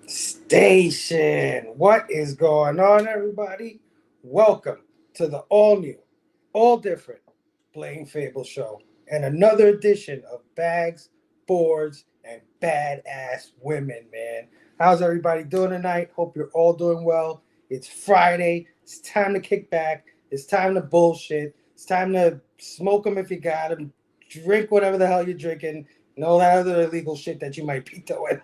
Station. What is going on, everybody? Welcome to the all-new, all-different Blamephable show and another edition of Bags, Boards, and Badass Women, man. How's everybody doing tonight? Hope you're all doing well. It's Friday. It's time to kick back. It's time to bullshit. It's time to smoke them if you got them. Drink whatever the hell you're drinking. And all that other illegal shit that you might be doing.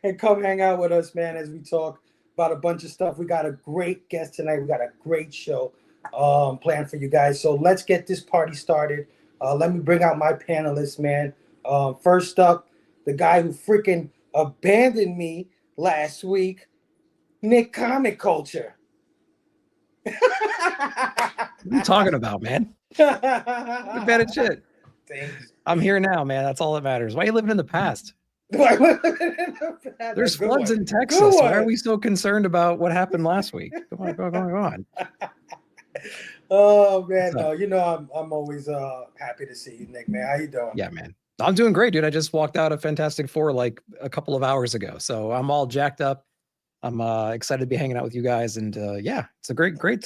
And come hang out with us, man, as we talk about a bunch of stuff. We got a great guest tonight. We got a great show planned for you guys. So let's get this party started. Let me bring out my panelists, man. First up, the guy who freaking abandoned me last week, Nick Comic Culture. What are you talking about, man? You're bad at shit. Thanks. I'm here now, man. That's all that matters. Why are you living in the past? There's floods in Texas. Why are we so concerned about what happened last week? What's going on? Oh man, no, you know I'm always happy to see you, Nick, man. How you doing? Yeah, man. I'm doing great, dude. I just walked out of Fantastic Four like a couple of hours ago, so I'm all jacked up. I'm excited to be hanging out with you guys, and yeah, it's a great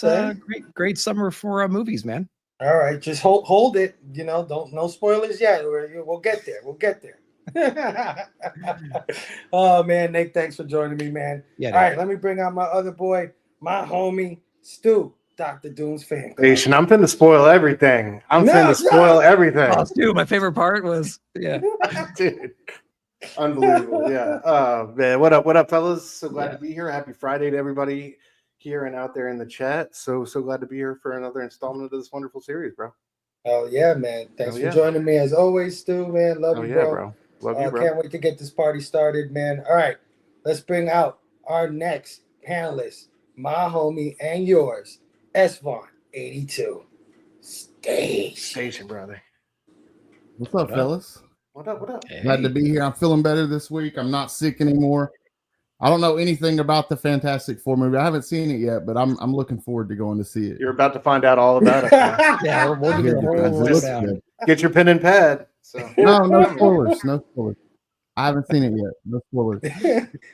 summer for movies, man. All right, just hold it. You know, no spoilers yet. We'll get there. We'll get there. Oh man, Nick, thanks for joining me, man. Yeah. All right, let me bring out my other boy, my homie Stu, Dr. Doom's fan. Nation, I'm finna spoil everything. Everything. Oh, Stu, my favorite part was Dude. Unbelievable. Yeah. Man, what up, fellas? So glad to be here. Happy Friday to everybody here and out there in the chat. So glad to be here for another installment of this wonderful series, bro. Oh yeah, man. Thanks for joining me as always, Stu, man. Love you, bro. Love you, bro. Can't wait to get this party started, man. All right, let's bring out our next panelist, my homie and yours, S-Vaughn82. Station, brother. What's up, fellas? What up? Hey. Glad to be here. I'm feeling better this week. I'm not sick anymore. I don't know anything about the Fantastic Four movie. I haven't seen it yet, but I'm looking forward to going to see it. You're about to find out all about it. Now. Yeah, we'll give you the whole rundown. Get your pen and pad. So No spoilers. No spoilers. I haven't seen it yet. No spoilers.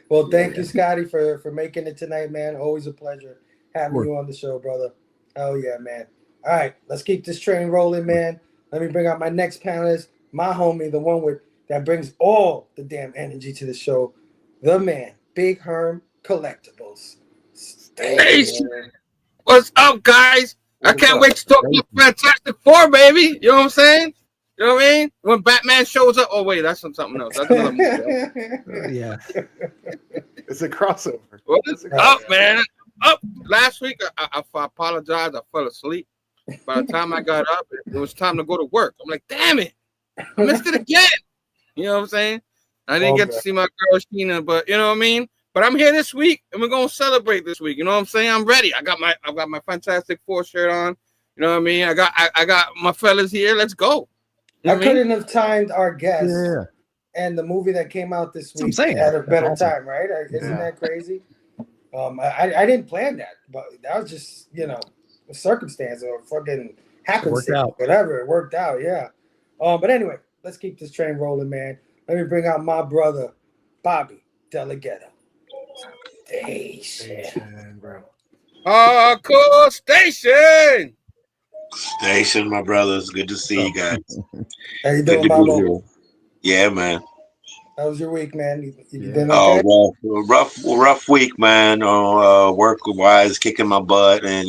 Well, thank you, Scotty, for making it tonight, man. Always a pleasure having you on the show, brother. Oh yeah, man. All right, let's keep this train rolling, man. Let me bring out my next panelist, my homie, the one that brings all the damn energy to the show, the man, Big Herm Collectibles. Station. What's up, guys? I can't wait to talk about Fantastic Four, baby. You know what I'm saying? You know what I mean? When Batman shows up. Oh, wait, that's something else. That's another movie. Yeah. It's a crossover. What is up, man? Up. Last week, I apologize. I fell asleep. By the time I got up, it was time to go to work. I'm like, damn it. I missed it again. You know what I'm saying? I didn't get to see my girl Sheena, but you know what I mean? But I'm here this week, and we're gonna celebrate this week. You know what I'm saying? I'm ready. I've got my Fantastic Four shirt on. You know what I mean? I got my fellas here. Let's go. I couldn't have timed our guest and the movie that came out this week at a better time, right? Isn't that crazy? I didn't plan that, but that was just, you know, a circumstance or fucking happenstance, whatever. It worked out, yeah. But anyway, let's keep this train rolling, man. Let me bring out my brother, Bobby Delaghetto. Station, bro. Hardcore Station. Station, my brothers. Good to see you guys. How you Good doing, to be Bobo? here. Yeah, man. How was your week, man? You been okay? Rough week, man. Work-wise, kicking my butt, and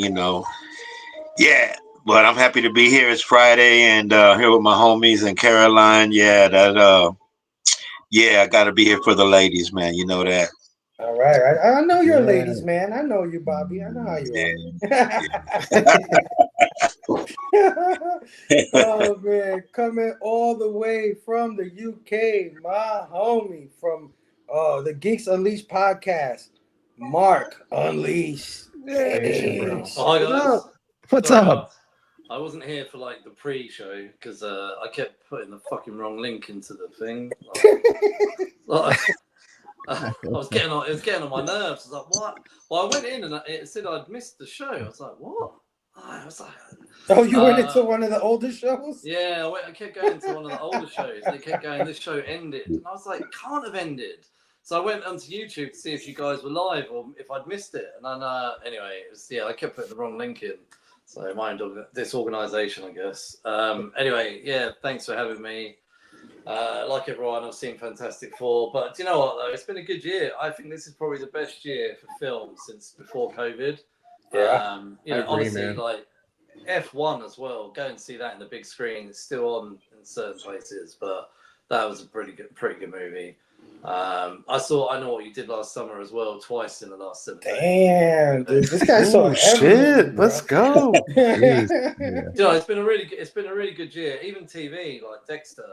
yeah. But I'm happy to be here. It's Friday, and here with my homies and Caroline. Yeah, I got to be here for the ladies, man. You know that. All right. I know you're ladies, man. I know you, Bobby. I know how you are. Oh, man. Coming all the way from the UK, my homie from the Geeks Unleashed podcast, Mark Unleashed. Hey. Hi, guys. What's up? I wasn't here for like the pre-show because I kept putting the fucking wrong link into the thing. It was getting on my nerves. I was like, what? Well, I went in and it said I'd missed the show. I was like, what? I was like, Oh, you went into one of the older shows? yeah, I kept going to one of the older shows. They kept going, this show ended. And I was like, it can't have ended. So I went onto YouTube to see if you guys were live or if I'd missed it. And then, anyway, it was, I kept putting the wrong link in. So mind disorganization, I guess. Anyway, yeah, thanks for having me. Like everyone, I've seen Fantastic Four. But do you know what, though? It's been a good year. I think this is probably the best year for film since before COVID. Yeah. I agree, honestly, man. like F1 as well. Go and see that in the big screen. It's still on in certain places, but that was a pretty good movie. I Know What You Did Last Summer as well, twice in the last 7 days. Damn, dude, this guy saw Oh everything, shit! bro. Let's go. Jeez. Yeah. You know, it's been a really good year. Even TV, like Dexter.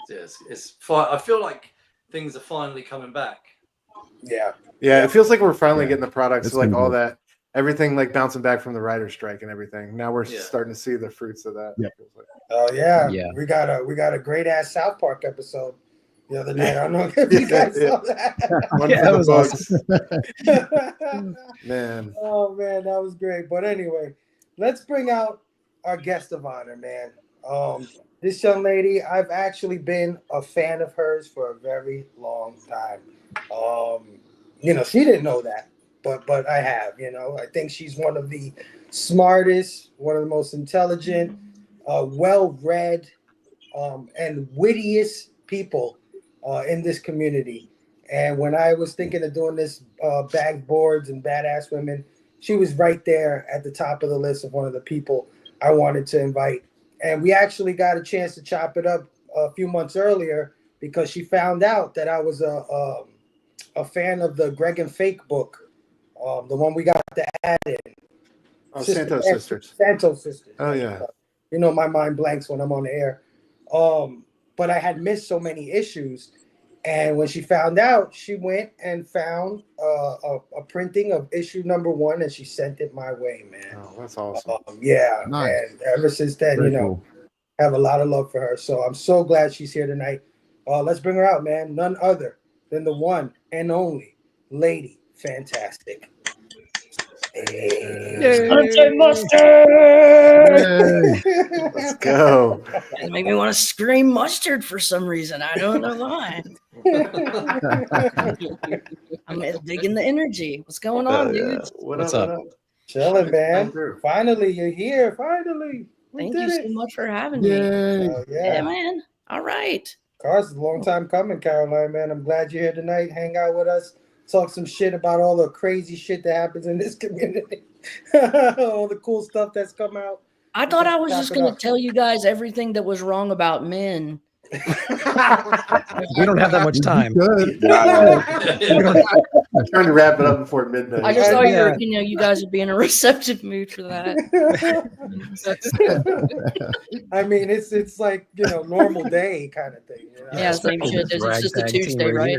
It's fine. I feel like things are finally coming back. Yeah. Yeah, it feels like we're finally Yeah. getting the products, It's like been all good. that, everything like bouncing back from the writer's strike and everything. Now we're Yeah. starting to see the fruits of that. Yep. It feels like. Oh yeah. Yeah. We got a great ass South Park episode the other night. I don't know if you guys saw One Yeah, for that the was books. that. Man. Oh man, that was great. But anyway, let's bring out our guest of honor, man. This young lady, I've actually been a fan of hers for a very long time. She didn't know that, but I have. I think she's one of the smartest, one of the most intelligent, well-read, and wittiest people in this community. And when I was thinking of doing this bag boards and badass women, she was right there at the top of the list of one of the people I wanted to invite. And we actually got a chance to chop it up a few months earlier because she found out that I was a fan of the Greg and Fake book, the one we got to add in. Oh, Santos Sisters. Santos Sisters. Oh yeah. My mind blanks when I'm on the air. But I had missed so many issues. And when she found out, she went and found a printing of issue number 1, and she sent it my way, man. Oh, that's awesome. Yeah, Nice. and ever since then, Very cool. have a lot of love for her. So I'm so glad she's here tonight. Let's bring her out, man. None other than the one and only Lady Fantastic. Let's go. It made me want to scream mustard for some reason. I don't know why. I'm digging the energy. What's going on, dudes? What's up? up? Chilling, man. Come through. Finally, you're here. Finally. We Thank did you it. so much for having me. Yay. Oh, Yeah, yeah. man. All right. Cars, a long time coming, Caroline, man. I'm glad you're here tonight. Hang out with us. Talk some shit about all the crazy shit that happens in this community. All the cool stuff that's come out. I thought I was Wrap just it going to up. tell you guys everything that was wrong about men. We don't have that much time. Good. I'm trying to wrap it up before midnight. I just thought Yeah. you guys would be in a receptive mood for that. I mean, it's like, normal day kind of thing. Yeah, same shit. It's just a Tuesday, right?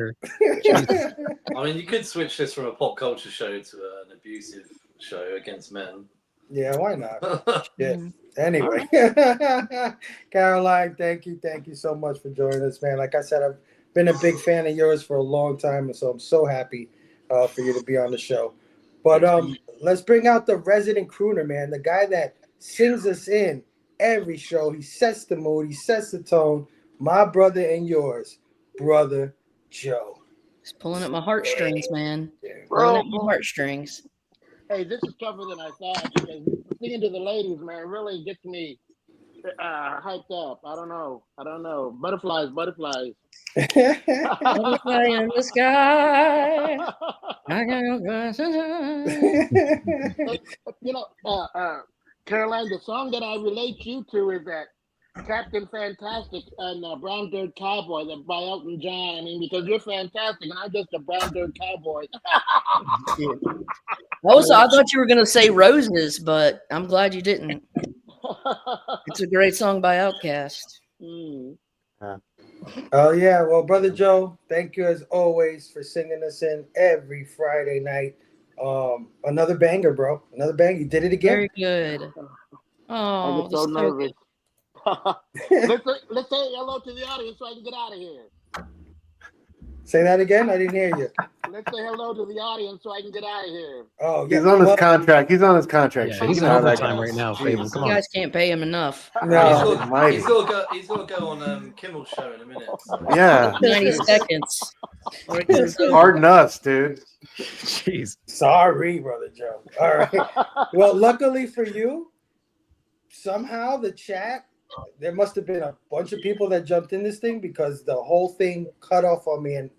Here. I mean, you could switch this from a pop culture show to an abusive show against men. Yeah, why not? Yeah. Mhm. Anyway, Caroline, thank you so much for joining us, man. Like I said, I've been a big fan of yours for a long time, and so I'm so happy for you to be on the show. But let's bring out the resident crooner, man, the guy that sings us in every show. He sets the mood, he sets the tone. My brother and yours, Brother Joe. It's pulling at my heartstrings, man. Bro, Pulling at my heartstrings. hey, this is tougher than I thought because singing to the ladies, man, really gets me hyped up. I don't know. Butterflies. Butterfly in the sky. I got Caroline, the song that I relate you to is that Captain Fantastic and Brown Dirt Cowboy that by Elton John. I mean, because you're fantastic and I'm just a brown dirt cowboy. I thought you were gonna say Roses, but I'm glad you didn't. It's a great song by Outkast. Mm. Oh yeah, well, Brother Joe, thank you as always for singing us in every Friday night. Another banger, bro. Another banger. You did it again. Very good. I Oh, get so nervous. Let's say hello to the audience so I can get out of here. Say that again. I didn't hear you. Let's say hello to the audience so I can get out of here. Oh, yeah. He's on his contract. He's on his contract. Yeah, so he's you in know how that overtime goes. right now, Jeez. Fable. Come You on. guys can't pay him enough. No. Mighty. He's got to go on Kimmel's show in a minute. So. Yeah. 90 seconds. Or it goes over. Hard nuts, dude. Jeez. Sorry, Brother Joe. All right. Well, luckily for you, somehow the chat, there must have been a bunch of people that jumped in this thing because the whole thing cut off on me. And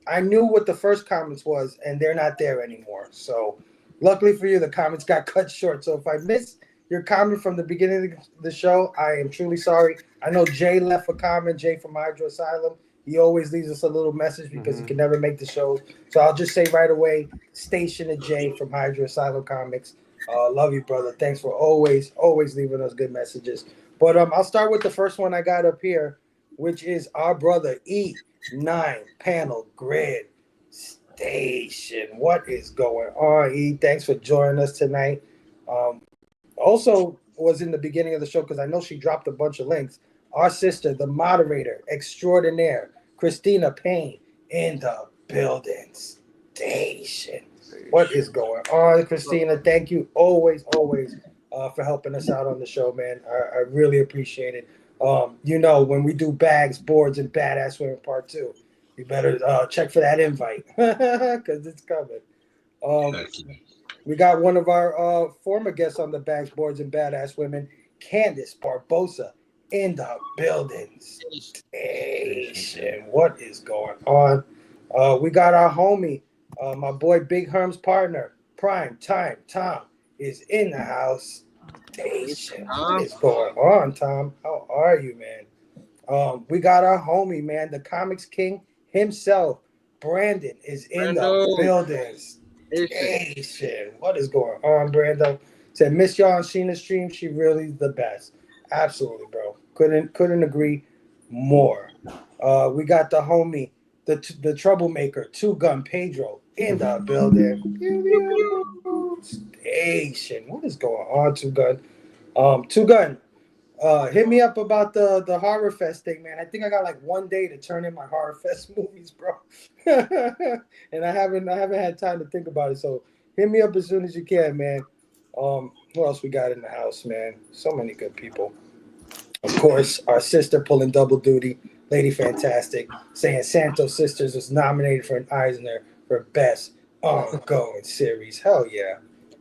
I knew what the first comments was, and they're not there anymore. So luckily for you, the comments got cut short. So if I missed your comment from the beginning of the show, I am truly sorry. I know Jay left a comment, Jay from Hydro Asylum. He always leaves us a little message because he can never make the show. So I'll just say right away, station to Jay from Hydro Asylum Comics. Love you, brother. Thanks for always leaving us good messages. But I'll start with the first one I got up here, which is our brother E9 Panel Grid Station. What is going on, E? Thanks for joining us tonight. Also was in the beginning of the show because I know she dropped a bunch of links. Our sister, the moderator extraordinaire, Christina Payne, in the building station. What is going on, Christina? Thank you always for helping us out on the show, man. I really appreciate it. You know, when we do bags, boards, and badass women part 2, you better check for that invite because it's coming. We got one of our former guests on the bags, boards, and badass women, Candace Barbosa, in the building station. What is going on? We got our homie, my boy Big Herm's partner, Prime Time Tom, is in the house station. What is going on, Tom? How are you, man? We got our homie, man, the Comics King himself, Brandon, is in the building station. What is going on, Brando? Said, miss y'all on Sheena's stream. She really the best. Absolutely, bro. Couldn't agree more. We got the homie, the troublemaker, Two Gun Pedro, in the building. Station. What is going on, Two Gun? Two Gun, hit me up about the Horror Fest thing, man. I think I got like 1 day to turn in my Horror Fest movies, bro. And I haven't had time to think about it. So hit me up as soon as you can, man. Who else we got in the house, man? So many good people. Of course, our sister pulling double duty, Lady Fantastic, saying Santos Sisters was nominated for an Eisner for Best Ongoing Series. Hell yeah.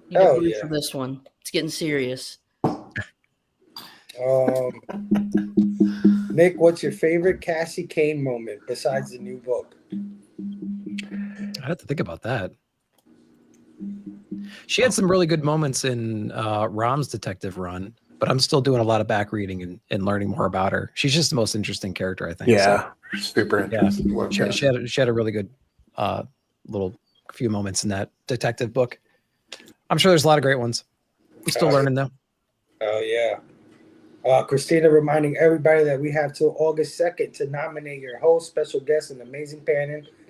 You get ready for this one. It's getting serious. Nick, what's your favorite Cassie Kane moment besides the new book? I have to think about that. She had some really good moments in Rom's detective run, but I'm still doing a lot of back reading and learning more about her. She's just the most interesting character, I think. Yeah, super interesting. Yeah. She had a really good little few moments in that detective book. I'm sure there's a lot of great ones. We're still learning though. Oh yeah. Christina reminding everybody that we have till August 2nd to nominate your host, special guest, and amazing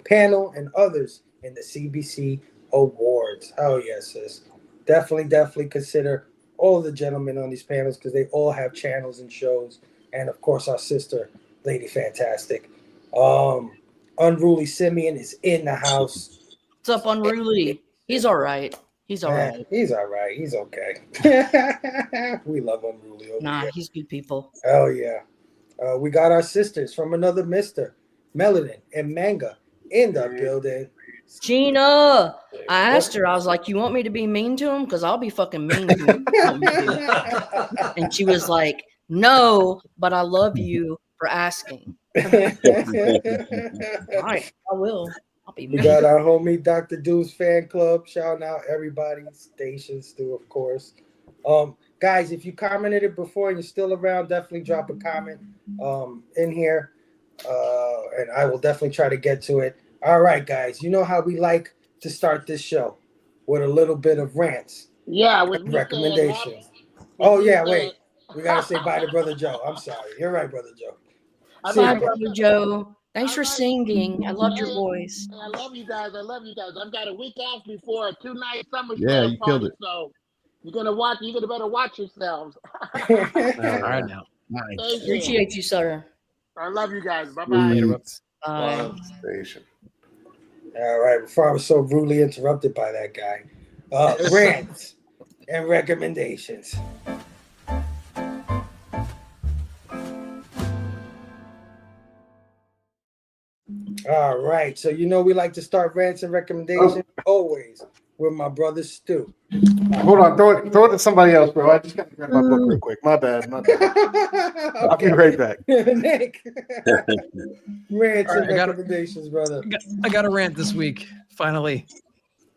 panel, and others in the CBC Awards. Oh yes, sis. Definitely consider all the gentlemen on these panels because they all have channels and shows, and of course our sister, Lady Fantastic. Unruly Simeon is in the house. What's up, Unruly? He's all right. He's all right. He's all right. He's okay. We love Unruly over here. He's good people. Oh yeah. We got our sisters from another Mr. Melanin and Manga in the building. Gina, I asked her, I was like, you want me to be mean to him? Because I'll be fucking mean to him. And she was like, no, but I love you for asking. All right, I will. I'll be mean. We got our homie Dr. Dew's fan club. Shouting out everybody. Stations too, of course. Guys, if you commented it before and you're still around, definitely drop a comment in here. And I will definitely try to get to it. All right, guys. You know how we like to start this show with a little bit of rants. Yeah, recommendations. Oh yeah, wait. We gotta say bye to Brother Joe. I'm sorry. You're right, Brother Joe. Bye, Brother Joe. Thanks for singing. I loved your voice. I love you guys. I've got a week off before a 2-night summer you killed it. So you're gonna better watch yourselves. All right now. Nice. Appreciate you, sir. I love you guys. Bye Later, bye. whoops. Station. All right, before I was so rudely interrupted by that guy. Rants and recommendations. All right, so you know we like to start rants and recommendations always with my brother Stu. Hold on, throw it to somebody else, bro. I just got to grab my book real quick. My bad. I'll be right back. Nick. Rants and I got recommendations, brother. I got a rant this week finally,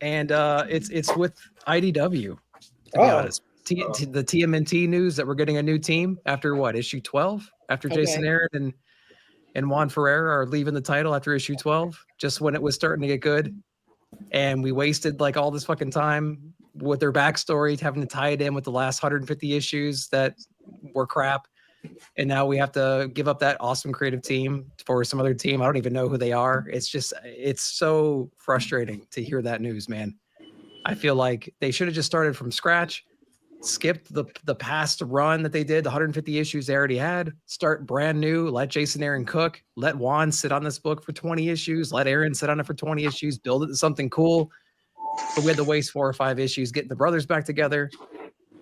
and it's with IDW. To be honest, the TMNT news that we're getting a new team after what, issue 12? After Jason Aaron and Juan Ferreira are leaving the title after issue 12, just when it was starting to get good. And we wasted like all this fucking time with their backstory, having to tie it in with the last 150 issues that were crap. And now we have to give up that awesome creative team for some other team. I don't even know who they are. It's so frustrating to hear that news, man. I feel like they should have just started from scratch, skipped the past run that they did, the 150 issues they already had, start brand new, let Jason Aaron cook, let Juan sit on this book for 20 issues, let Aaron sit on it for 20 issues, build it to something cool. But we had to waste 4 or 5 issues getting the brothers back together.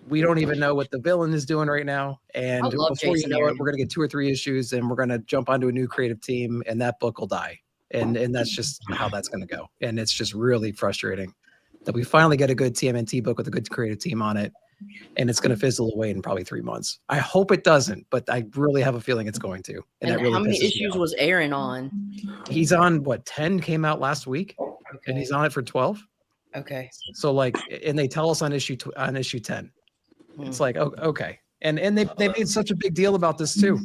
We don't even know what the villain is doing right now. And before Jason you know Aaron. it, we're going to get 2 or 3 issues and we're going to jump onto a new creative team and that book will die. And that's just how that's going to go. And it's just really frustrating that we finally get a good TMNT book with a good creative team on it. And it's going to fizzle away in probably 3 months. I hope it doesn't, but I really have a feeling it's going to. And that really how many pisses me issues off. was Aaron on? He's on what, 10 came out last week, and he's on it for 12. Okay. So like, and they tell us on issue 10. It's like, oh, okay. And they made such a big deal about this too.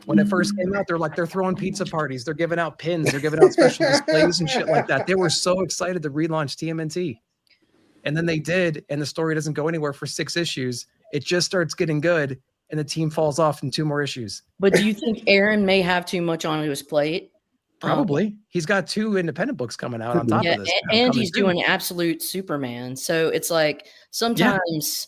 When it first came out, they're throwing pizza parties, they're giving out pins, they're giving out special displays and shit like that. They were so excited to relaunch TMNT. And then they did, and the story doesn't go anywhere for 6 issues. It just starts getting good, and the team falls off in 2 more issues. But do you think Aaron may have too much on his plate? Probably. He's got 2 independent books coming out on top of this. And he's doing Absolute Superman. So it's like sometimes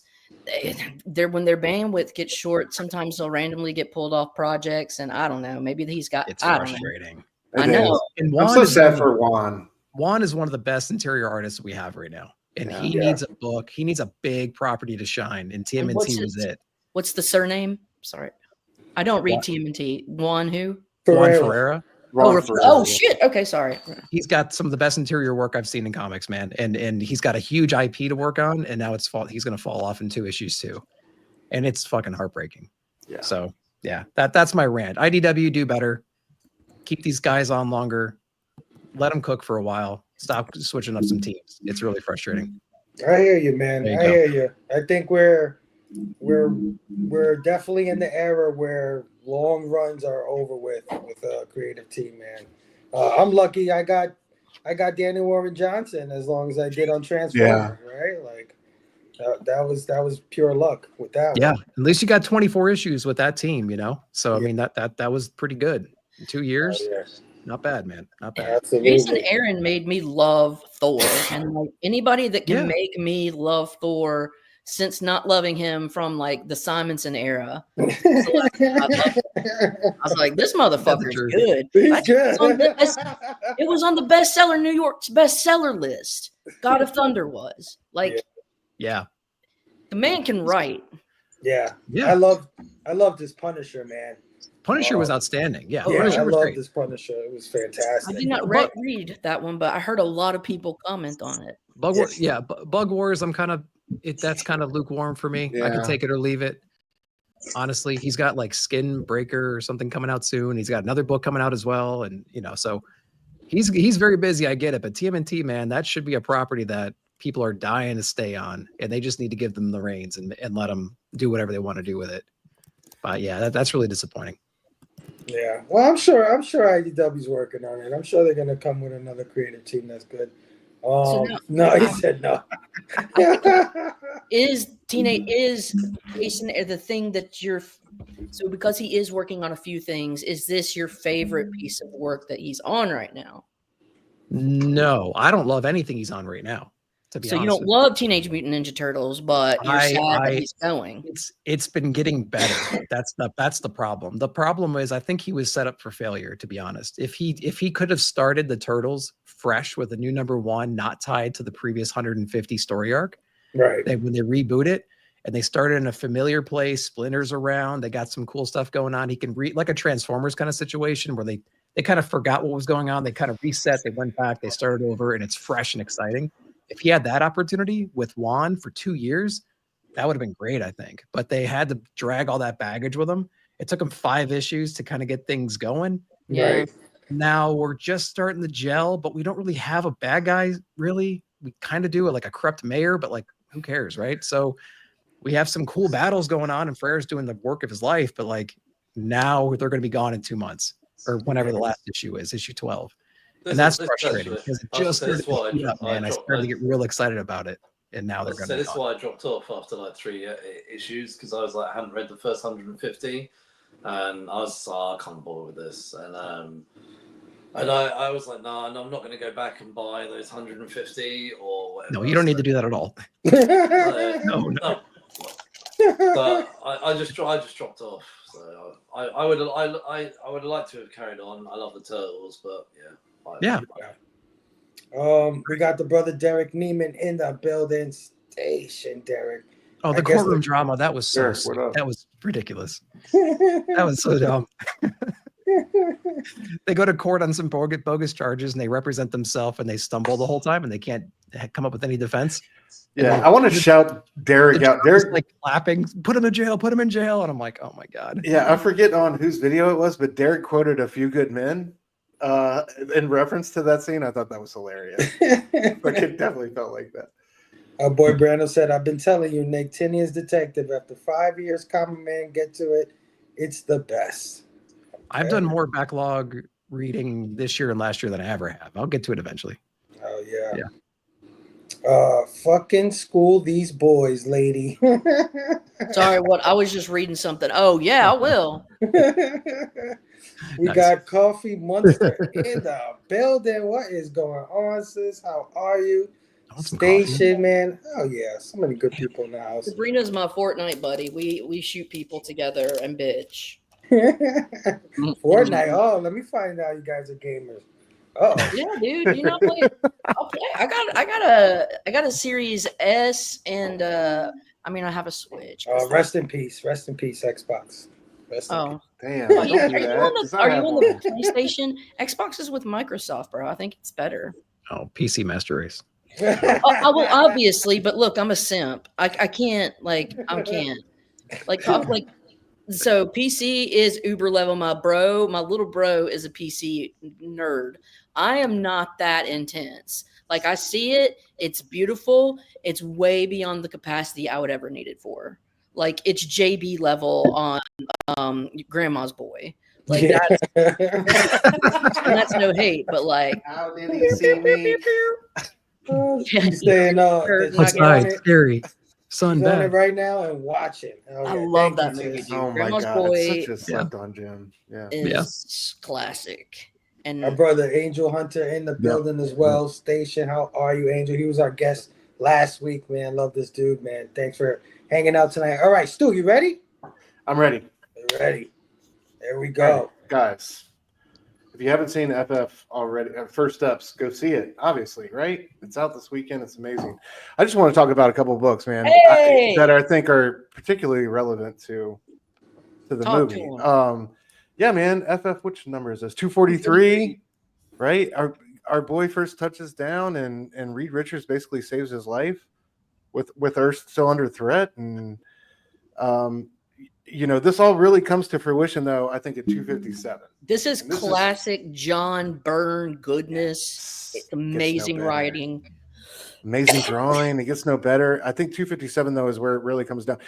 when their bandwidth gets short, sometimes they'll randomly get pulled off projects, and I don't know. Maybe he's got. It's frustrating. I know. And I'm so sad for Juan. Juan is one of the best interior artists we have right now. And he needs a book. He needs a big property to shine. And TMNT was it. What's the surname? Sorry. I don't read TMNT. Juan who? Juan Ferreira. Oh, shit. Okay, sorry. He's got some of the best interior work I've seen in comics, man. And he's got a huge IP to work on. And now he's going to fall off in 2 issues too. And it's fucking heartbreaking. Yeah. So yeah, that's my rant. IDW, do better. Keep these guys on longer. Let them cook for a while. Stop switching up some teams. It's really frustrating. I hear you, man. I hear you. I think we're definitely in the era where long runs are over with a creative team, man. I'm lucky I got Daniel Warren Johnson as long as I did on Transformers, right? Like that was pure luck with that. Yeah, at least you got 24 issues with that team, you know. So I mean that was pretty good. In 2 years. Not bad, man. Not bad. Absolutely. Jason Aaron made me love Thor, and like anybody that can make me love Thor since not loving him from like the Simonson era. I was like, this motherfucker's good. It was on the bestseller, New York's bestseller list. God of Thunder was like, the man can write. Yeah. I loved this Punisher, man. Punisher was outstanding. Yeah, I love this Punisher. It was fantastic. I did not read that one, but I heard a lot of people comment on it. Bug Wars. That's kind of lukewarm for me. I can take it or leave it. Honestly, he's got like Skin Breaker or something coming out soon. He's got another book coming out as well, and so he's very busy. I get it, but TMNT, man, that should be a property that people are dying to stay on, and they just need to give them the reins and let them do whatever they want to do with it. But yeah, that's really disappointing. Yeah, well, I'm sure IDW's working on it. I'm sure they're gonna come with another creative team that's good. No, he said no. Is Jason the thing that so because he is working on a few things, is this your favorite piece of work that he's on right now? No, I don't love anything he's on right now. To be So you honest don't with love Teenage Mutant Ninja Turtles, but you're sad that he's going. It's been getting better. That's the problem. The problem is I think he was set up for failure, to be honest. If he could have started the Turtles fresh with a new number 1, not tied to the previous 150 story arc, Right. when they reboot it and they started in a familiar place, Splinter's around, they got some cool stuff going on. He can like a Transformers kind of situation where they kind of forgot what was going on. They kind of reset, they went back, they started over, and it's fresh and exciting. If he had that opportunity with Juan for 2 years, that would have been great, I think. But they had to drag all that baggage with them. It took them 5 issues to kind of get things going. Yeah. Right. Now we're just starting to gel, but we don't really have a bad guy, really. We kind of do like a corrupt mayor, but like, who cares, right? So we have some cool battles going on, and Frere's doing the work of his life, but like now they're going to be gone in 2 months or whenever the last issue is, issue 12. And that's frustrating because it just started to heat up, man. I started to get real excited about it, and now they're going to. This is why I dropped off after like 3 issues, because I was like, I hadn't read the first 150, and I was I can't bother with this, and I was like, no, I'm not going to go back and buy those 150 or whatever. No, you don't need to do that at all. No. But I just dropped off. So I would have liked to have carried on. I love the Turtles, but yeah. We got the brother Derek Neiman in the building. Station, Derek. Oh, the courtroom drama, that was so that was ridiculous. That was so dumb. They go to court on some bogus charges, and they represent themselves, and they stumble the whole time, and they can't come up with any defense. Yeah, I want to shout Derek out. Derek like clapping, put him in jail, and I'm like, oh my god. Yeah, I forget on whose video it was, but Derek quoted A Few Good Men in reference to that scene. I thought that was hilarious. Like, it definitely felt like that. Our boy Brando said, "I've been telling you, Nick, Tinian's Detective. After 5 years, common man, get to it. It's the best." I've done more backlog reading this year and last year than I ever have. I'll get to it eventually. Oh yeah. Fucking school these boys, lady. Sorry, what? I was just reading something. Oh yeah, I will. We got Coffee Monster in the building. What is going on, sis? How are you? Station, man. Oh yeah, so many good people in the house. Sabrina's my Fortnite buddy. We shoot people together and bitch. Fortnite. Oh, let me find out you guys are gamers. Oh yeah, dude. You know, like, I'll play. I got a Series S, and I mean, I have a Switch. Rest in peace, Xbox. Oh damn! Are you on the PlayStation? Xbox is with Microsoft, bro. I think it's better. Oh, PC Master Race. I will obviously, but look, I'm a simp. I can't like so PC is uber level. My little bro is a PC nerd. I am not that intense. Like, I see it, it's beautiful, it's way beyond the capacity I would ever need it for. Like, it's JB level on Grandma's Boy. Like, that's and that's no hate, but like, how did he see me? He's saying outside, scary. Sun he's on it bad. right now and watching. I love that movie, dude. Oh my Grandma's god, Boy it's such a slept on gem. Yeah, is classic. And our brother Angel Hunter in the building as well. Station, how are you, Angel? He was our guest last week, man. Love this dude, man. Thanks for hanging out tonight. All right, Stu, you ready? I'm ready. Ready. There we go. Guys, if you haven't seen FF already, First Steps, go see it. Obviously, right? It's out this weekend. It's amazing. I just want to talk about a couple of books, man, that I think are particularly relevant to the movie. Yeah, man. FF, which number is this? 243, right? Our boy first touches down, and Reed Richards basically saves his life with Earth still under threat, and you know, this all really comes to fruition, though, I think, at 257. This is classic John Byrne goodness. It's amazing writing. Amazing drawing. It gets no better. I think 257, though, is where it really comes down.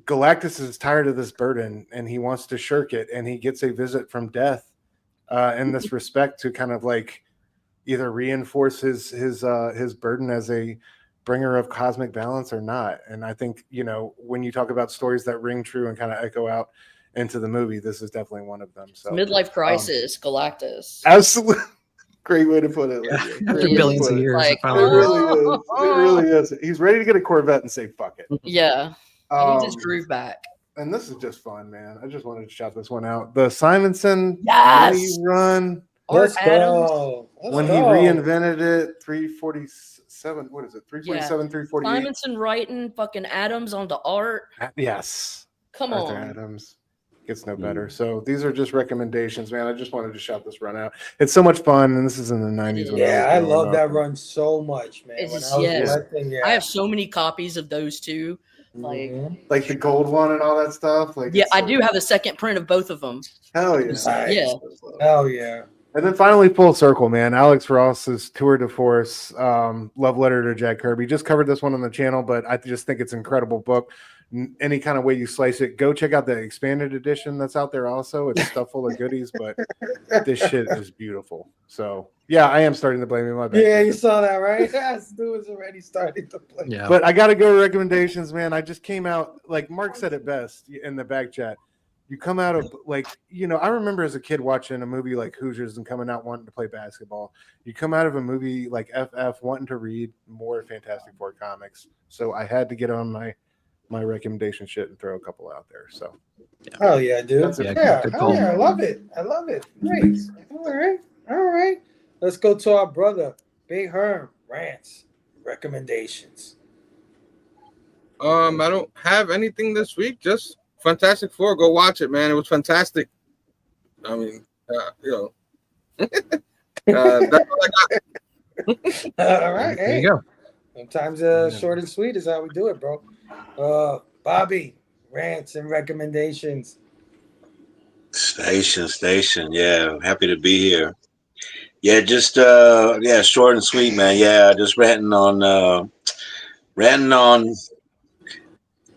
Galactus is tired of this burden, and he wants to shirk it, and he gets a visit from Death in this respect to kind of like either reinforce his burden as a bringer of cosmic balance or not. And I think, you know, when you talk about stories that ring true and kind of echo out into the movie, this is definitely one of them. So midlife crisis, Galactus. Great way to put it. Lydia. After Great way to billions put of it. years, Like, it It finally works. really is. It really is. He's ready to get a Corvette and say fuck it. Yeah, he needs his Um, groove back. and this is just fun, man. I just wanted to shout this one out. The Simonson Yes! mini run Let's Art Adams. go. Let's when go. he reinvented it, 347. What is it? 347, 348. Simonson writing fucking Adams on the art. Yes. Come Arthur on. Adams gets no better. So these are just recommendations, man. I just wanted to shout this run out. It's so much fun, and this is in the 90s. When Yeah, I was growing love that up. run so much, man. It's When just- I was yes. collecting, yeah. I have so many copies of those two. Like, Mhm. Like the gold one and all that stuff. Like yeah, it's I so- do have a second print of both of them. Hell yeah. Nice. Yeah. Hell yeah. And then finally, full circle, man. Alex Ross's Tour de Force, Love Letter to Jack Kirby. Just covered this one on the channel, but I just think it's an incredible book. Any kind of way you slice it, go check out the expanded edition that's out there also. It's stuff full of goodies, but this shit is beautiful. So, yeah, I am starting to blame you. My bad. Yeah, you saw that, right? Yes, Stu is already starting to play. Yeah. But I got to go recommendations, man. I just came out, like Mark said it best in the back chat. You come out of, like, you know, I remember as a kid watching a movie like Hoosiers and coming out wanting to play basketball. You come out of a movie like FF wanting to read more Fantastic Four comics. So I had to get on my recommendation shit and throw a couple out there. So Hell yeah, dude. That's it. Yeah, Good hell call. yeah, I love it. I love it. Great. All right. All right. Let's go to our brother, Big Herm, rants, recommendations. I don't have anything this week. Just Fantastic Four. Go watch it, man. It was fantastic. I mean, you know, that's all I got. All right. There Hey, you go. sometimes short and sweet is how we do it, bro. Bobby, rants and recommendations. Station. Yeah, happy to be here. Yeah, just short and sweet, man. Yeah, just ranting on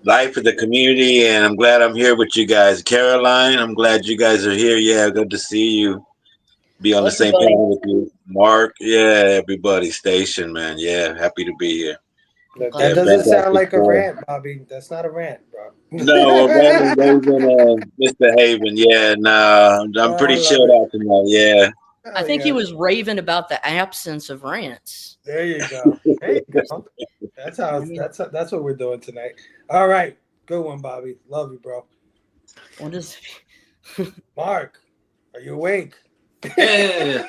life of the community, and I'm glad I'm here with you guys. Caroline, I'm glad you guys are here. Yeah, good to see you. Be on the same Everybody. panel with you, Mark. Yeah, everybody. Station, man. Yeah, happy to be here. That Yeah, doesn't sound Fantastic like a Four. rant, Bobby. That's not a rant, bro. No, Brandon been misbehaving. Yeah, nah, I'm I pretty love chilled it. out tonight. Yeah. I think he was raving about the absence of rants. There you go. There you go. That's how. That's what we're doing tonight. All right, good one, Bobby. Love you, bro. What is Mark, are you awake? Yeah.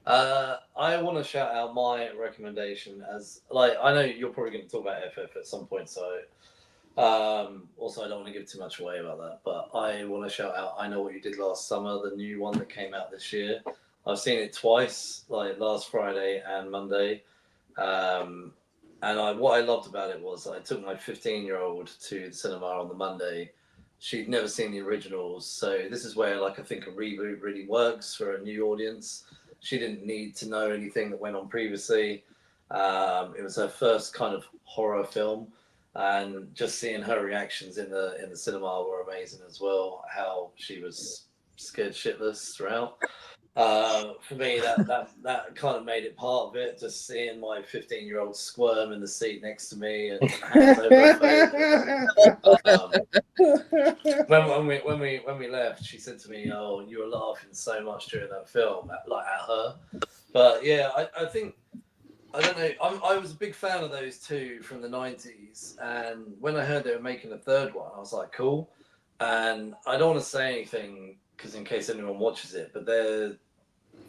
I want to shout out my recommendation as, like, I know you're probably going to talk about FF at some point, so also I don't want to give too much away about that, but I want to shout out I Know What You Did Last Summer, the new one that came out this year. I've seen it twice, like last Friday and Monday, and what I loved about it was I took my 15-year-old to the cinema on the Monday. She'd never seen the originals, so this is where, like, I think a reboot really works for a new audience. She didn't need to know anything that went on previously. It was her first kind of horror film, and just seeing her reactions in the cinema were amazing as well. How she was scared shitless throughout. For me, that kind of made it part of it. Just seeing my 15-year-old squirm in the seat next to me and hands over her face. When we left, she said to me, "Oh, you were laughing so much during that film, like at her." But yeah, I think, I don't know. I was a big fan of those two from the 90s, and when I heard they were making a third one, I was like, cool. And I don't want to say anything because in case anyone watches it, but they're,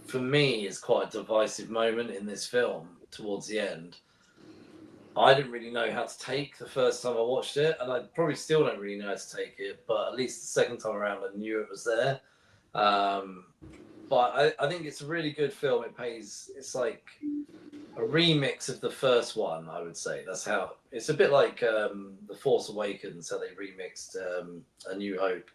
for me, is quite a divisive moment in this film towards the end. I didn't really know how to take the first time I watched it, and I probably still don't really know how to take it, but at least the second time around I knew it was there. But I think it's a really good film. It's like a remix of the first one, I would say. That's how, it's a bit like The Force Awakens, how they remixed A New Hope.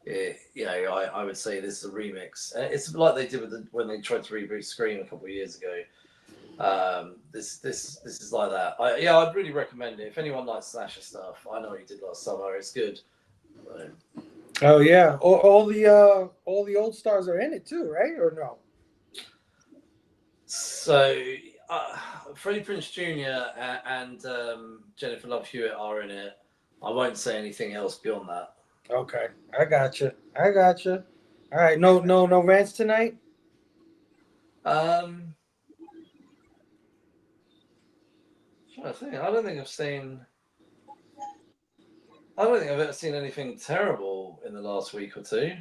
I would say this is a remix. It's like they did when they tried to reboot Scream a couple of years ago. This is like that. I'd really recommend it. If anyone likes slasher stuff, I Know What You Did Last Summer. It's good. Oh yeah, all the old stars are in it too, right? Or no? So Freddie Prinze Jr. and Jennifer Love Hewitt are in it. I won't say anything else beyond that. Okay, I got you. All right, no rants tonight. Trying to think. I don't think I've ever seen anything terrible in the last week or two.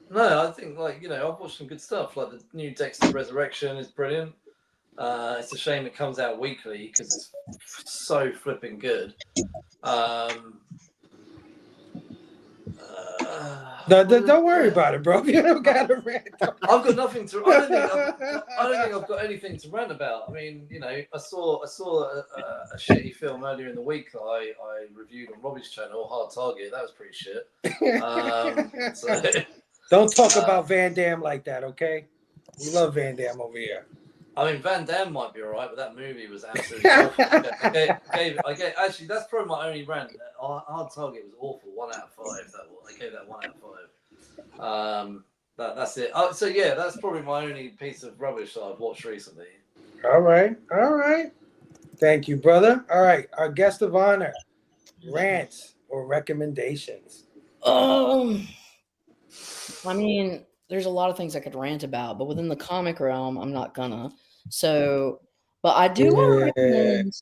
No, I think I've watched some good stuff. Like the new Dexter Resurrection is brilliant. It's a shame it comes out weekly because it's so flipping good. Don't worry about it, bro. You don't got to rant. I've got nothing to. I don't think I've got anything to rant about. I mean, I saw a shitty film earlier in the week that I reviewed on Robbie's channel, Hard Target. That was pretty shit. So, don't talk about Van Damme like that, okay? We love Van Damme over here. I mean, Van Damme might be all right, but that movie was absolutely awful. Actually, that's probably my only rant. Hard Target was awful. 1 out of 5. I gave that 1 out of 5. That's it. So yeah, that's probably my only piece of rubbish that I've watched recently. All right. Thank you, brother. All right, our guest of honor, rants or recommendations. I mean, there's a lot of things I could rant about, but within the comic realm, I'm not gonna. So, but I do want to recommend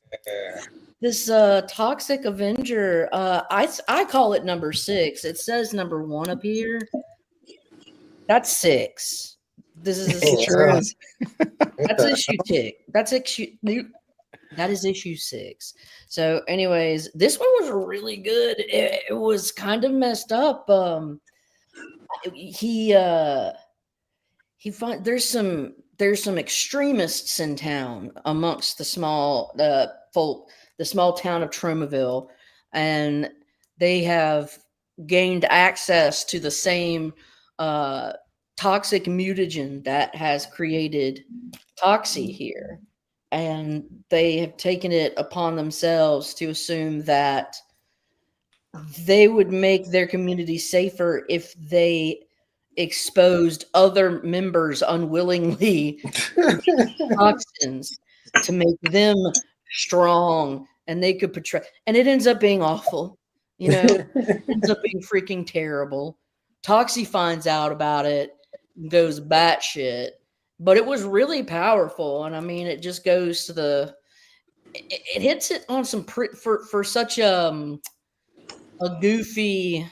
this Toxic Avenger. I call it number 6. It says number 1 up here. That's 6. This is a Sure is. That's issue 6. That is issue 6. So, anyways, this one was really good. It was kind of messed up. There's some extremists in town amongst the small folk, the small town of Tromaville, and they have gained access to the same toxic mutagen that has created Toxie here, and they have taken it upon themselves to assume that they would make their community safer if they exposed other members unwillingly to toxins to make them strong, and they could portray. And it ends up being awful. It ends up being freaking terrible. Toxie finds out about it, goes batshit, but it was really powerful. And I mean, it just goes to it hits it on some for such a goofy,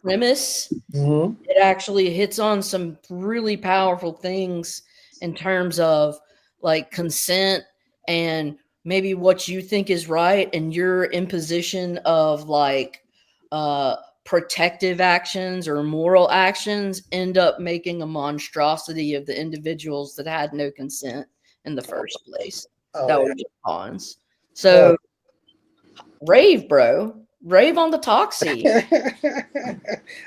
premise. Mm-hmm. It actually hits on some really powerful things in terms of like consent and maybe what you think is right, and your imposition of like protective actions or moral actions end up making a monstrosity of the individuals that had no consent in the first place. That were just pawns. So rave, bro. Rave on the Toxie.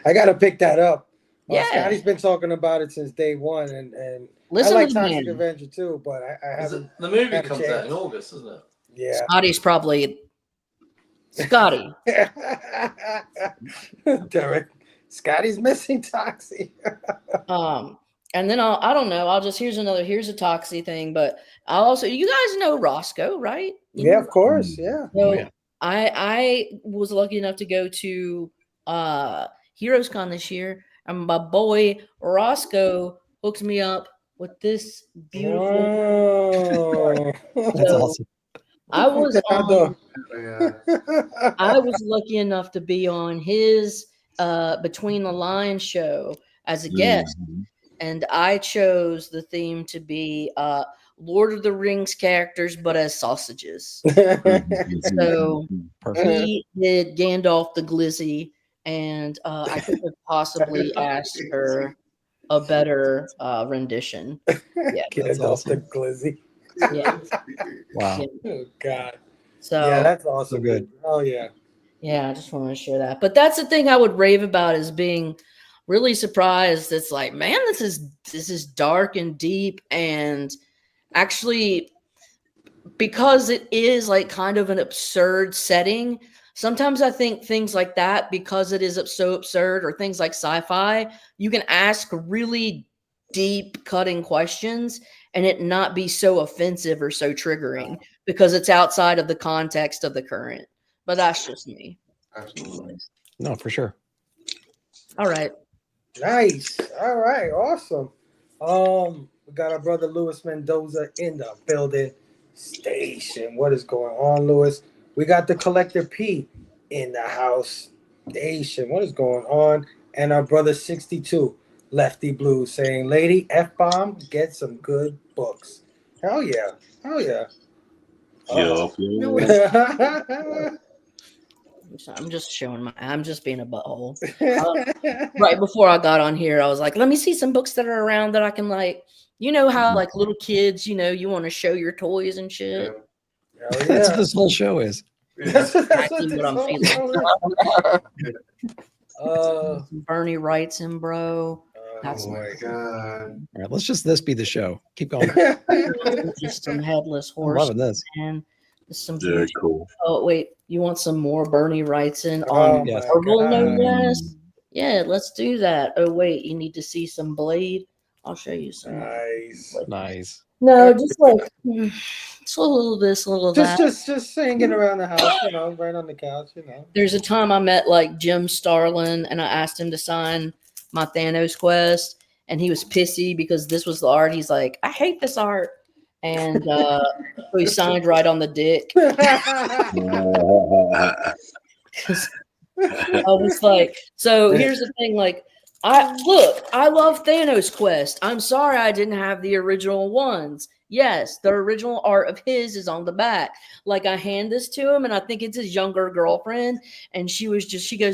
I gotta pick that up. Yeah. Scotty's been talking about it since day one, and listen, I like to the Toxic man. Avenger too, but I haven't. The movie comes out in August, isn't it? Yeah. Scotty's probably Scotty. Derek. Scotty's missing Toxie. And then I don't know. Here's a Toxie thing, but I'll also, you guys know Roscoe, right? Yeah, of course. Yeah. So I was lucky enough to go to Heroes Con this year, and my boy Roscoe hooked me up with this beautiful. That's awesome. I was lucky enough to be on his Between the Lines show as a guest, and I chose the theme to be Lord of the Rings characters, but as sausages. So he did Gandalf the Glizzy, and I couldn't have possibly asked for a better rendition. Yeah, Gandalf the Glizzy. Yeah. Wow. Oh God. So yeah, that's awesome. So good. Oh yeah. Yeah, I just want to share that. But that's the thing I would rave about, is being really surprised. It's like, man, this is dark and deep, and actually, because it is like kind of an absurd setting, sometimes I think things like that, because it is so absurd, or things like sci-fi, you can ask really deep cutting questions and it not be so offensive or so triggering because it's outside of the context of the current. But that's just me. Absolutely. No, for sure. All right. Nice. All right. Awesome. We got our brother Luis Mendoza in the building. Station. What is going on, Luis? We got the Collector P in the house. Station. What is going on? And our brother 62, Lefty Blue, saying, "Lady F bomb, get some good books." Hell yeah. Hell yeah. Yup. No, Uh-oh. I'm just showing I'm just being a butthole. Right before I got on here, I was like, let me see some books that are around that I can like, you know how like little kids, you know, you want to show your toys and shit. Hell That's yeah. what this whole show is. That's what Exactly this what I'm whole feeling. show is. Bernie Wrightson, bro. That's Oh my god. All right, let's just this be the show. Keep going. just some headless I'm horse. loving this. Man. Some Very cool. Oh wait, you want some more Bernie Wrightson Oh on Yes. my Marvel, no God. less? Yeah, let's do that. Oh wait, you need to see some Blade. I'll show you some. Nice. Nice. No, just like just a little this, a little that. Just hanging around the house, you know, right on the couch, you know. There's a time I met like Jim Starlin, and I asked him to sign my Thanos quest, and he was pissy because this was the art. He's like, I hate this art, and so he signed right on the dick. I was like, so here's the thing, like, I love Thanos Quest. I'm sorry I didn't have the original ones. Yes, the original art of his is on the back. Like, I hand this to him, and I think it's his younger girlfriend, and she goes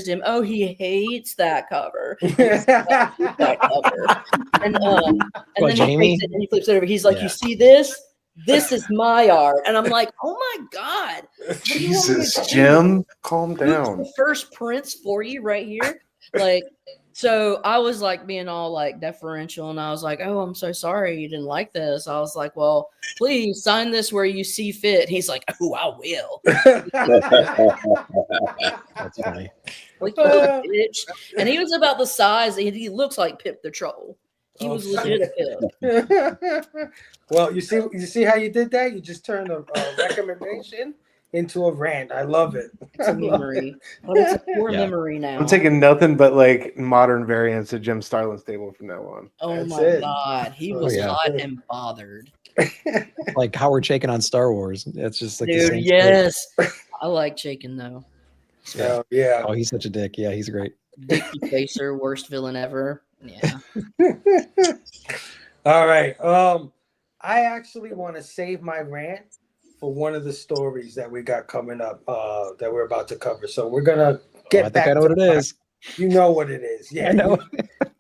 to him, oh, he hates that cover. That cover. And What, then he Jamie? takes it and he flips it over. He's like, Yeah. you see this? This is my art. And I'm like, oh my God. What do you want me to Jesus, do? Jim, calm Who's down. the first prince for you right here? Like, so I was like being all like deferential, and I was like, oh, I'm so sorry you didn't like this. I was like, well, please sign this where you see fit. He's like, oh, I will. That's funny. Like, you little bitch. And he was about the size, he looks like Pip the Troll. He was legit a Pip. Well, you see how you did that? You just turned a recommendation into a rant. I love it. It's a memory. But it's a poor Yeah. memory now. I'm taking nothing but like modern variants of Jim Starlin's table from now on. Oh That's my it. God. He Oh, was yeah. hot and bothered. Like how we're shaking on Star Wars. It's just like the Dude, same yes. I like Shaken though. Oh yeah. Oh, he's such a dick. Yeah, he's great. Dickie Facer, worst villain ever. Yeah. All right. I actually want to save my rant for one of the stories that we got coming up that we're about to cover. So we're gonna get I think back I know to what it is. You know what it is. Yeah, I know.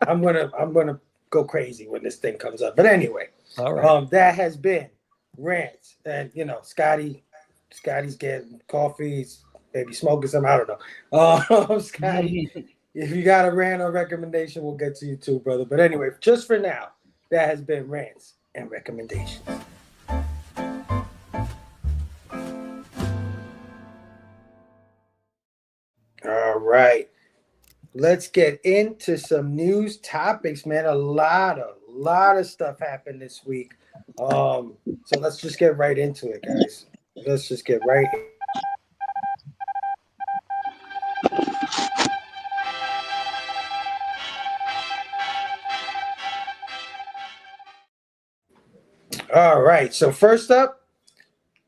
I'm gonna go crazy when this thing comes up. But anyway, All right. that has been rants, and you know, Scotty's getting coffees, maybe smoking some. I don't know. Scotty, if you got a rant or recommendation, we'll get to you too, brother. But anyway, just for now, that has been rants and recommendations. All right. Let's get into some news topics, man. A lot of stuff happened this week. So let's just get right into it, guys. Let's just get right in. All right. So first up,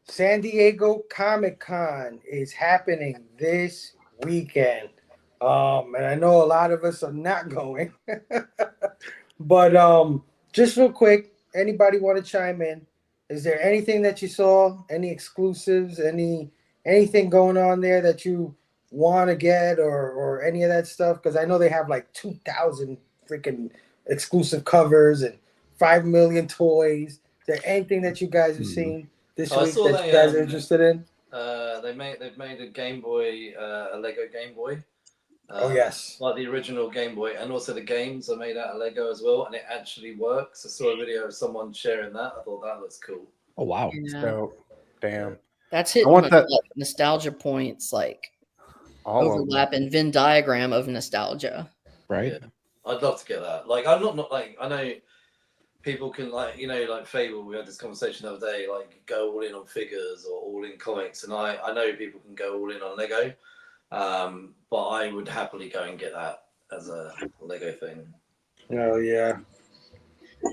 San Diego Comic-Con is happening this weekend. And I know a lot of us are not going. But just real quick, anybody want to chime in? Is there anything that you saw? Any exclusives? Anything going on there that you want to get or any of that stuff? Because I know they have like 2,000 freaking exclusive covers and 5 million toys. Is there anything that you guys have seen this I week saw that they, you guys are interested in? They've made a Game Boy, a Lego Game Boy. Oh yes, like the original Game Boy, and also the games are made out of Lego as well, and it actually works. I saw a video of someone sharing that. I thought that looks cool. Oh wow. Yeah. So, damn. That's hitting want like, that- like nostalgia points, like All of them. overlap and Venn diagram of nostalgia. Right. Yeah. I'd love to get that. Like, I'm not like, I know people can like, like Fable. We had this conversation the other day, like go all in on figures or all in comics, and I know people can go all in on Lego. But I would happily go and get that as a Lego thing. Oh yeah.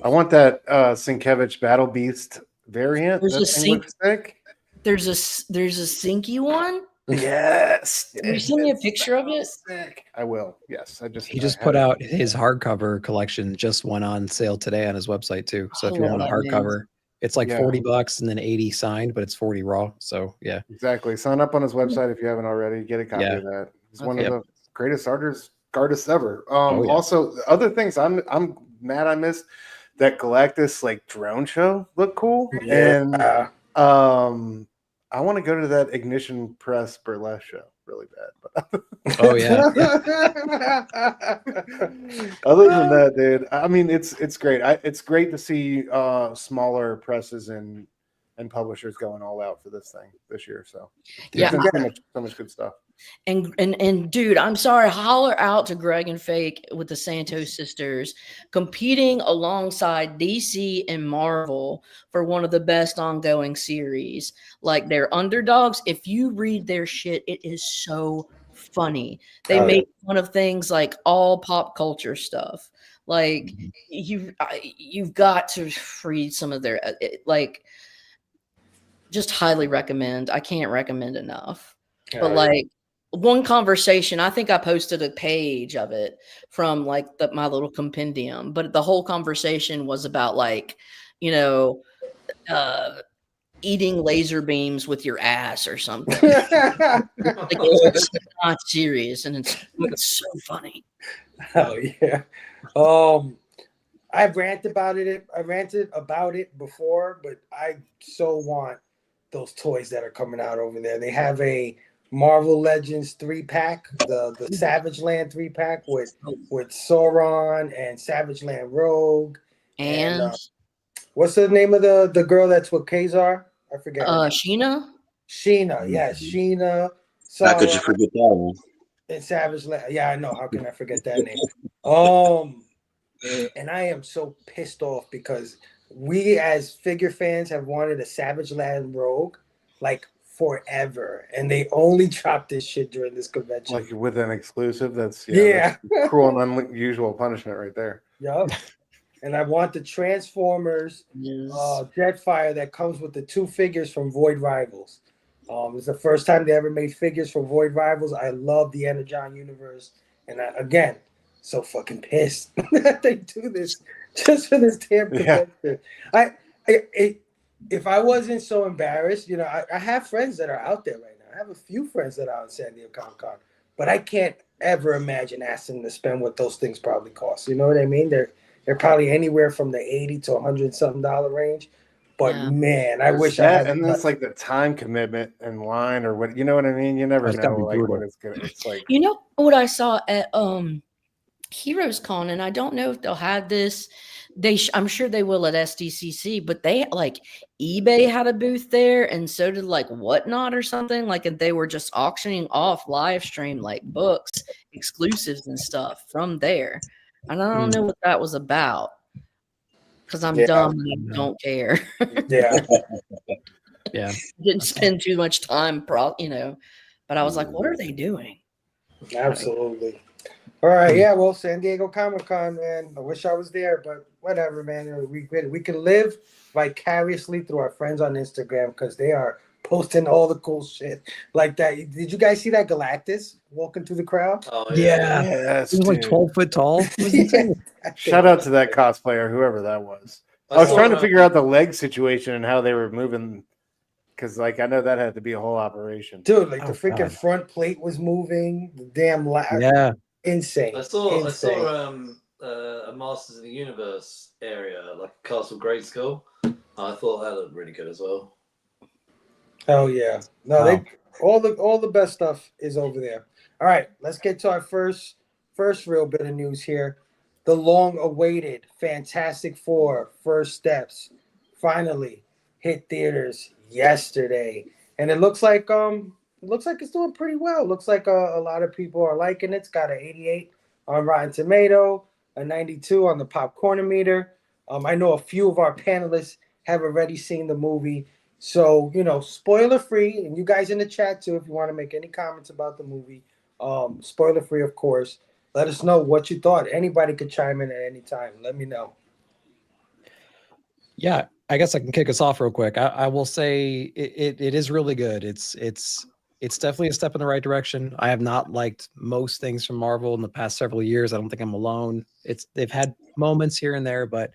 I want that Sienkiewicz Battle Beast variant. There's That a thing sink. looks sick. There's a Sinky one. Yes. Can you send me a picture of it? Sick. I will. Yes. He just put out his hardcover collection. Just went on sale today on his website too. So if you want a hardcover, it's like $40 and then 80 signed, but it's 40 raw. So yeah, exactly. Sign up on his website if you haven't already. Get a copy of that. He's one of the greatest artists ever. Also, other things I'm mad I missed. That Galactus like drone show looked cool, and I want to go to that Ignition Press burlesque show really bad. But oh yeah. Other than that, dude, I mean it's great. It's great to see smaller presses and publishers going all out for this thing this year. So yeah, so much good stuff. And dude, I'm sorry, holler out to Greg and Fake with the Santos sisters competing alongside DC and Marvel for one of the best ongoing series. Like they're underdogs. If you read their shit, it is so funny. They make fun of things like all pop culture stuff. Like you've got to read some of their just highly recommend. I can't recommend enough. But like one conversation, I think I posted a page of it from like my little compendium, but the whole conversation was about like, eating laser beams with your ass or something. Like, it's not serious, and it's so funny. Oh yeah. I ranted about it before, but I so want those toys that are coming out over there. They have a Marvel Legends 3-pack, the Savage Land 3-pack with Sauron and Savage Land Rogue. And what's the name of the girl that's with Kazar? I forget. Sheena, yes, Sheena. How could you forget that one? And Savage Land. Yeah, I know. How can I forget that name? And I am so pissed off because we as figure fans have wanted a Savage Land Rogue like forever, and they only dropped this shit during this convention. Like with an exclusive, that's cruel and unusual punishment right there. Yup. And I want the Transformers Jetfire that comes with the 2 figures from Void Rivals. It's the first time they ever made figures for Void Rivals. I love the Energon universe, and again, so fucking pissed that they do this just for this damn convention. If I wasn't so embarrassed, I have friends that are out there right now. I have a few friends that are out in San Diego Comic-Con, but I can't ever imagine asking them to spend what those things probably cost. You know what I mean? They're probably anywhere from the $80 to $100 something range. But man, I wish I had. And it's like the time commitment in line or what, you know what I mean? You never know like what it's gonna. It's like, you know what I saw at Heroes Con, and I don't know if they'll have this. I'm sure they will at SDCC, but they like eBay had a booth there, and so did like Whatnot or something. Like, and they were just auctioning off live stream like books, exclusives and stuff from there. And I don't know what that was about because I'm dumb and I don't care. Yeah. Didn't spend too much time, but I was like, what are they doing? Absolutely. All right, yeah, well, San Diego Comic-Con, man. I wish I was there, but whatever, man. We can live vicariously through our friends on Instagram because they are posting all the cool shit like that. Did you guys see that Galactus walking through the crowd? Oh yeah. Yes, he was like 12 foot tall. Shout out to that cosplayer, whoever that was. I was trying to figure out the leg situation and how they were moving, because like I know that had to be a whole operation, dude. Like the freaking front plate was moving. The damn insane. I saw a Masters of the Universe area, like Castle Grayskull. I thought that looked really good as well. Oh yeah, no, all the best stuff is over there. All right, let's get to our first real bit of news here. The long-awaited Fantastic Four First Steps finally hit theaters yesterday, and it looks like it's doing pretty well. It looks like a lot of people are liking it. It's got an 88 on Rotten Tomato, a 92 on the Popcornometer. I know a few of our panelists have already seen the movie. So, spoiler free, and you guys in the chat too, if you want to make any comments about the movie, spoiler free, of course. Let us know what you thought. Anybody could chime in at any time. Let me know. Yeah, I guess I can kick us off real quick. I will say it is really good. It's definitely a step in the right direction. I have not liked most things from Marvel in the past several years. I don't think I'm alone. They've had moments here and there, but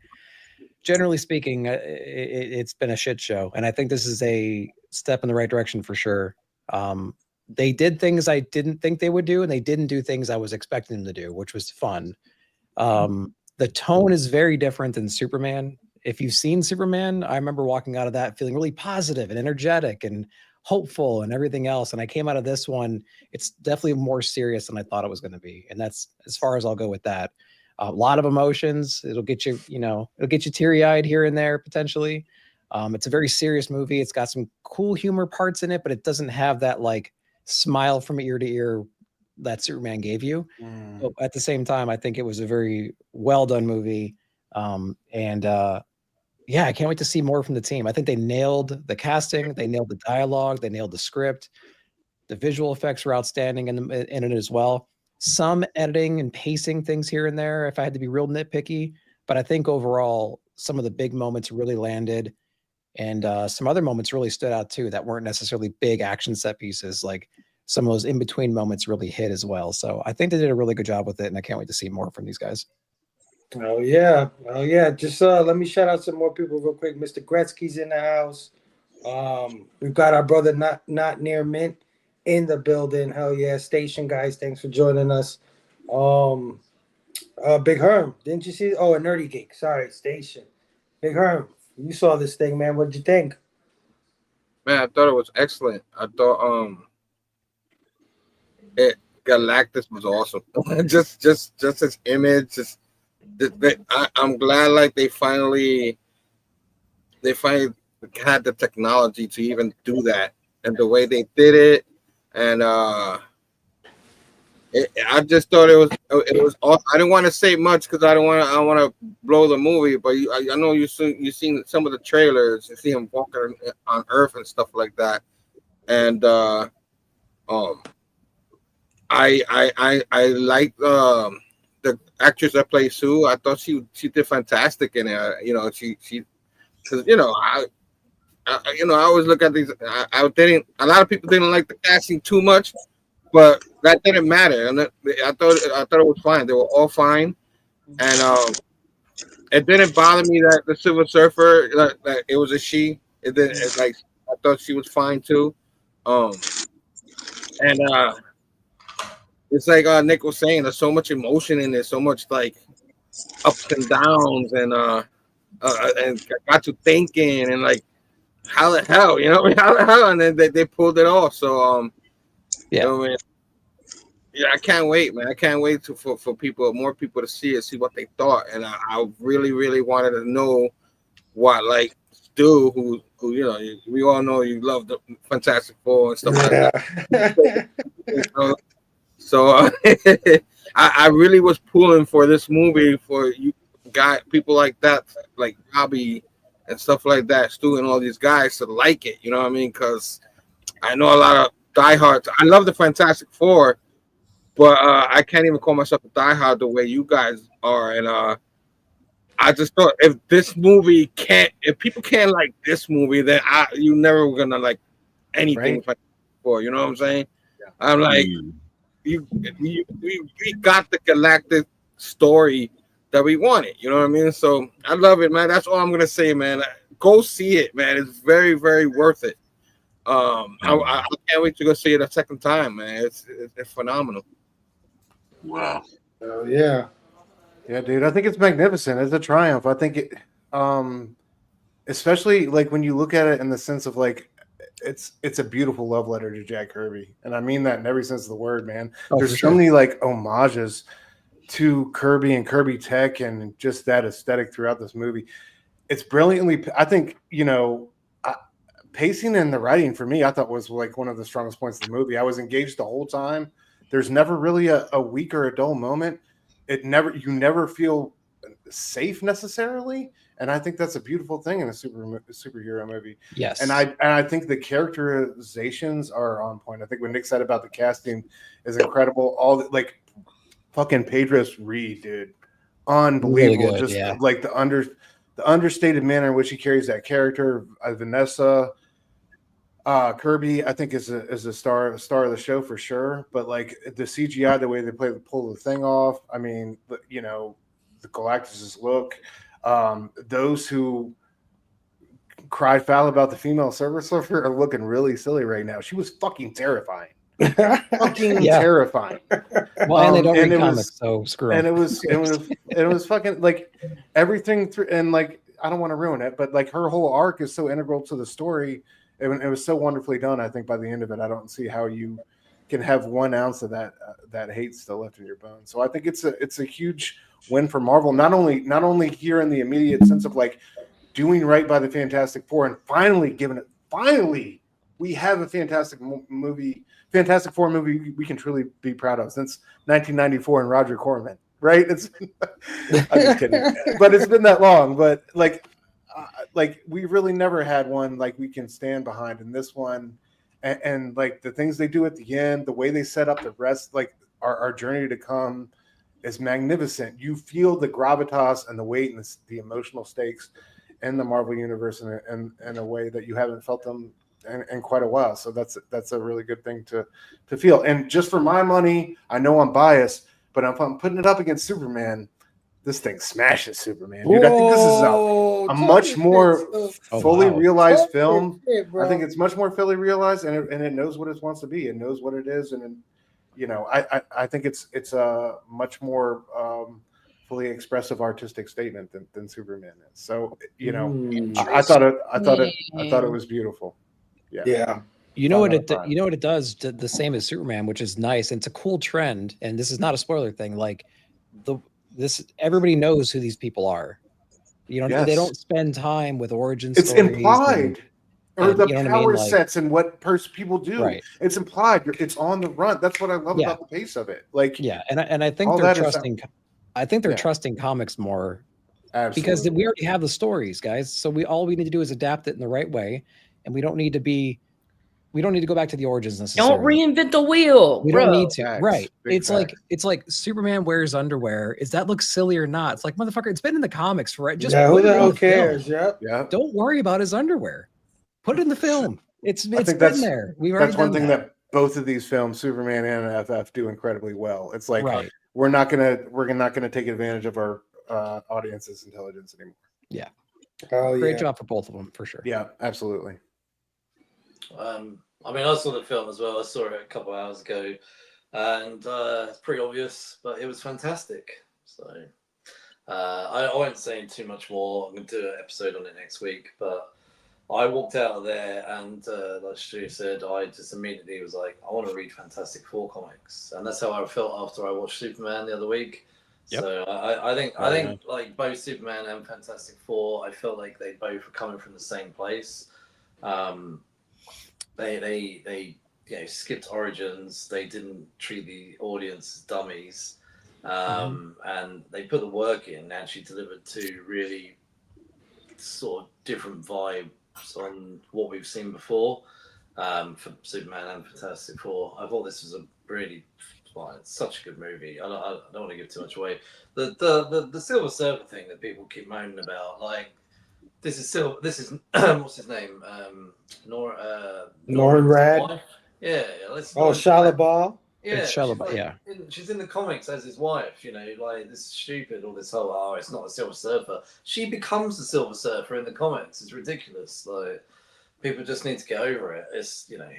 generally speaking, it's been a shit show. And I think this is a step in the right direction for sure. They did things I didn't think they would do, and they didn't do things I was expecting them to do, which was fun. The tone is very different than Superman. If you've seen Superman, I remember walking out of that feeling really positive and energetic and hopeful and everything else. And I came out of this one, it's definitely more serious than I thought it was going to be. And that's as far as I'll go with that. A lot of emotions. It'll get you, it'll get you teary-eyed here and there potentially. It's a very serious movie. It's got some cool humor parts in it, but it doesn't have that like smile from ear to ear that Superman gave you. But at the same time, I think it was a very well done movie. Yeah, I can't wait to see more from the team. I think they nailed the casting, they nailed the dialogue, they nailed the script. The visual effects were outstanding in it as well. Some editing and pacing things here and there, if I had to be real nitpicky. But I think overall, some of the big moments really landed. And some other moments really stood out too that weren't necessarily big action set pieces. Like some of those in-between moments really hit as well. So I think they did a really good job with it, and I can't wait to see more from these guys. Oh yeah. Just let me shout out some more people real quick. Mr. Gretzky's in the house. We've got our brother not near Mint in the building. Hell yeah, Station guys, thanks for joining us. Big Herm, didn't you see? Oh, a Nerdy Geek. Sorry, Station. Big Herm, you saw this thing, man. What'd you think? Man, I thought it was excellent. I thought Galactus was awesome. just his image, I'm glad like they finally had the technology to even do that, and the way they did it, and I just thought it was awesome. I didn't want to say much because I want to blow the movie, but I know you've seen some of the trailers. You see him walking on Earth and stuff like that, and I like the actress that plays Sue. I thought she did fantastic in it. She because I always look at these. I didn't. A lot of people didn't like the casting too much, but that didn't matter. And I thought it was fine. They were all fine, and it didn't bother me that the Silver Surfer that it was a she. It didn't. Like I thought she was fine too, and it's like Nick was saying. There's so much emotion in there, so much like ups and downs, and got to thinking and like how the hell, how the hell, and then they pulled it off. So yeah. Man, yeah, I can't wait, man. I can't wait for more people to see it, see what they thought, and I really, really wanted to know what like Stu, who we all know you love the Fantastic Four and stuff like that. So I really was pulling for this movie for you people like that, like Robbie and stuff like that, Stu and all these guys to like it. You know what I mean? Because I know a lot of diehards. I love the Fantastic Four, but I can't even call myself a diehard the way you guys are. And I just thought if people can't like this movie, then you never were gonna like anything for. You know what I'm saying? Yeah. I'm like, we got the Galactic story that we wanted. You know what I mean? So I love it, man. That's all I'm gonna say, man. Go see it, man. It's very, very worth it. I can't wait to go see it a second time, man. It's phenomenal. Wow. Oh yeah. Yeah, dude. I think it's magnificent. It's a triumph. I think it, especially like when you look at it in the sense of like, it's a beautiful love letter to Jack Kirby, and I mean that in every sense of the word, man. There's so many like homages to Kirby and Kirby Tech and just that aesthetic throughout this movie. It's brilliantly. I think pacing and the writing for me, I thought was like one of the strongest points of the movie. I was engaged the whole time. There's never really a weak or a dull moment. You never feel safe necessarily, And I think that's a beautiful thing in a superhero movie. Yes. And I think the characterizations are on point. I think what Nick said about the casting is incredible. All the, like fucking Pedro's Reed, dude, unbelievable. Really good, Just yeah. like the understated manner in which he carries that character. Vanessa Kirby, I think is a star of the show for sure. But like the CGI, the way they pull the thing off. I mean, you know, the Galactus's look. Those who cried foul about the female Silver Surfer are looking really silly right now. She was fucking terrifying. Fucking terrifying. Well, and they don't read comics, so screw and them. it was fucking like everything through, and like I don't want to ruin it, but like her whole arc is so integral to the story. It was so wonderfully done. I think by the end of it, I don't see how you can have 1 ounce of that hate still left in your bones. So I think it's a huge win for Marvel. Not only here in the immediate sense of like doing right by the Fantastic Four and finally we have a Fantastic Four movie we can truly be proud of since 1994 and Roger Corman, right? It's I'm just kidding, but it's been that long. But like we really never had one like we can stand behind. In this one, and like the things they do at the end, the way they set up the rest, like our journey to come, is magnificent. You feel the gravitas and the weight and the emotional stakes in the Marvel universe in a way that you haven't felt them in quite a while. So that's a really good thing to feel. And just for my money, I know I'm biased, but if I'm putting it up against Superman, this thing smashes Superman, dude. I think this is a much more fully realized film. I think it's much more fully realized, and it knows what it wants to be. It knows what it is, and you know, I think it's a much more fully expressive artistic statement than Superman is. So you know, I thought it was beautiful. Yeah. You know what it does the same as Superman, which is nice, and it's a cool trend. And this is not a spoiler thing. Like everybody knows who these people are. You know, they don't spend time with origin stories. It's implied. Or the power Like, sets and what people do. Right. It's implied. It's on the run. That's what I love about the pace of it. Like, and I think they're trusting. I think they're trusting comics more. Absolutely. Because we already have the stories, guys. So all we need to do is adapt it in the right way, and we don't need to go back to the origins necessarily. Don't reinvent the wheel. We don't need to. Right. It's like Superman wears underwear. Is that look silly or not? It's like, motherfucker, it's been in the comics for just who the hell cares? Yep. Don't worry about his underwear. Put it in the film. It's been there. That's one thing that both of these films, Superman and FF, do incredibly well. It's like we're not gonna take advantage of our audience's intelligence anymore. Yeah. Great job for both of them, for sure. Yeah, absolutely. I mean, I saw the film as well. I saw it a couple of hours ago, and it's pretty obvious, but it was fantastic. So I won't say too much more. I'm going to do an episode on it next week, but I walked out of there, and like Stu said, I just immediately was like, I want to read Fantastic Four comics, and that's how I felt after I watched Superman the other week. Yep. So I think like both Superman and Fantastic Four, I felt like they both were coming from the same place. They skipped origins. They didn't treat the audience as dummies, and they put the work in and actually delivered two really sort of different vibes on what we've seen before for Superman and Fantastic Four. I thought this was a really it's such a good movie. I don't want to give too much away. The Silver Surfer thing that people keep moaning about, like. This is what's his name? Norrin Rad. Yeah. Shia LaBeouf. Yeah, Shia she's in the comics as his wife. You know, like this is stupid. All this whole it's not a Silver Surfer. She becomes the Silver Surfer in the comics. It's ridiculous. Like people just need to get over it. It's anyway.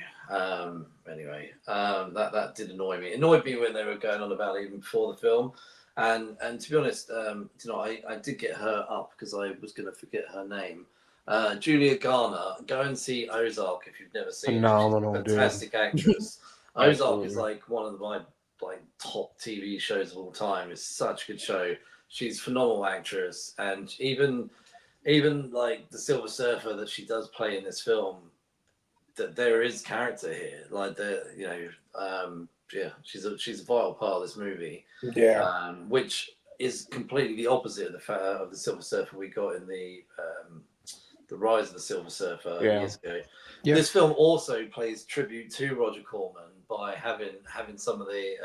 That did annoy me. It annoyed me when they were going on about it even before the film. And to be honest, I did get her up because I was going to forget her name. Julia Garner. Go and see Ozark if you've never seen Phenomenal, it. Fantastic actress. Ozark is like one of my top TV shows of all time. It's such a good show. She's a phenomenal actress, and even like the Silver Surfer that she does play in this film, that there is character here. Like she's a vital part of this movie. Yeah. Which is completely the opposite of the Silver Surfer we got in the Rise of the Silver Surfer years ago. Yeah. This film also plays tribute to Roger Corman by having some of the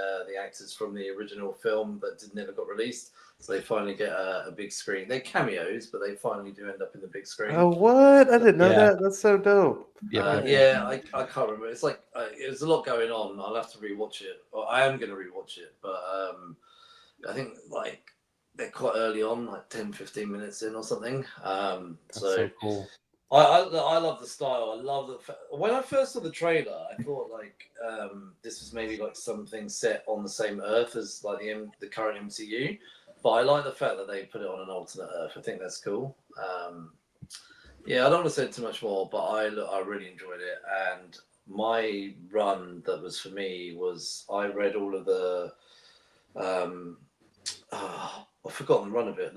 actors from the original film that never got released. So they finally get a big screen. They're cameos, but they finally do end up in the big screen. Oh, what? I didn't know that. That's so dope. I can't remember. It's like there's a lot going on. I'll have to rewatch it. Or I am going to rewatch it, but I think like they're quite early on, like 10, 15 minutes in or something. So cool. I love the style. I love when I first saw the trailer, I thought like this was maybe like something set on the same Earth as like the current MCU. But I like the fact that they put it on an alternate Earth. I think that's cool. Yeah, I don't want to say too much more, but I really enjoyed it. And my run that was for me was I read all of the I've forgotten the run of it.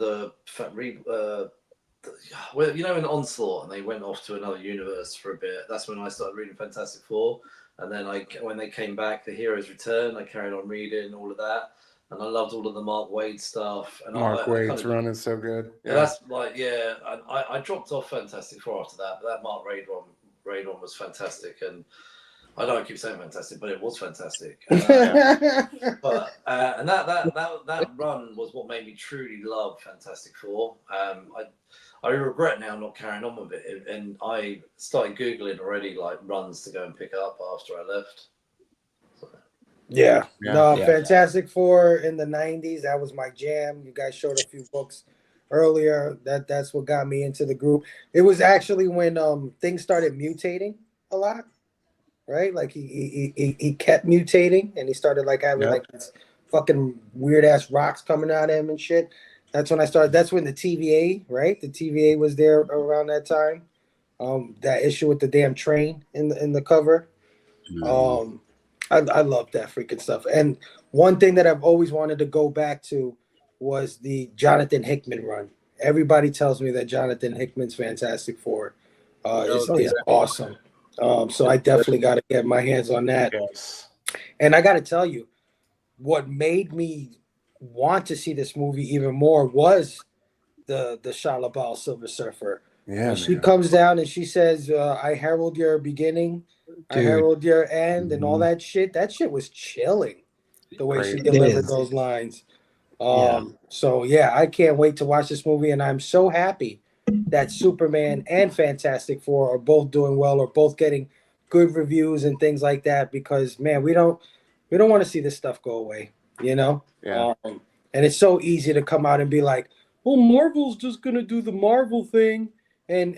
Well, you know, in Onslaught, and they went off to another universe for a bit. That's when I started reading Fantastic Four, and then when they came back, the Heroes Return, I carried on reading all of that, and I loved all of the Mark Waid stuff. And Mark Waid's run is so good. Yeah, that's like I dropped off Fantastic Four after that, but that Mark Waid run was fantastic, and I know I keep saying fantastic, but it was fantastic. But and that run was what made me truly love Fantastic Four. I regret now not carrying on with it, and I started Googling already like runs to go and pick up after I left. Fantastic Four in the 90s, that was my jam. You guys showed a few books earlier. That's what got me into the group. It was actually when things started mutating a lot, right? Like he kept mutating, and he started like having like this fucking weird ass rocks coming out of him and shit. That's when I started. That's when the TVA, right? The TVA was there around that time. That issue with the damn train in the cover. I love that freaking stuff. And one thing that I've always wanted to go back to was the Jonathan Hickman run. Everybody tells me that Jonathan Hickman's Fantastic Four is awesome. So I definitely got to get my hands on that. Yes. And I got to tell you, what made me want to see this movie even more was the Shia LaBeouf Silver Surfer. Yeah, she comes down and she says, I herald your beginning, I herald your end, and all that shit. That shit was chilling, the way she delivered those lines. So yeah, I can't wait to watch this movie, and I'm so happy that Superman and Fantastic Four are both doing well, or both getting good reviews and things like that, because man, we don't want to see this stuff go away, you know? And it's so easy to come out and be like, well, Marvel's just gonna do the Marvel thing, and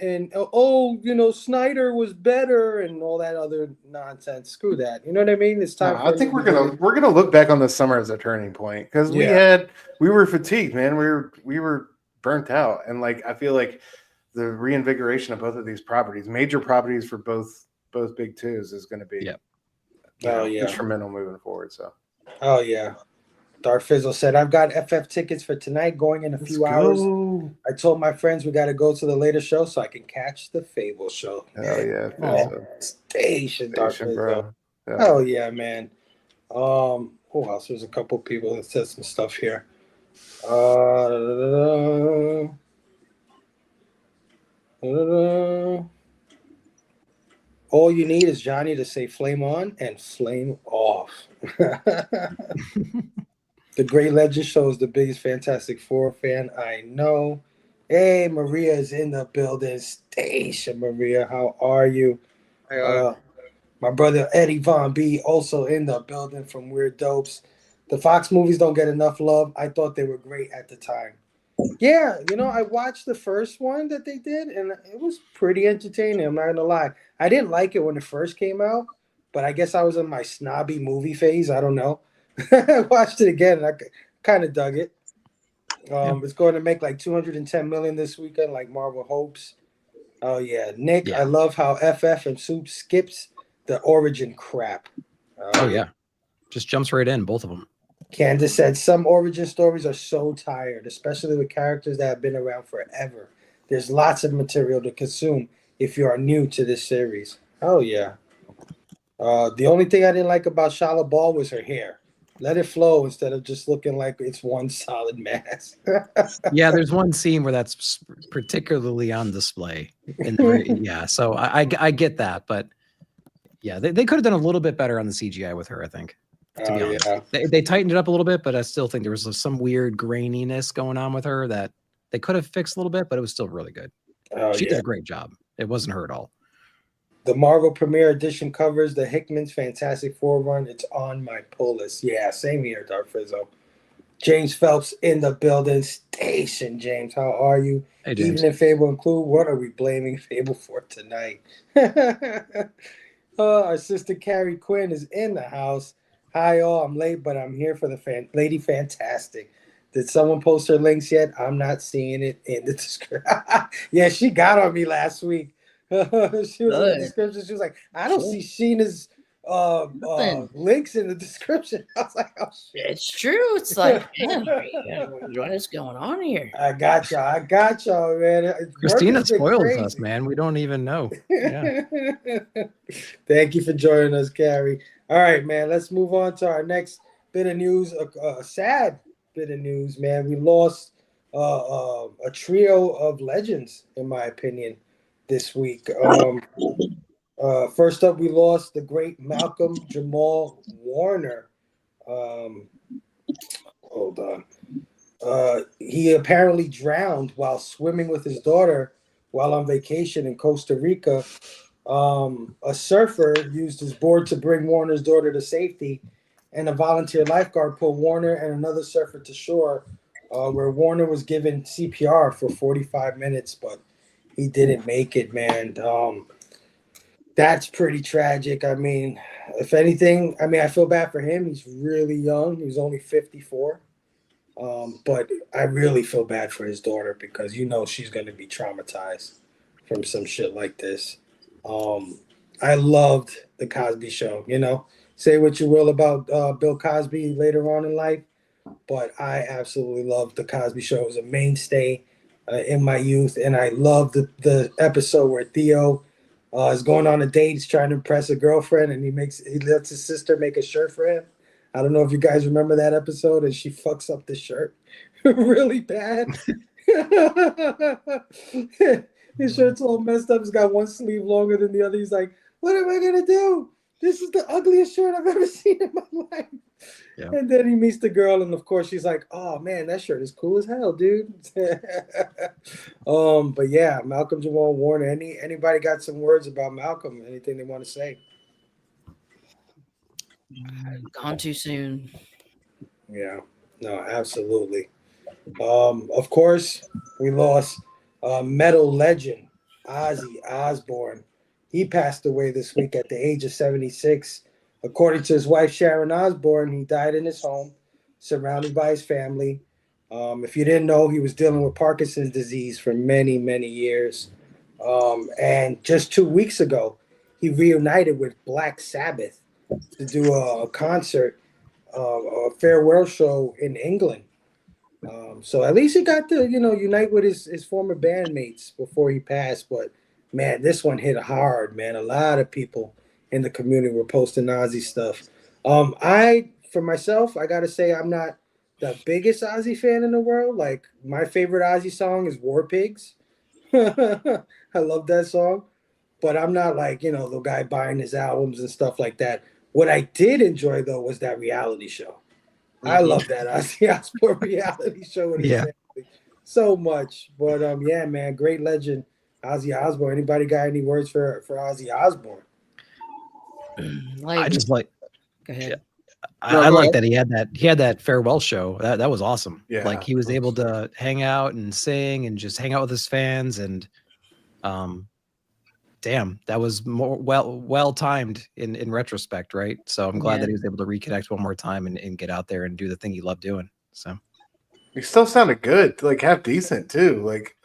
Snyder was better and all that other nonsense. Screw that. You know what I mean? It's time. I think we're gonna look back on this summer as a turning point, because we were fatigued, man. We were burnt out, and like I feel like the reinvigoration of both of these properties, major properties for both big twos, is going to be instrumental moving forward. So Dark Fizzle said, I've got FF tickets for tonight going in a few hours. I told my friends we got to go to the later show so I can catch the Fable show. Station, Dark Fizzle. Bro. Hell yeah, man. Who else? There's a couple people that said some stuff here. All you need is Johnny to say flame on and flame off. The Great Legend Show is the biggest Fantastic Four fan I know. Hey, Maria is in the building. Station, Maria, how are you? My brother Eddie Von B also in the building from Weird Dopes. The Fox movies don't get enough love. I thought they were great at the time. Yeah, I watched the first one that they did, and it was pretty entertaining. I'm not gonna lie. I didn't like it when it first came out, but I guess I was in my snobby movie phase. I don't know. I watched it again, and I kind of dug it. It's going to make like $210 million this weekend, like Marvel hopes. Oh yeah, Nick, I love how FF and Soup skips the origin crap. Just jumps right in, both of them. Candace said some origin stories are so tired, especially with characters that have been around forever. There's lots of material to consume if you are new to this series. Oh yeah. The only thing I didn't like about Shia LaBeouf was her hair. Let it flow instead of just looking like it's one solid mass. Yeah, there's one scene where that's particularly on display. In the very, yeah, so I get that, but yeah, they could have done a little bit better on the CGI with her, I think. To be honest, they tightened it up a little bit, but I still think there was some weird graininess going on with her that they could have fixed a little bit, but it was still really good. She did a great job. It wasn't her at all. The Marvel Premiere Edition covers the Hickman's Fantastic Four run. It's on my pull list. Yeah, same here, Dark Frizzo. James Phelps in the building. Station, James. How are you? Hey, James. Even if Fable include, what are we blaming Fable for tonight? Our sister Carrie Quinn is in the house. Hi, all. I'm late, but I'm here for the Lady Fantastic. Did someone post her links yet? I'm not seeing it in the description. Yeah, she got on me last week. She was in the description. She was like, I don't see Sheena's links in the description. I was like, oh shit. It's true. It's like, man, what is going on here? I got y'all, man. Christina spoils us, man. We don't even know. Yeah. Thank you for joining us, Carrie. All right, man. Let's move on to our next bit of news. A sad bit of news, man. We lost a trio of legends, in my opinion, this week. First up, we lost the great Malcolm Jamal Warner. Hold on. He apparently drowned while swimming with his daughter while on vacation in Costa Rica. A surfer used his board to bring Warner's daughter to safety, and a volunteer lifeguard pulled Warner and another surfer to shore, where Warner was given CPR for 45 minutes, but he didn't make it, man. That's pretty tragic. I mean, if anything, I feel bad for him. He's really young. He's only 54. But I really feel bad for his daughter because she's going to be traumatized from some shit like this. I loved the Cosby Show. Say what you will about Bill Cosby later on in life, but I absolutely loved the Cosby Show. It was a mainstay in my youth, and I loved the episode where Theo is going on a date. He's trying to impress a girlfriend, and he lets his sister make a shirt for him. I don't know if you guys remember that episode, and she fucks up the shirt really bad. His shirt's all messed up. He's got one sleeve longer than the other. He's like, what am I going to do? This is the ugliest shirt I've ever seen in my life. Yeah. And then he meets the girl, and of course she's like, oh man, that shirt is cool as hell, dude. But yeah, Malcolm Jamal Warner. Anybody got some words about Malcolm? Anything they want to say? Gone too soon. Yeah, no, absolutely. Of course, we lost metal legend Ozzy Osbourne. He passed away this week at the age of 76. According to his wife Sharon Osbourne, he died in his home, surrounded by his family. If you didn't know, he was dealing with Parkinson's disease for many, many years. And just 2 weeks ago, he reunited with Black Sabbath to do a concert, a farewell show in England. So at least he got to, unite with his former bandmates before he passed. But man, this one hit hard, man. A lot of people in the community were posting Ozzy stuff. For myself, I gotta say I'm not the biggest Ozzy fan in the world. Like my favorite Ozzy song is War Pigs. I love that song. But I'm not like, the guy buying his albums and stuff like that. What I did enjoy, though, was that reality show. I love that Ozzy Osbourne reality show with his family so much. But, yeah, man, great legend, Ozzy Osbourne. Anybody got any words for Ozzy Osbourne? I just like. Go ahead. I like that he had that farewell show. That was awesome. Yeah, like he was able to hang out and sing and just hang out with his fans and damn, that was more well timed in retrospect, right? So I'm glad that he was able to reconnect one more time and get out there and do the thing he loved doing. So he still sounded good, like half decent too, like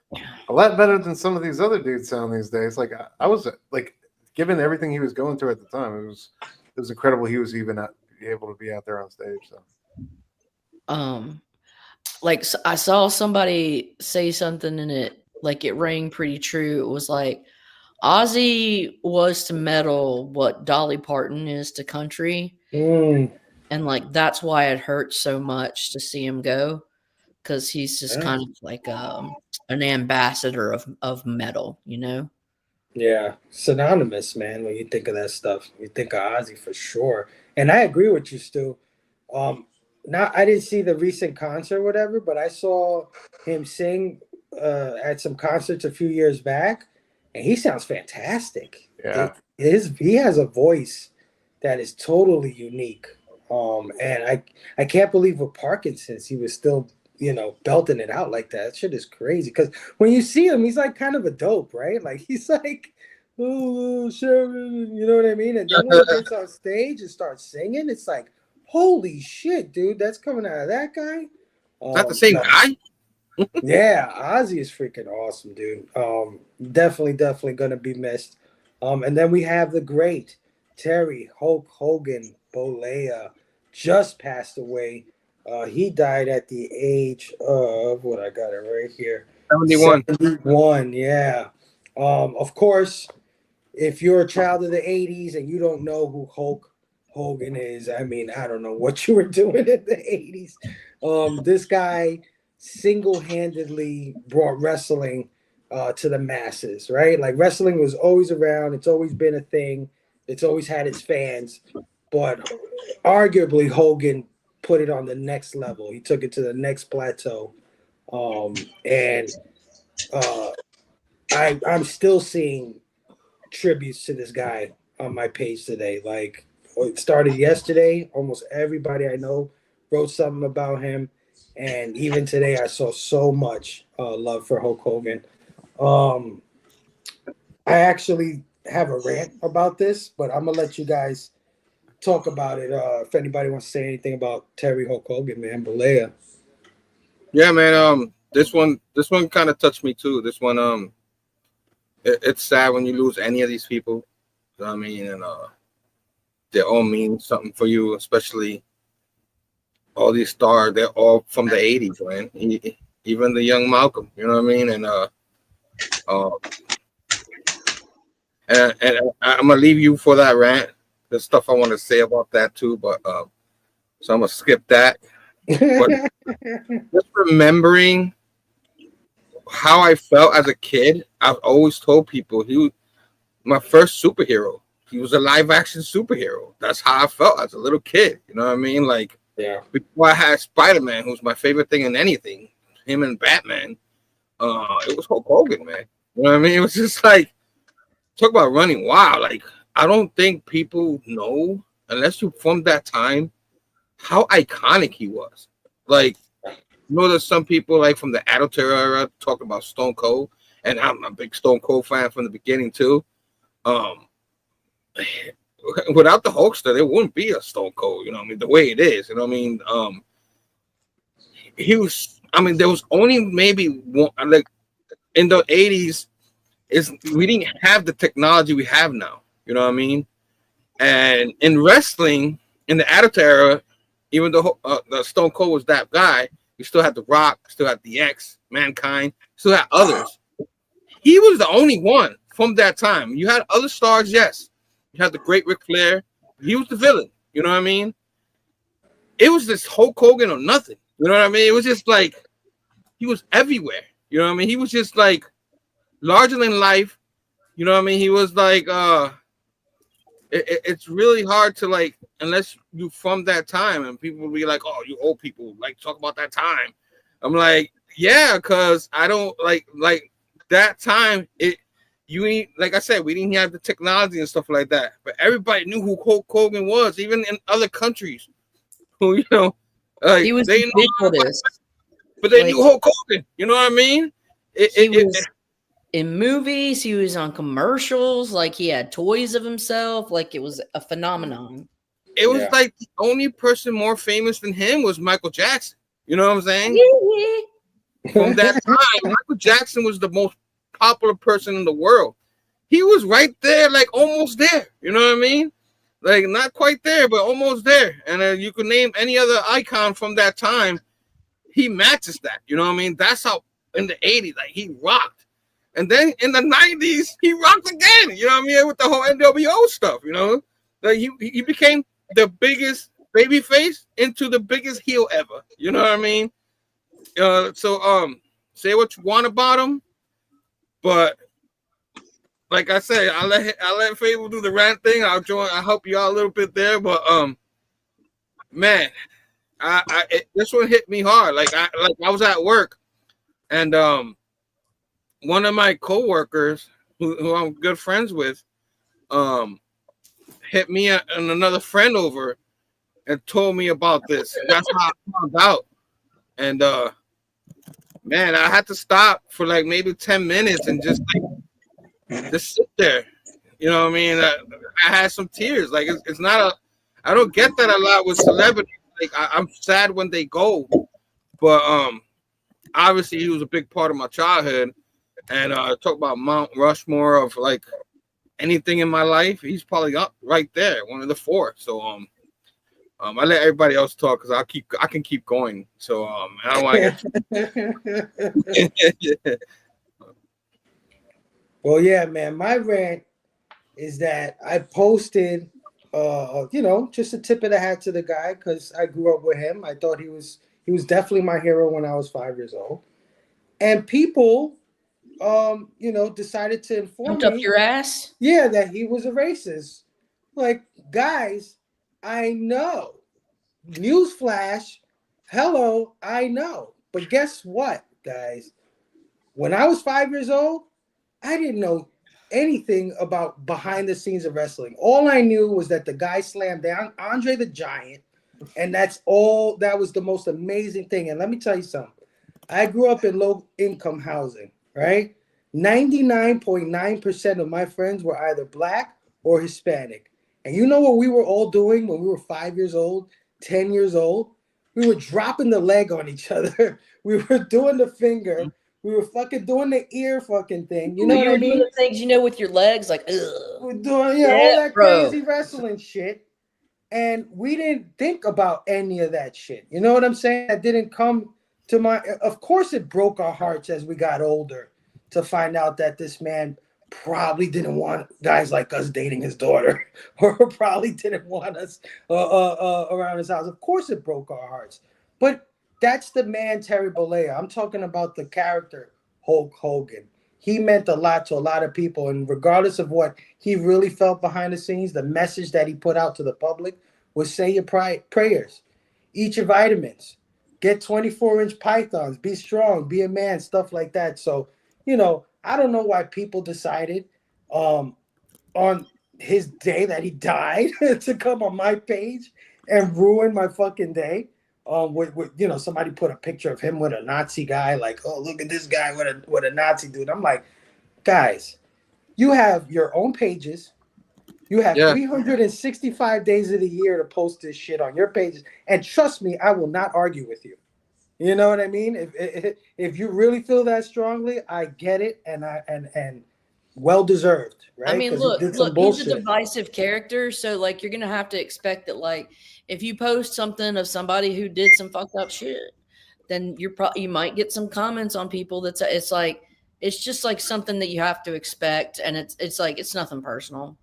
a lot better than some of these other dudes sound these days. Like I was like, given everything he was going through at the time, it was incredible. He was even able to be out there on stage. So, like I saw somebody say something and it rang pretty true. It was like Ozzy was to metal what Dolly Parton is to country. And like that's why it hurts so much to see him go, because he's just kind of like an ambassador of metal, you know. Yeah, synonymous, man. When you think of that stuff, you think of Ozzy for sure. And I agree with you, Stu. Now I didn't see the recent concert, or whatever, but I saw him sing at some concerts a few years back, and he sounds fantastic. Yeah. He has a voice that is totally unique. And I can't believe with Parkinson's he was still, belting it out like that. That shit is crazy. Because when you see him, he's like kind of a dope, right? Like he's like, oh, sure, you know what I mean? And then when he gets on stage and starts singing, it's like, holy shit, dude, that's coming out of that guy. Not the same guy. Yeah, Ozzy is freaking awesome, dude. Definitely gonna be missed. And then we have the great Terry Hulk Hogan Bollea, just passed away. He died at the age of what, I got it right here. 71. 71, yeah. Of course, if you're a child of the 80s and you don't know who Hulk Hogan is, I mean, I don't know what you were doing in the 80s. This guy single-handedly brought wrestling to the masses, right? Like wrestling was always around. It's always been a thing. It's always had its fans. But arguably, Hogan put it on the next level. He took it to the next plateau. And I'm still seeing tributes to this guy on my page today. Like, it started yesterday. Almost everybody I know wrote something about him. And even today, I saw so much love for Hulk Hogan. I actually have a rant about this, but I'm going to let you guys talk about it. If anybody wants to say anything about Terry Hulk Hogan, man, Bollea. Yeah, man. This one kind of touched me too. This one, it's sad when you lose any of these people. You know what I mean? And they all mean something for you, especially all these stars. They're all from the 80s, man. Even the young Malcolm, you know what I mean? And and I'm gonna leave you for that rant. There's stuff I want to say about that too, but so I'm gonna skip that. But just remembering how I felt as a kid, I've always told people he was my first superhero. He was a live action superhero. That's how I felt as a little kid. You know what I mean? Like, yeah. Before I had Spider-Man, who's my favorite thing in anything, him and Batman, it was Hulk Hogan, man. You know what I mean? It was just like, talk about running wild. Like, I don't think people know, unless you're from that time, how iconic he was. Like, there's some people like from the Attitude Era talk about Stone Cold, and I'm a big Stone Cold fan from the beginning too. Without the Hulkster, there wouldn't be a Stone Cold. You know what I mean? The way it is. You know what I mean? He was. I mean, there was only maybe one. Like in the 80s, we didn't have the technology we have now. You know what I mean? And in wrestling, in the Attitude Era, even though the Stone Cold was that guy, you still had The Rock, still had The X, Mankind, still had others. He was the only one from that time. You had other stars, yes. You had the great Ric Flair. He was the villain. You know what I mean? It was this Hulk Hogan or nothing. You know what I mean? It was just like he was everywhere. You know what I mean? He was just like larger than life. You know what I mean? He was like it's really hard to like, unless you from that time, and people will be like, oh, you old people like talk about that time. I'm like, yeah, because I don't like that time. You ain't, like I said, we didn't have the technology and stuff like that, but everybody knew who Hulk Hogan was, even in other countries. Who, like, He was they ubiquitous. but they knew Hulk Hogan. You know what I mean? He was in movies. He was on commercials. Like, he had toys of himself. Like, it was a phenomenon. It was like the only person more famous than him was Michael Jackson. You know what I'm saying? From that time, Michael Jackson was the most popular person in the world. He was right there, like almost there. You know what I mean? Like, not quite there, but almost there. And you could name any other icon from that time. He matches that. You know what I mean? That's how in the 80s, like, he rocked. And then in the 90s, he rocked again. You know what I mean? With the whole NWO stuff, like he became the biggest babyface into the biggest heel ever. You know what I mean? Say what you want about him, but like I said, I let Fable do the rant thing. I'll help you out a little bit there, but man, this one hit me hard. Like I was at work, and one of my coworkers who I'm good friends with, hit me and another friend over and told me about this. That's how I found out. And man, I had to stop for like maybe 10 minutes and just sit there. You know what I mean? I had some tears. Like it's not I don't get that a lot with celebrities. Like I'm sad when they go, but obviously he was a big part of my childhood. And talk about Mount Rushmore of like anything in my life, he's probably up right there, one of the four. So I let everybody else talk because I can keep going. So I don't want to get. Well, yeah, man. My rant is that I posted, just a tip of the hat to the guy because I grew up with him. I thought he was definitely my hero when I was 5 years old, and people, decided to inform Pumped me, up your ass. yeah, that he was a racist. Like, guys, I know. Newsflash, hello, I know. But guess what, guys? When I was 5 years old, I didn't know anything about behind the scenes of wrestling. All I knew was that the guy slammed down Andre the Giant, and that's all. That was the most amazing thing. And let me tell you something. I grew up in low-income housing, right? 99.9% of my friends were either black or Hispanic. And you know what we were all doing when we were 5 years old, 10 years old? We were dropping the leg on each other. We were doing the finger. We were fucking doing the ear fucking thing. You know what I were doing mean? the things, with your legs, like, ugh. We're doing, all that crazy wrestling shit. And we didn't think about any of that shit. You know what I'm saying? That didn't come to my. Of course, it broke our hearts as we got older to find out that this man probably didn't want guys like us dating his daughter, or probably didn't want us around his house. Of course, it broke our hearts. But that's the man, Terry Bollea. I'm talking about the character Hulk Hogan. He meant a lot to a lot of people, and regardless of what he really felt behind the scenes, the message that he put out to the public was say your prayers, eat your vitamins, get 24-inch pythons, be strong, be a man, stuff like that. So, I don't know why people decided on his day that he died to come on my page and ruin my fucking day. With somebody put a picture of him with a Nazi guy, like, oh, look at this guy with a Nazi dude. I'm like, guys, you have your own pages. You have 365 days of the year to post this shit on your pages, and trust me, I will not argue with you. You know what I mean? If you really feel that strongly, I get it, and well deserved, right? I mean, look, he's a divisive character, so like you're gonna have to expect that, like, if you post something of somebody who did some fucked up shit, then you might get some comments on people it's just like something that you have to expect, and it's like it's nothing personal.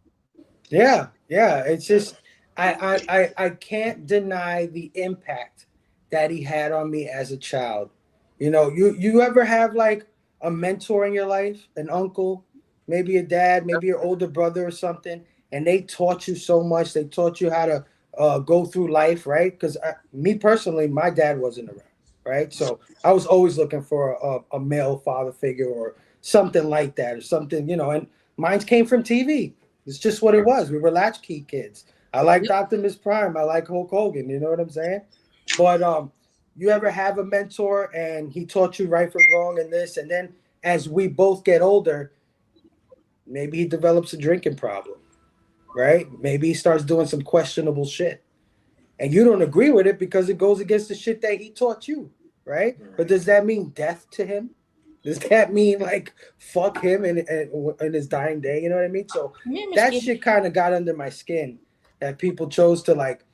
Yeah, it's just I can't deny the impact that he had on me as a child. You ever have like a mentor in your life, an uncle, maybe a dad, maybe your older brother or something, and they taught you so much. They taught you how to go through life, right? Because me personally, my dad wasn't around, right? So I was always looking for a male father figure or something like that, or something, and mine came from TV. It's just what it was. We were latchkey kids. I liked Optimus Prime. I like Hulk Hogan. You know what I'm saying? But you ever have a mentor and he taught you right from wrong and this, and then as we both get older, maybe he develops a drinking problem, right? Maybe he starts doing some questionable shit. And you don't agree with it because it goes against the shit that he taught you, right? But does that mean death to him? Does that mean like fuck him in his dying day? You know what I mean? So that shit kind of got under my skin that people chose to like.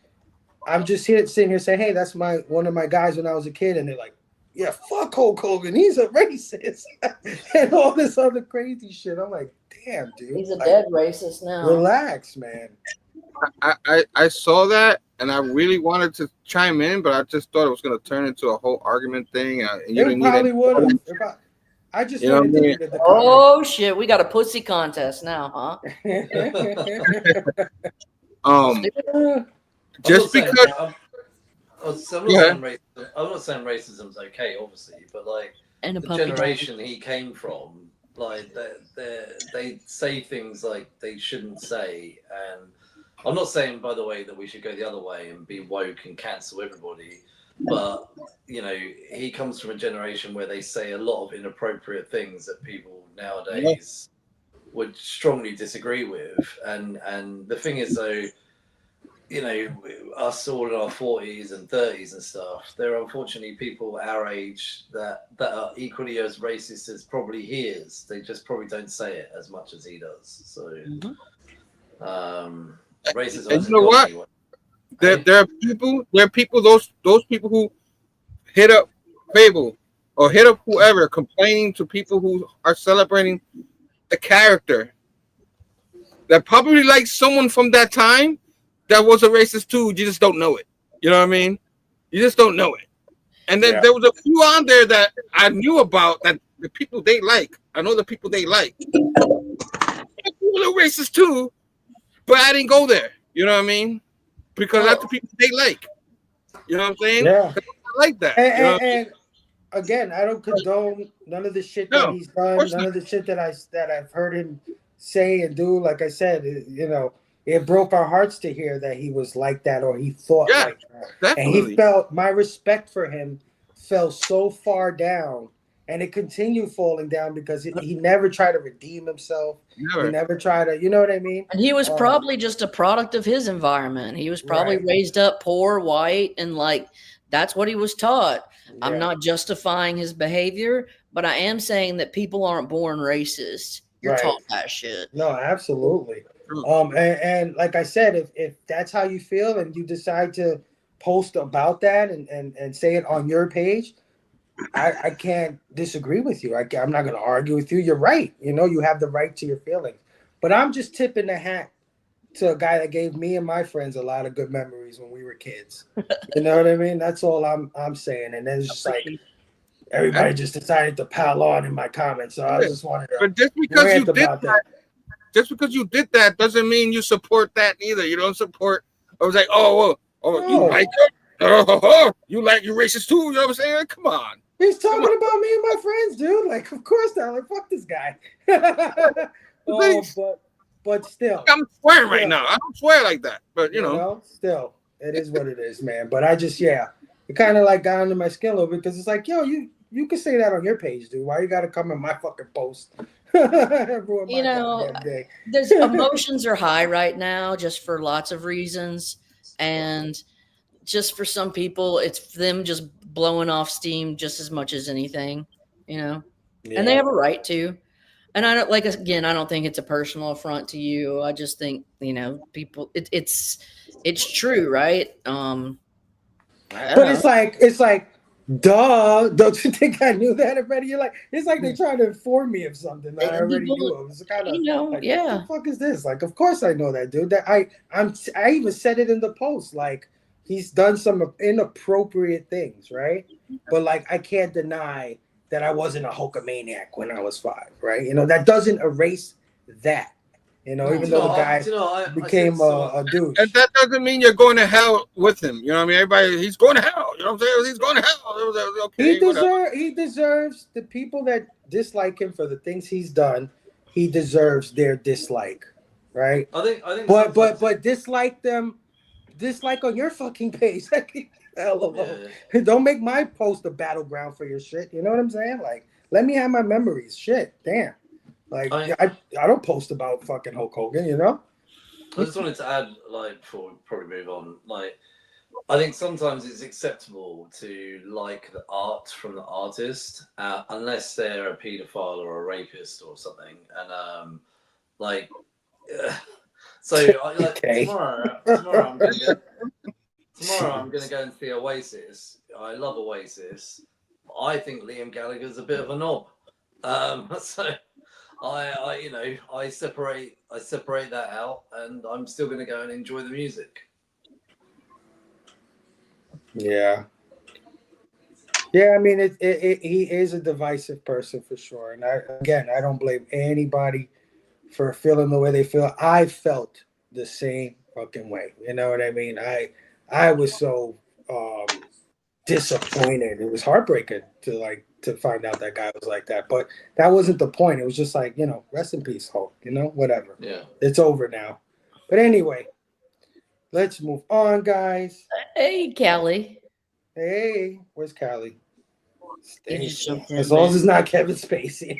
I'm just sitting here saying, hey, that's one of my guys when I was a kid, and they're like, yeah, fuck Hulk Hogan, he's a racist, and all this other crazy shit. I'm like, damn, dude, he's a dead racist now. Relax, man. I saw that, and I really wanted to chime in, but I just thought it was going to turn into a whole argument thing. And you It didn't need probably any. would have. I just You know wanted what I to mean? read the Oh shit, we got a pussy contest now, huh? Um, comment. just because. I'm not Yeah. saying racism. I'm not saying racism's okay, obviously, but like And a the puppy dog. generation he came from, like they say things like they shouldn't say, and I'm not saying, by the way, that we should go the other way and be woke and cancel everybody, but you know, he comes from a generation where they say a lot of inappropriate things that people nowadays would strongly disagree with, and the thing is though, you know, us all in our 40s and 30s and stuff, there are unfortunately people our age that are equally as racist as probably he is. They just probably don't say it as much as he does. So, racism And hasn't you know gone what? anywhere. There are people, those people who hit up Fable or hit up whoever, complaining to people who are celebrating a character that probably likes someone from that time that was a racist too. You just don't know it. You know what I mean? You just don't know it. And then there was a few on there that I knew about, that the people they like. I know the people they like. They're racist too, but I didn't go there. You know what I mean? Because that's the people they like. You know what I'm saying? Yeah. I like that. You know what I mean? And again, I don't condone none of the shit No, that he's done, course none not. of the shit that I've heard him say and do. Like I said, you know, it broke our hearts to hear that he was like that or he thought Yeah, like that. definitely. And he felt, my respect for him fell so far down, and it continued falling down because he never tried to redeem himself. Never. He never tried to, you know what I mean? And he was probably just a product of his environment. He was probably Right. raised up poor, white, and like that's what he was taught. I'm Yeah. not justifying his behavior, but I am saying that people aren't born racist. You're Right. taught that shit. No, absolutely. And like I said, if that's how you feel and you decide to post about that and say it on your page, I can't disagree with you. I'm not going to argue with you. You're right. You know, you have the right to your feelings. But I'm just tipping the hat to a guy that gave me and my friends a lot of good memories when we were kids. You know what I mean? That's all I'm saying. And then it's just like everybody just decided to pile on in my comments. So I just wanted to But just because you rant did about that. just because you did that doesn't mean you support that either. You don't support. I was like, oh, you like it? You like, you racist too? You know what I'm saying? Come on. He's talking about me and my friends, dude. Like, of course not. Like, fuck this guy. But still, I'm swearing right now. I don't swear like that, but you know, still, it is what it is, man. But I just, it kind of like got under my skin a little bit because it's like, yo, you can say that on your page, dude. Why you got to come in my fucking post? You know, there's emotions are high right now just for lots of reasons, and just for some people, it's them just blowing off steam just as much as anything, you know, and they have a right to. And I don't again, I don't think it's a personal affront to you. I just think, you know, people, it's true, right? But it's like, duh. Don't you think I knew that already? You're like, it's like they trying to inform me of something that I already knew. It was kind of, you know, like, what the fuck is this? Like, of course I know that, dude. That I even said it in the post. Like, he's done some inappropriate things, right? But like, I can't deny that I wasn't a Hulkamaniac when I was 5, right? You know, that doesn't erase that. You know, even though the guy became a douche. And that doesn't mean you're going to hell with him. You know what I mean? Everybody, he's going to hell. You know what I'm saying? He's going to hell. Okay, he deserves the people that dislike him for the things he's done. He deserves their dislike, right? I think. But dislike on your fucking page. Hell alone. Yeah. Don't make my post a battleground for your shit. You know what I'm saying? Like, let me have my memories. Shit, damn. Like, I don't post about fucking Hulk Hogan. You know. I just wanted to add, like, before we probably move on, like, I think sometimes it's acceptable to like the art from the artist, unless they're a paedophile or a rapist or something, and tomorrow I'm gonna go and see Oasis. I love Oasis. I think Liam Gallagher's a bit of a knob. So I separate that out, and I'm still gonna go and enjoy the music. Yeah. Yeah, I mean, he is a divisive person for sure. And I don't blame anybody for feeling the way they feel. I felt the same fucking way. You know what I mean? I was so disappointed. It was heartbreaking to find out that guy was like that. But that wasn't the point. It was just like, rest in peace, Hulk. Whatever. Yeah. It's over now. But anyway, let's move on, guys. Hey, Callie. Hey, where's Callie? He just jumped in, As long as man. it's not Kevin Spacey.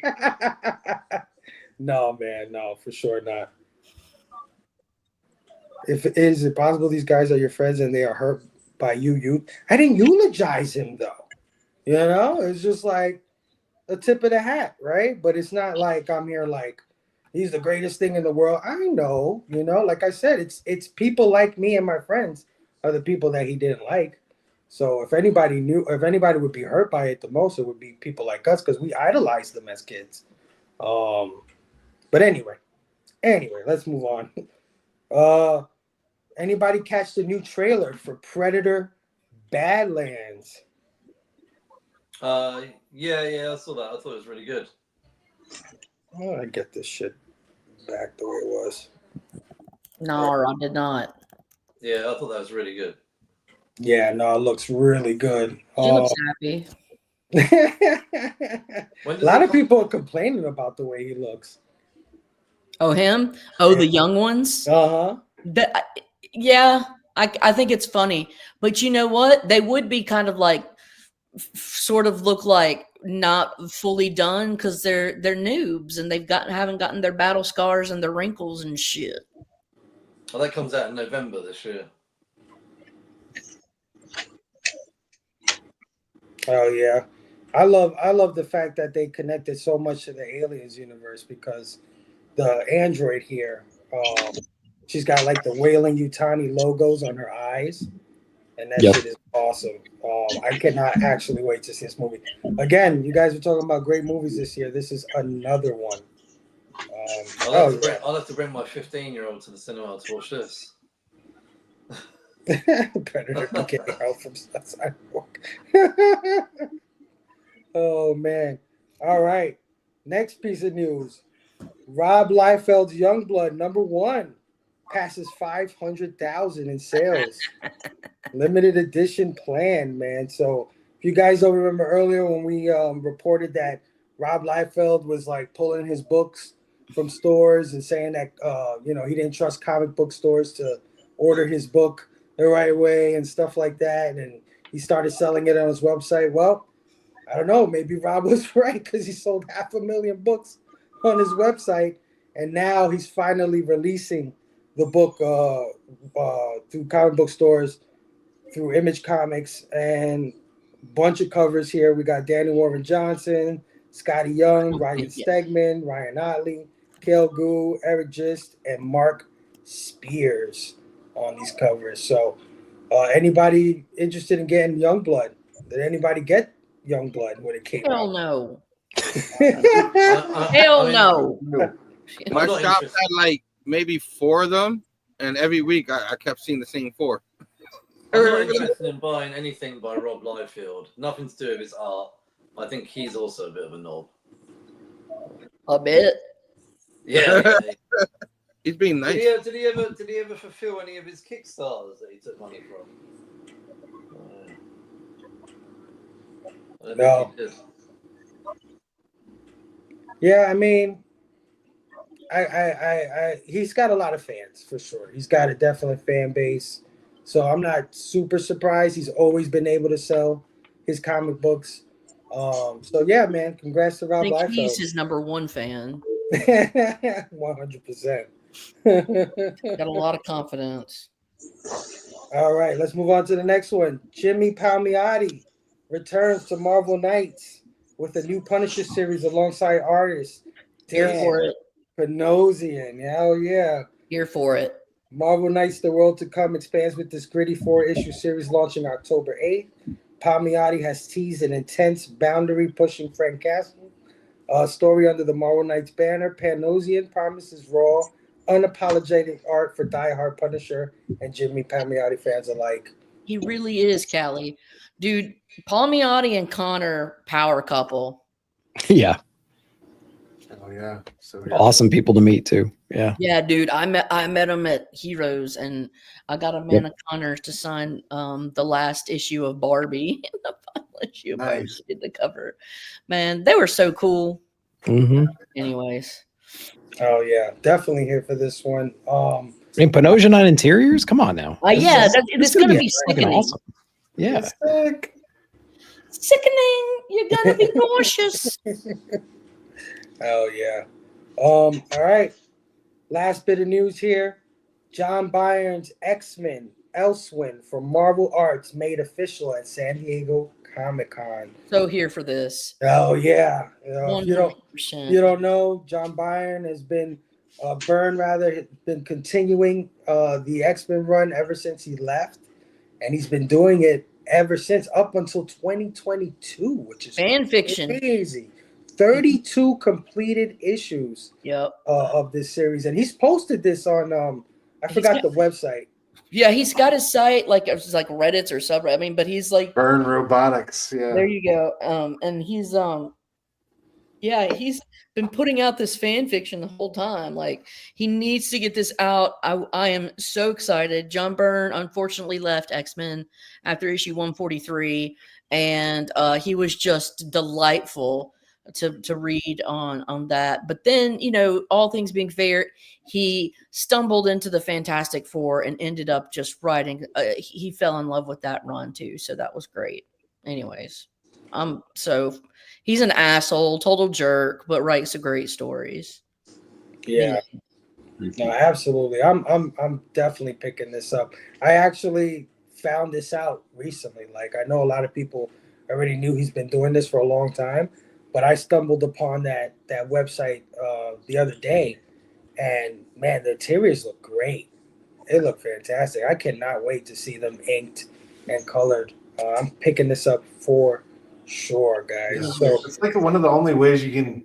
No, man, no, for sure not. Is it possible these guys are your friends and they are hurt by you? I didn't eulogize him though. It's just like a tip of the hat, right? But it's not like I'm here like he's the greatest thing in the world. I know, like I said, it's people like me and my friends are the people that he didn't like. So if anybody would be hurt by it the most, it would be people like us because we idolized them as kids. But anyway, let's move on. Anybody catch the new trailer for Predator Badlands? Yeah, I saw that. I thought it was really good. Oh, I get this shit back the way it was. No, I did not. Yeah, I thought that was really good. Yeah, no, it looks really good. She looks happy. A lot of people are complaining about the way he looks. Oh, him? Oh, the young ones? Uh-huh. Yeah, I think it's funny. But you know what? They would be kind of like, sort of look like not fully done because they're noobs and haven't gotten their battle scars and their wrinkles and shit. Oh, that comes out in November this year. Oh yeah, I love the fact that they connected so much to the Aliens universe because the android here, she's got like the Weyland Yutani logos on her eyes, and that shit is awesome. I cannot actually wait to see this movie. Again, you guys are talking about great movies this year. This is another one. I'll have to bring my 15-year-old to the cinema to watch this. Predator getting out from sidewalk. Oh man! All right. Next piece of news: Rob Liefeld's Youngblood #1 passes 500,000 in sales. Limited edition plan, man. So if you guys don't remember earlier when we reported that Rob Liefeld was like pulling his books from stores and saying that he didn't trust comic book stores to order his book the right way and stuff like that, and he started selling it on his website. Well, I don't know, maybe Rob was right because he sold 500,000 books on his website, and now he's finally releasing the book through comic book stores, through Image Comics, and a bunch of covers here. We got Danny Warren Johnson, Scotty Young, Ryan Stegman, Ryan Otley, Cale Goo, Eric Gist, and Mark Spears on these covers. So anybody interested in getting Youngblood? Did anybody get Youngblood when it came out? Hell no. Hell no. My shop had like maybe 4 of them, and every week I kept seeing the same 4. I'm not interested in buying anything by Rob Liefeld. Nothing to do with his art. I think he's also a bit of a knob. A bit. Yeah. He's being nice. Did he ever fulfill any of his Kickstarters that he took money from? No. Yeah, I mean, I he's got a lot of fans for sure. He's got a definite fan base. So I'm not super surprised. He's always been able to sell his comic books. So yeah, man, congrats to Rob Liefeld. I think he's his #1 fan. 100%. Got a lot of confidence. All right, let's move on to the next one. Jimmy Palmiotti returns to Marvel Knights with a new Punisher series alongside artist Here for it. Panosian. Hell yeah. Here for it. Marvel Knights: The World to Come expands with this gritty 4-issue series launching October 8th. Palmiotti has teased an intense, boundary-pushing Frank Castle story under the Marvel Knights banner. Panosian promises raw, unapologetic art for diehard Punisher and Jimmy Palmiotti fans alike. He really is, Callie. Dude, Palmiotti and Connor, power couple. Yeah, Oh yeah. So awesome people to meet too. Yeah. Yeah, dude. I met him at Heroes, and I got Amanda Connor to sign the last issue of Barbie. The final issue of Barbie. Nice. She did the cover. Man, they were so cool. Mm-hmm. Anyways. Oh yeah, definitely here for this one. And Panosian on interiors? Come on now. Yeah, This it's is gonna be fucking sickening. awesome. Yeah. Sick. Sickening. You're gonna be nauseous. Oh yeah. All right. Last bit of news here. John Byrne's X-Men Elsewhere from Marvel Arts made official at San Diego Comic-Con. So here for this. Oh yeah. If you 100%. don't know, John Byrne has been has been continuing the X-Men run ever since he left, and he's been doing it ever since up until 2022, which is Fan fiction. crazy. 32 completed issues of this series, and he's posted this on I forgot the website. Yeah, he's got his site like it's like Reddit's or subreddit. I mean, but he's like Burn Robotics. Yeah. There you go. And he's he's been putting out this fan fiction the whole time. Like he needs to get this out. I am so excited. John Byrne unfortunately left X-Men after issue 143, and he was just delightful to read on that. But then, you know, all things being fair, he stumbled into the Fantastic Four and ended up just writing. He fell in love with that run too, so that was great. Anyways, so he's an asshole, total jerk, but writes great stories. Yeah. No, absolutely. I'm definitely picking this up. I actually found this out recently. Like I know a lot of people already knew he's been doing this for a long time, but I stumbled upon that website the other day, and man, the interiors look great. They look fantastic. I cannot wait to see them inked and colored. I'm picking this up for sure, guys. Yeah. So It's like one of the only ways you can.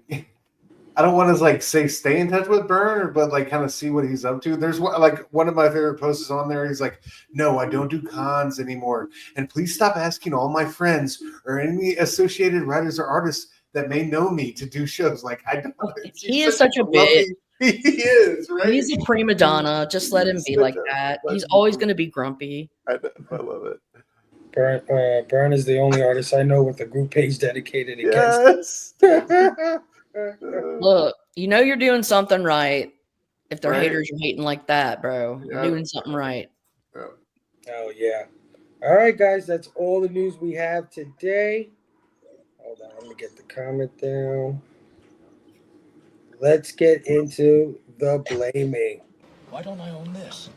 I don't want to like say stay in touch with Byrne, but like kind of see what he's up to. There's one of my favorite posts on there. He's like, "No, I don't do cons anymore, and please stop asking all my friends or any associated writers or artists that may know me to do shows." Like I don't. He is such a bitch. He is, right? He's a prima donna. Just let him be like that. He's always going to be grumpy. I love it. Byrne is the only artist I know with a group page dedicated against. Yes. Look, you know you're doing something right if they're Right. haters are hating like that, bro. You're Yeah. doing something right. Oh yeah. All right, guys, that's all the news we have today. Hold on, let me get the comment down. Let's get into the blaming. Why don't I own this?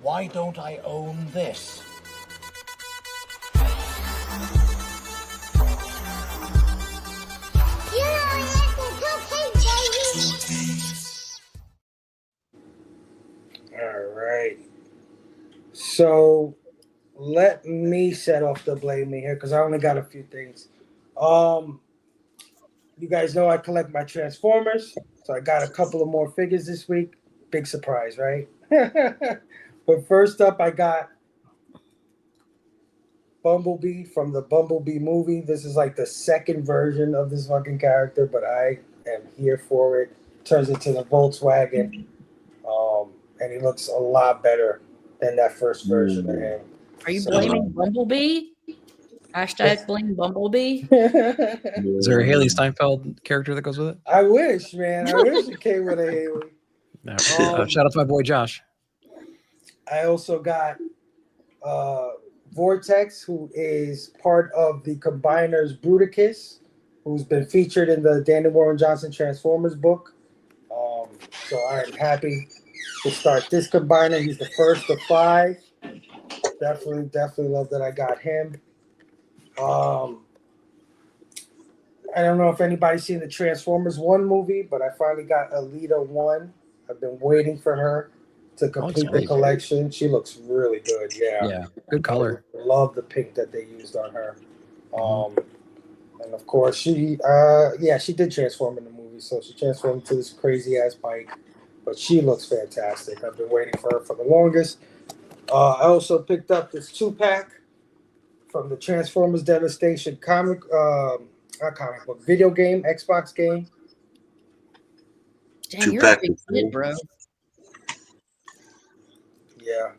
Why don't I own this? All right. So let me set off the blaming here because I only got a few things. You guys know I collect my Transformers, so I got a couple of more figures this week. Big surprise, right? But first up, I got Bumblebee from the Bumblebee movie. This is like the second version of this fucking character, but I am here for it. Turns into the Volkswagen, and he looks a lot better than that first version of him. Are you blaming Bumblebee? Hashtag blame Bumblebee. Is there a Haley Steinfeld character that goes with it? I wish, man. I wish it came with a Haley. No. Shout out to my boy Josh. I also got Vortex, who is part of the Combiners Bruticus, who's been featured in the Danny Warren Johnson Transformers book. So I'm happy to start this Combiner. He's the first of 5. Definitely love that I got him. I don't know if anybody's seen the Transformers 1 movie, but I finally got Alita 1. I've been waiting for her to complete the collection. She looks really good. Yeah, good color. Love the pink that they used on her. And of course, she did transform in the movie. So she transformed into this crazy ass bike, but she looks fantastic. I've been waiting for her for the longest. I also picked up this 2-pack from the Transformers Devastation not comic book, video game, Xbox game. Dang, you're a big Two-pack. kid, bro. Yeah.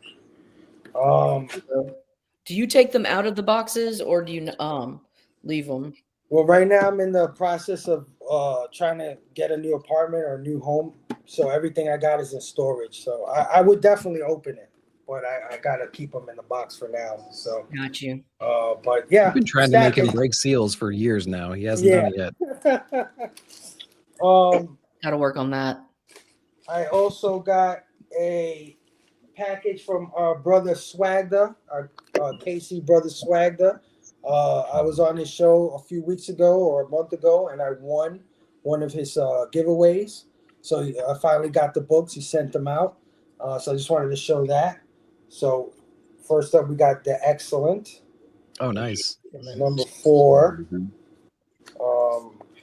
Do you take them out of the boxes or do you leave them? Well, right now I'm in the process of trying to get a new apartment or a new home, so everything I got is in storage. So I would definitely open it, but I gotta keep them in the box for now. So Got you. but yeah, I've been trying to make him break seals for years now. He hasn't done it yet. Gotta work on that. I also got a package from our brother Swagda, our KC brother Swagda. I was on his show a few weeks ago or a month ago, and I won one of his giveaways. So I finally got the books. He sent them out. So I just wanted to show that. So first up, we got The Excellent. Oh, nice. Number 4.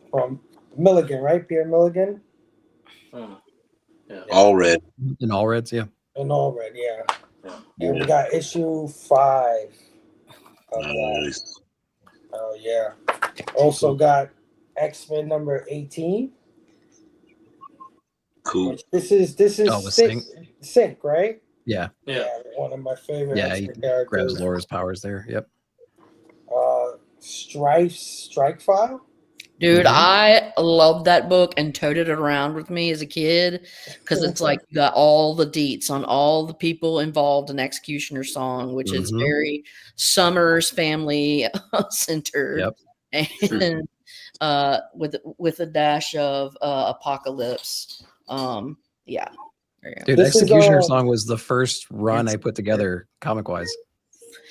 From Milligan, right? Pierre Milligan? Yeah. All red. In all reds, yeah. In all red, yeah. And we got issue 5. Of that. Nice. Oh yeah. Also got X-Men number 18. Cool. This is Sync, right? Yeah. One of my favorite Yeah, he X-Men characters. grabs Laura's powers there. Yep. Strike File. Dude, I loved that book and toted it around with me as a kid because it's like you got all the deets on all the people involved in Executioner Song, which is very Summers family centered, and with a dash of Apocalypse. Yeah. Dude, Executioner Song was the first run I put together comic wise.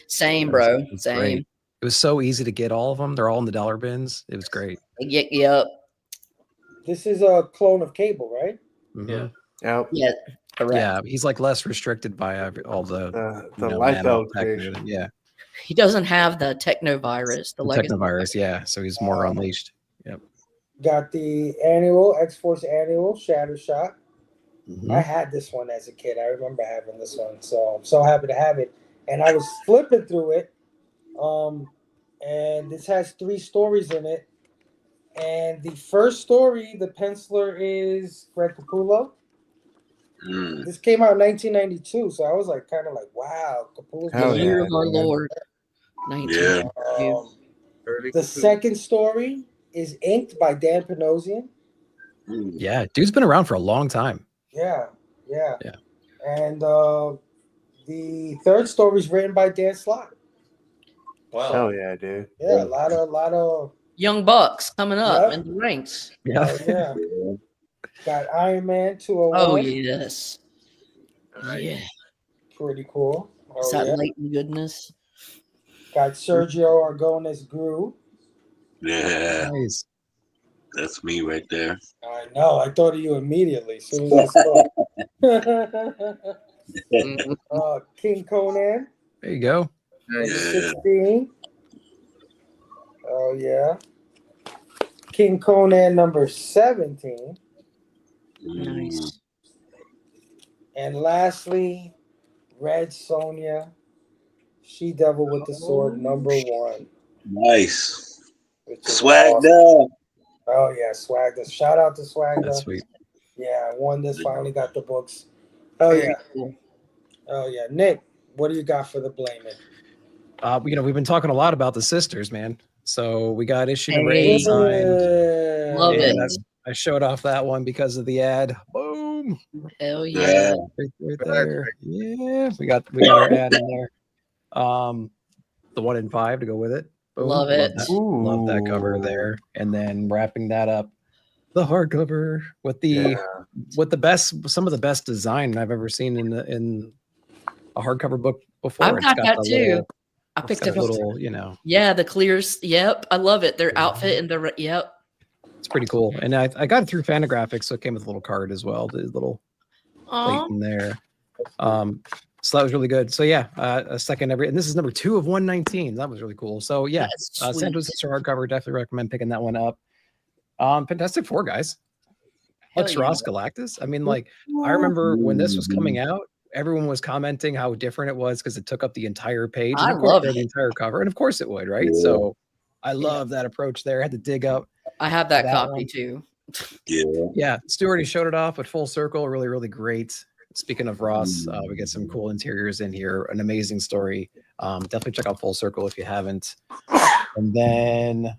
Same, bro. Same. Great. It was so easy to get all of them. They're all in the dollar bins. It was great. Yep. This is a clone of Cable, right? Yeah. Yep. Yeah. Correct. Yeah, he's like less restricted by all the Liefeld creation. Yeah. He doesn't have the technovirus. The technovirus, yeah. So he's more unleashed. Yep. Got the annual X-Force annual Shatter Shot. I had this one as a kid. I remember having this one, so I'm so happy to have it. And I was flipping through it, and this has 3 stories in it. And the first story, the penciler is Greg Capullo. This came out in 1992, so I was like, kind of like, wow, Capullo's the year of our Lord. 1992. The second story is inked by Dan Panosian. Yeah, dude's been around for a long time. Yeah. And the third story is written by Dan Slott. Wow. Hell yeah, dude. Yeah, a lot of young bucks coming up in the ranks. Yeah. Yeah. Got Iron Man 201. Oh yes. Yeah. Pretty cool. Is that latent goodness? Got Sergio Aragonés Gru. Yeah. Nice. That's me right there. I know. I thought of you immediately as soon as I saw. King Conan. There you go. Number 16. Oh yeah. King Conan number 17. Nice. And lastly, Red Sonja, She Devil with the Sword number 1. Nice. Swagged up. Oh yeah, Swagda. Shout out to Swagda. That's sweet. Yeah, I won this. Finally got the books. Oh yeah. Oh yeah. Nick, what do you got for the blaming? We've been talking a lot about the sisters, man. So we got issue number 8 signed. Love it. I showed off that one because of the ad. Boom. Hell yeah. Right there. Yeah. We got our ad in there. The 1 in 5 to go with it. Boom. Love it. Love that cover there. And then wrapping that up, the hardcover with some of the best design I've ever seen in a hardcover book before. I've got that too. I picked up little, Yeah, the clears. Yep. I love it. Their outfit and the yep. It's pretty cool. And I got it through Fantagraphics, so it came with a little card as well. The little plate in there. So that was really good. So yeah, a second and this is number 2 of 119. That was really cool. So yeah, Santa's Sister hardcover. Definitely recommend picking that one up. Fantastic Four, guys. Hux Ross Galactus. I mean, like, I remember when this was coming out, everyone was commenting how different it was because it took up the entire page. I And of course, love the it. entire cover, and of course it would, right? Yeah. So I love that approach there. I had to dig up I have that that copy one. too. Yeah. Yeah, Stu already showed it off, but full circle, really, really great. Speaking of Ross, we get some cool interiors in here, an amazing story. Definitely check out Full Circle if you haven't. And then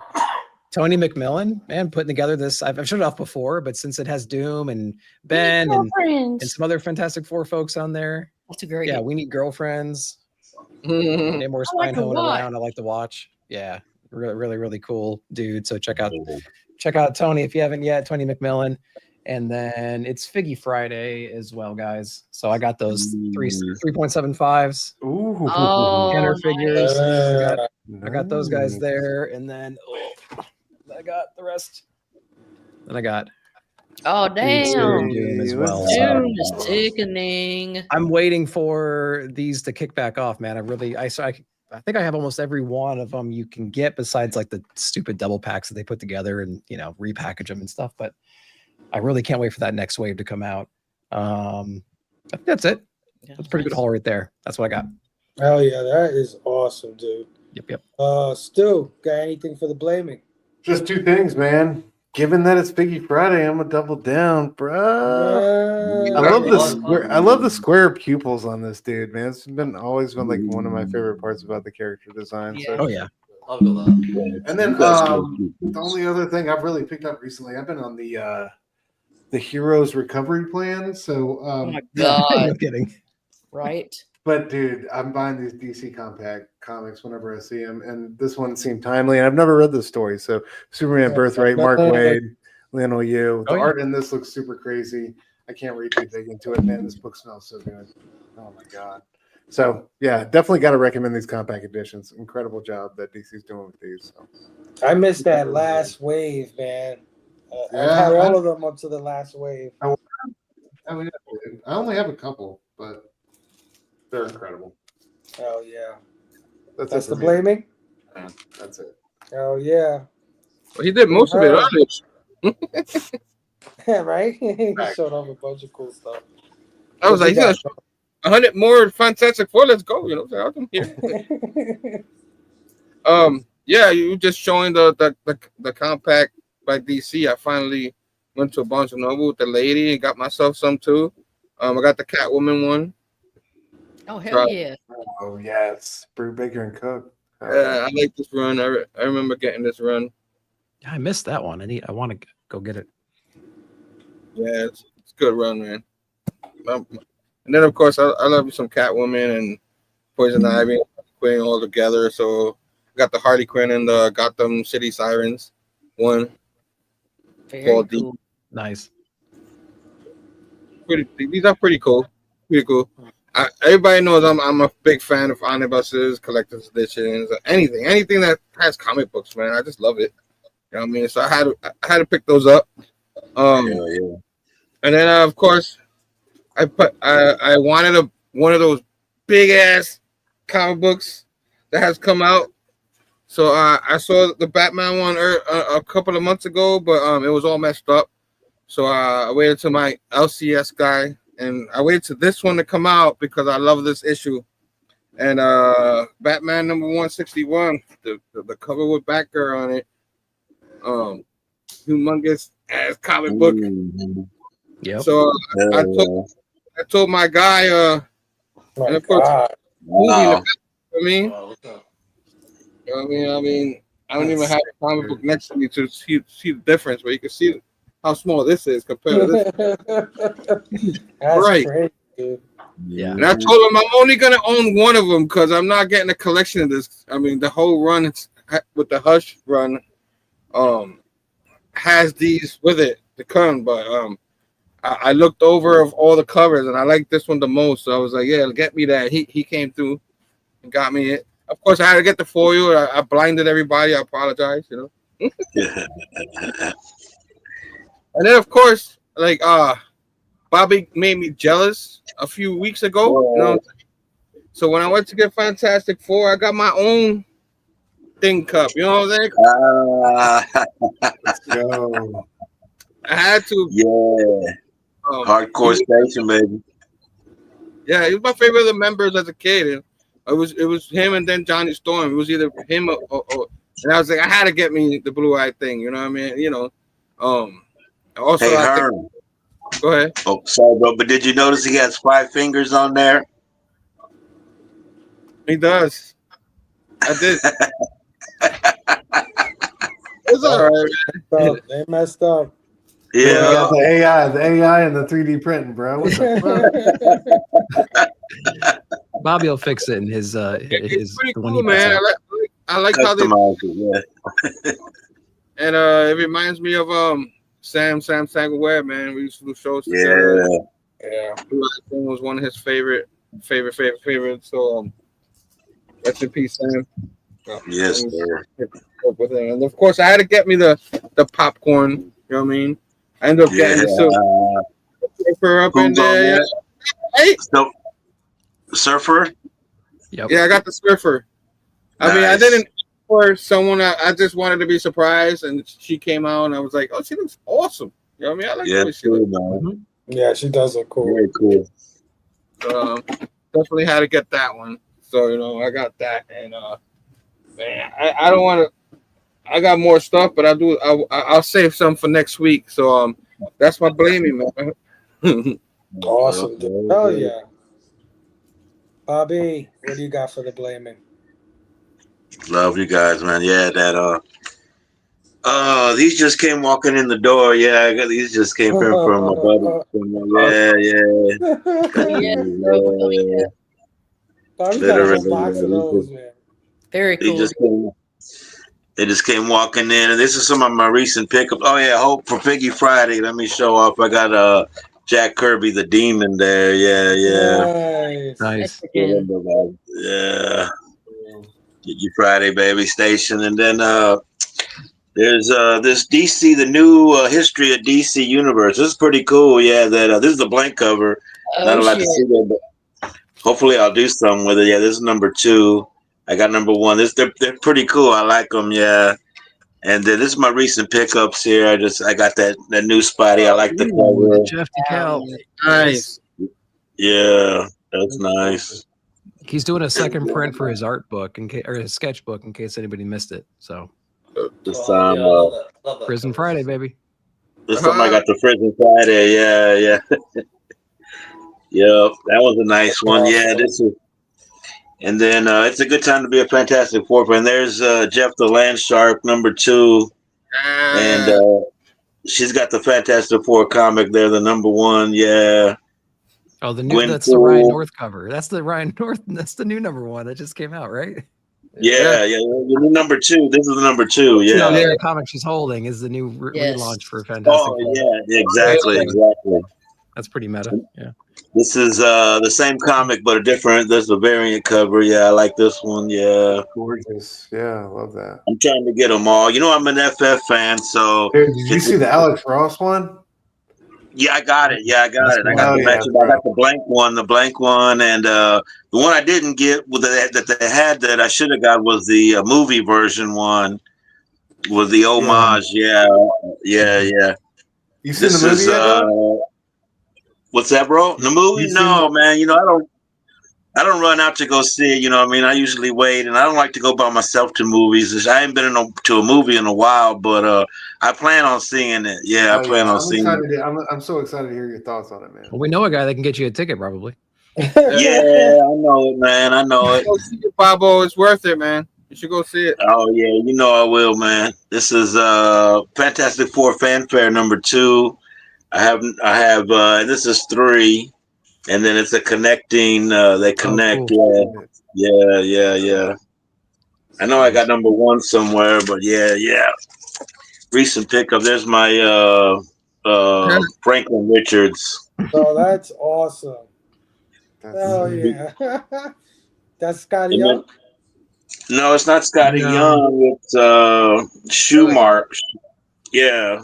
Tony McMillan, man, putting together this. I've showed it off before, but since it has Doom and Ben and some other Fantastic Four folks on there. That's a great. Yeah, We Need Girlfriends. Mhm. Namor I like to Spinehoen watch. around. I like to watch. Yeah, really, really, really cool dude. So check out Tony if you haven't yet. Tony McMillan. And then it's Figgy Friday as well, guys. So I got those 3.75s. Ooh. Oh, Kenner figures. Uh, I got those guys Nice. there, and then I got the rest. Then I got Oh damn! Doom as well. Doom is sickening. I'm waiting for these to kick back off, man. I think I have almost every one of them you can get, besides like the stupid double packs that they put together and repackage them and stuff. But I really can't wait for that next wave to come out. I think that's it. Yeah, That's a pretty good haul right there. That's what I got. hell yeah, that is awesome, dude. Yep. Stu, got anything for the blaming? Just two things, man. Given that it's Figgy Friday, I'm gonna double down, bruh. I love the square pupils on this dude, man. It's always been like one of my favorite parts about the character design. Yeah. Oh yeah. I've got that. And then the only other thing I've really picked up recently, I've been on the Heroes Recovery Plan. So Oh my No god! kidding. Right? but dude, I'm buying these DC Compact comics whenever I see them, and this one seemed timely. And I've never read this story, so Superman Birthright, Mark Waid, Lionel Yu. The art in this looks super crazy. I can't read too big into it, man. This book smells so good. Oh my god. So yeah, definitely got to recommend these compact editions. Incredible job that DC's doing with these. So. I missed that last wave, man. I've had all of them up to the last wave. I mean, I only have a couple, but they're incredible. Hell yeah. That's the it for me. blaming? Yeah, that's it. Hell yeah. Well, he did most of it earlier. Yeah, right? He showed off a bunch of cool stuff. I was like, What 100 more Fantastic Four. Let's go. I'm here. Yeah, you just showing the compact by DC. I finally went to a Barnes and Noble with the lady and got myself some too. I got the Catwoman one. Oh hell yeah! Oh yes, Brew Baker and Cook. Yeah, I like this run. I remember getting this run. I missed that one. I want to go get it. Yeah, it's a good run, man. And then of course I love you some Catwoman and Poison Ivy, Queen all together. So got the Harley Quinn and the Gotham City Sirens one. Very cool. Nice. These are pretty cool. Pretty cool. Everybody knows I'm a big fan of omnibuses, collector's editions, anything that has comic books, man. I just love it. You know what I mean? So I had to pick those up. And then of course I wanted one of those big ass comic books that has come out. So I saw the Batman one a couple of months ago, but it was all messed up. So I waited to my LCS guy, and I waited to this one to come out because I love this issue. And Batman number 161, the cover with Batgirl on it, humongous ass comic book. Yeah. So I told my guy, and of course, Wow. I mean, I don't even have a comic book next to me to see the difference, but you can see how small this is compared to this. That's Right. crazy, dude. Yeah. And I told him I'm only gonna own one of them because I'm not getting a collection of this. I mean, the whole run with the Hush run, has these with it to come, but I looked over of all the covers and I like this one the most. So I was like, yeah, get me that. He came through and got me it. Of course, I had to get the foil. I blinded everybody. I apologize, you know. And then, of course, like Bobby made me jealous a few weeks ago. You know, so when I went to get Fantastic Four, I got my own thing cup. You know what I'm saying? Let's go. I had to. Yeah. Hardcore station, baby. Yeah, he was my favorite of the members as a kid. And it was him and then Johnny Storm. It was either him or and I was like, I had to get me the Blue Eye thing. You know what I mean? You know, also Hey, I think. Herm. Go ahead. Oh, sorry, bro. But did you notice he has 5 fingers on there? He does. I did. It's all right. They messed up. Yeah. The AI and the 3D printing, bro. What the fuck? Bobby will fix it in his It's pretty the one cool, he puts man. out. I like how they. Customize it, yeah. And it reminds me of Sam Webb, man. We used to do shows together. Yeah. Blue Eye Thing was one of his favorites. So rest in peace, Sam. Yes, sir. And of course, I had to get me the popcorn. You know what I mean? I ended up getting the surfer up in there. Hey, so, surfer. Yep. Yeah, I got the surfer. I mean, I didn't for someone. I just wanted to be surprised, and she came out, and I was like, "Oh, she looks awesome." You know what I mean? I like the way she looks. Yeah, she does look cool. Very cool. Definitely had to get that one. So I got that, and man, I don't want to. I got more stuff, but I'll save some for next week. So that's my blaming, man. Awesome. Hell yeah. Bobby, what do you got for the blaming? Love you guys, man. Yeah, that these just came walking in the door. Yeah, these just came from my buddy. Yeah. Bobby's got a whole box of those, man. Very cool. They just came walking in, and this is some of my recent pickups. Oh yeah, hope for Figgy Friday. Let me show off. I got Jack Kirby the Demon there. Yeah. Nice. Yeah. Figgy Friday, baby station, and then there's this DC, the new history of DC Universe. This is pretty cool. Yeah, this is the blank cover. I don't like to see that, but hopefully I'll do something with it. Yeah, this is number 2. I got number 1. They're pretty cool. I like them. Yeah. And then this is my recent pickups here. I got that new Spotty. I like the cover. The Jeff DeKalb. Nice. Yeah, that's nice. He's doing a second print for his art book or his sketchbook in case anybody missed it. So this time, Prison Friday, baby. This time I got the Prison Friday. Yeah. Yep, that was a nice one. Yeah, this is. And then it's a good time to be a Fantastic Four fan. There's Jeff the Land Shark, number 2. And she's got the Fantastic Four comic there, the number 1. Yeah. Oh, that's the Ryan North cover. That's the Ryan North. That's the new number 1 that just came out, right? Yeah. The new number 2. This is the number 2. Yeah. The comic she's holding is the new relaunch for Fantastic Four. Yeah, exactly. That's pretty meta. Yeah. This is the same comic, but there's a variant cover. Yeah, I like this one. Yeah. Gorgeous. Yeah, I love that. I'm trying to get them all. I'm an FF fan, so. Dude, did you see the Alex Ross one? Yeah, I got it. I got the blank one, and the one I didn't get that they had that I should have got was the movie version one, was the homage. Yeah. You seen the movie yet? What's that, bro? The movie? No, man. I don't run out to go see it. You know what I mean? I usually wait, and I don't like to go by myself to movies. I haven't been to a movie in a while, but I plan on seeing it. Yeah, I plan on seeing it. I'm so excited to hear your thoughts on it, man. Well, we know a guy that can get you a ticket, probably. Yeah, I know it, man. I know it. Go see it, Bobo. It's worth it, man. You should go see it. Oh yeah, I will, man. This is Fantastic Four Fanfare number 2. I have this is 3, and then it's a connecting. They connect. Cool. Yeah. I know I got number 1 somewhere, but yeah. Recent pickup. There's my Franklin Richards. Oh, that's awesome. Oh yeah. That's Scotty Young. No, it's not Scotty Young. It's Schumacher. Yeah.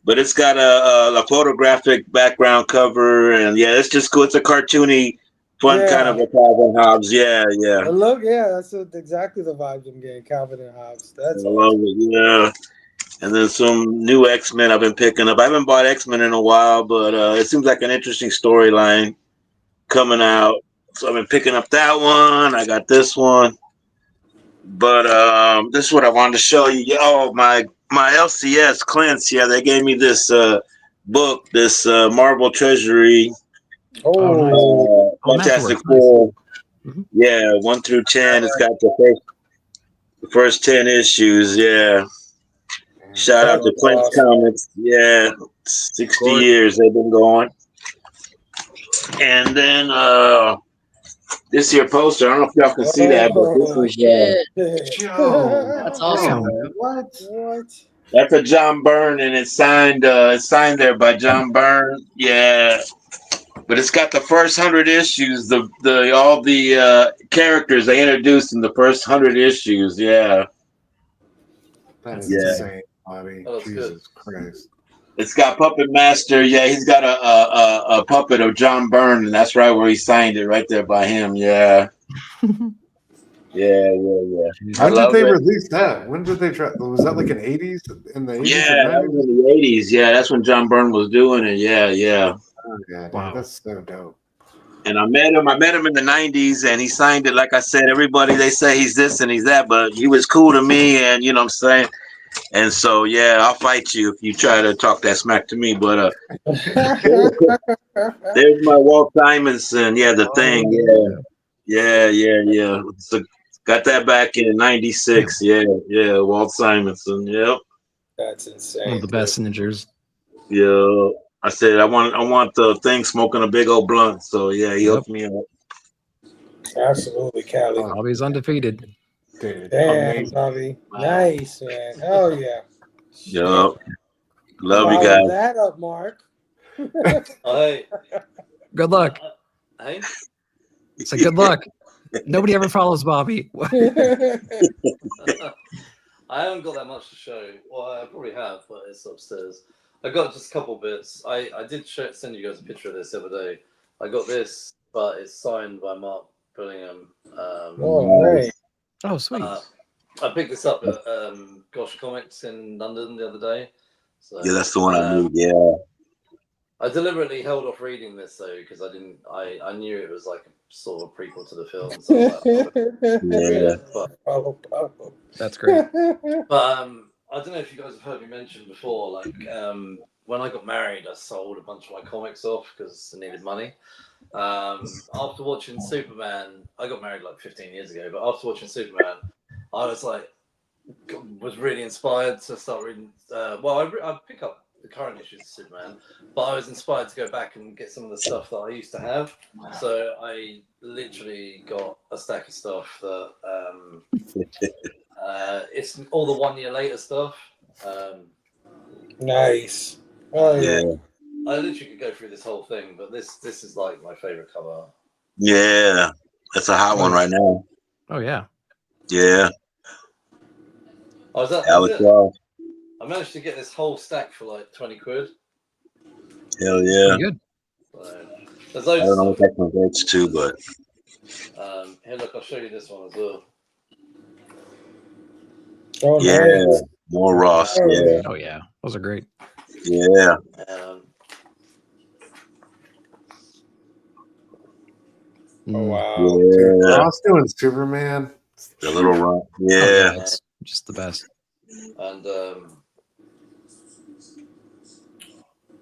But it's got a photographic background cover, and it's just cool. It's a cartoony, fun kind of a Calvin Hobbes. Yeah. Look, that's exactly the vibes I'm getting. Calvin and Hobbes. That's awesome. Yeah. And then some new X-Men I've been picking up. I haven't bought X-Men in a while, but it seems like an interesting storyline. coming out. So I've been picking up that one. I got this one. But this is what I wanted to show you. Oh, my LCS Clint's. Yeah, they gave me this book, this Marvel Treasury. Oh, Fantastic Masterworks, nice. Four. Mhm. Yeah, 1 through 10. It's got the first 10 issues. Yeah. Shout out to That's Clint's awesome. Comics. Yeah, 60 years they've been going. And then this here poster, I don't know if y'all can see that, but Oh this is shit! Yo, That's Damn, awesome. man. what? What? that's a John Byrne, and it's signed there by John Byrne. Yeah. But it's got the first 100 issues, all the characters they introduced in the first 100 issues. Yeah. That is Yeah. insane, Bobby. Oh, that's Jesus Christ. It's got Puppet Master. Yeah, he's got a puppet of John Byrne, and that's right where he signed it, right there by him. Yeah. Yeah. I When did love they it. release that? When did they try? Was that like in 80s? In the 80s Yeah, or that 90s? was in the 80s. Yeah, that's when John Byrne was doing it. Yeah. Oh, yeah, dude, Wow. that's so dope. And I met him in the 90s, and he signed it. Like I said, everybody, they say he's this and he's that, but he was cool to me, and you know what I'm saying? And so, yeah, I'll fight you if you try to talk that smack to me. But there's my Walt Simonson. Yeah, the thing. Yeah. So, got that back in '96. Yeah, Walt Simonson. Yep. That's insane. One of the best signatures. Yeah. I said I want the thing smoking a big old blunt. So yeah, he hooked me up. Absolutely, Cali. Bobby's undefeated. Dude, Damn, amazing. Bobby. Wow. Nice, man. Hell yeah. Yep. Love you Follow guys. that up, Mark. Hey, Good luck. hey. Say good luck. Nobody ever follows Bobby. I haven't got that much to show. Well, I probably have, but it's upstairs. I got just a couple bits. I did send you guys a picture of this the other day. I got this, but it's signed by Mark Billingham. Oh, right. Oh, sweet. I picked this up at Gosh Comics in London the other day. So, Yeah, that's the one I need. Yeah. I deliberately held off reading this though because I knew it was like a sort of a prequel to the film. So I was like, Yeah. That's great. But I don't know if you guys have heard me mention before, like when I got married, I sold a bunch of my comics off because I needed money. After watching Superman, I got married like 15 years ago, but after watching Superman, I was really inspired to start reading. I pick up the current issues of Superman, but I was inspired to go back and get some of the stuff that I used to have. So I literally got a stack of stuff that it's all the 1 year later stuff. Nice. Oh yeah. I literally could go through this whole thing, but this is like my favorite cover. Yeah. That's a hot one right now. Oh yeah. Yeah. Oh, is that Alex it? Ross. I managed to get this whole stack for like 20 quid. Hell yeah. Pretty good. So, there's I loads don't know of what that converts to, but stuff. Here, look, I'll show you this one as well. Oh, yeah. nice. More Ross. Yeah. Oh yeah. Those are great. Yeah. Oh wow. Dude, Yeah. Ross doing Superman. The little run. Oh, Yeah. it's just the best. And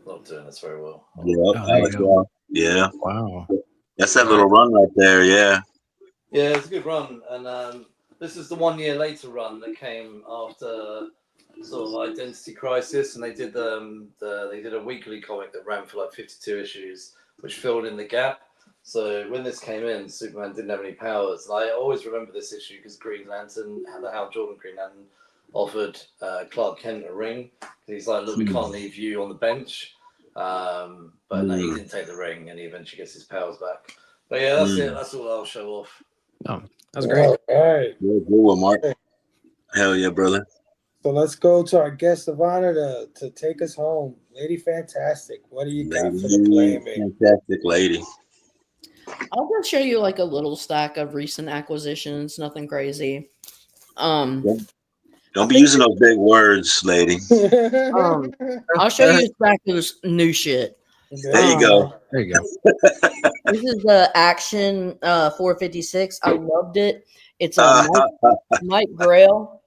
not doing this very well. Yeah. Oh, there you Alex go. Ross. Yeah. Wow. That's that little run right there. Yeah. Yeah, it's a good run, and this is the 1 year later run that came after sort of Identity Crisis, and they did they did a weekly comic that ran for like 52 issues, which filled in the gap. So when this came in, Superman didn't have any powers. And I always remember this issue because Green Lantern, the Hal Jordan Green Lantern, offered Clark Kent a ring. He's like, look, we can't leave you on the bench. But no, he didn't take the ring, and he eventually gets his powers back. But yeah, that's it. That's all I'll show off. Oh, that's great. All right. Yeah, good one, Mark. Hell yeah, brother. So let's go to our guest of honor to take us home. Lady Fantastic. What do you got for the blaming? Fantastic lady. I'll just show you like a little stack of recent acquisitions, nothing crazy. Don't be using those big words, lady. I'll show you a stack of new shit. There you go. There you go. This is the Action 456. I loved it. It's a Mike Grail.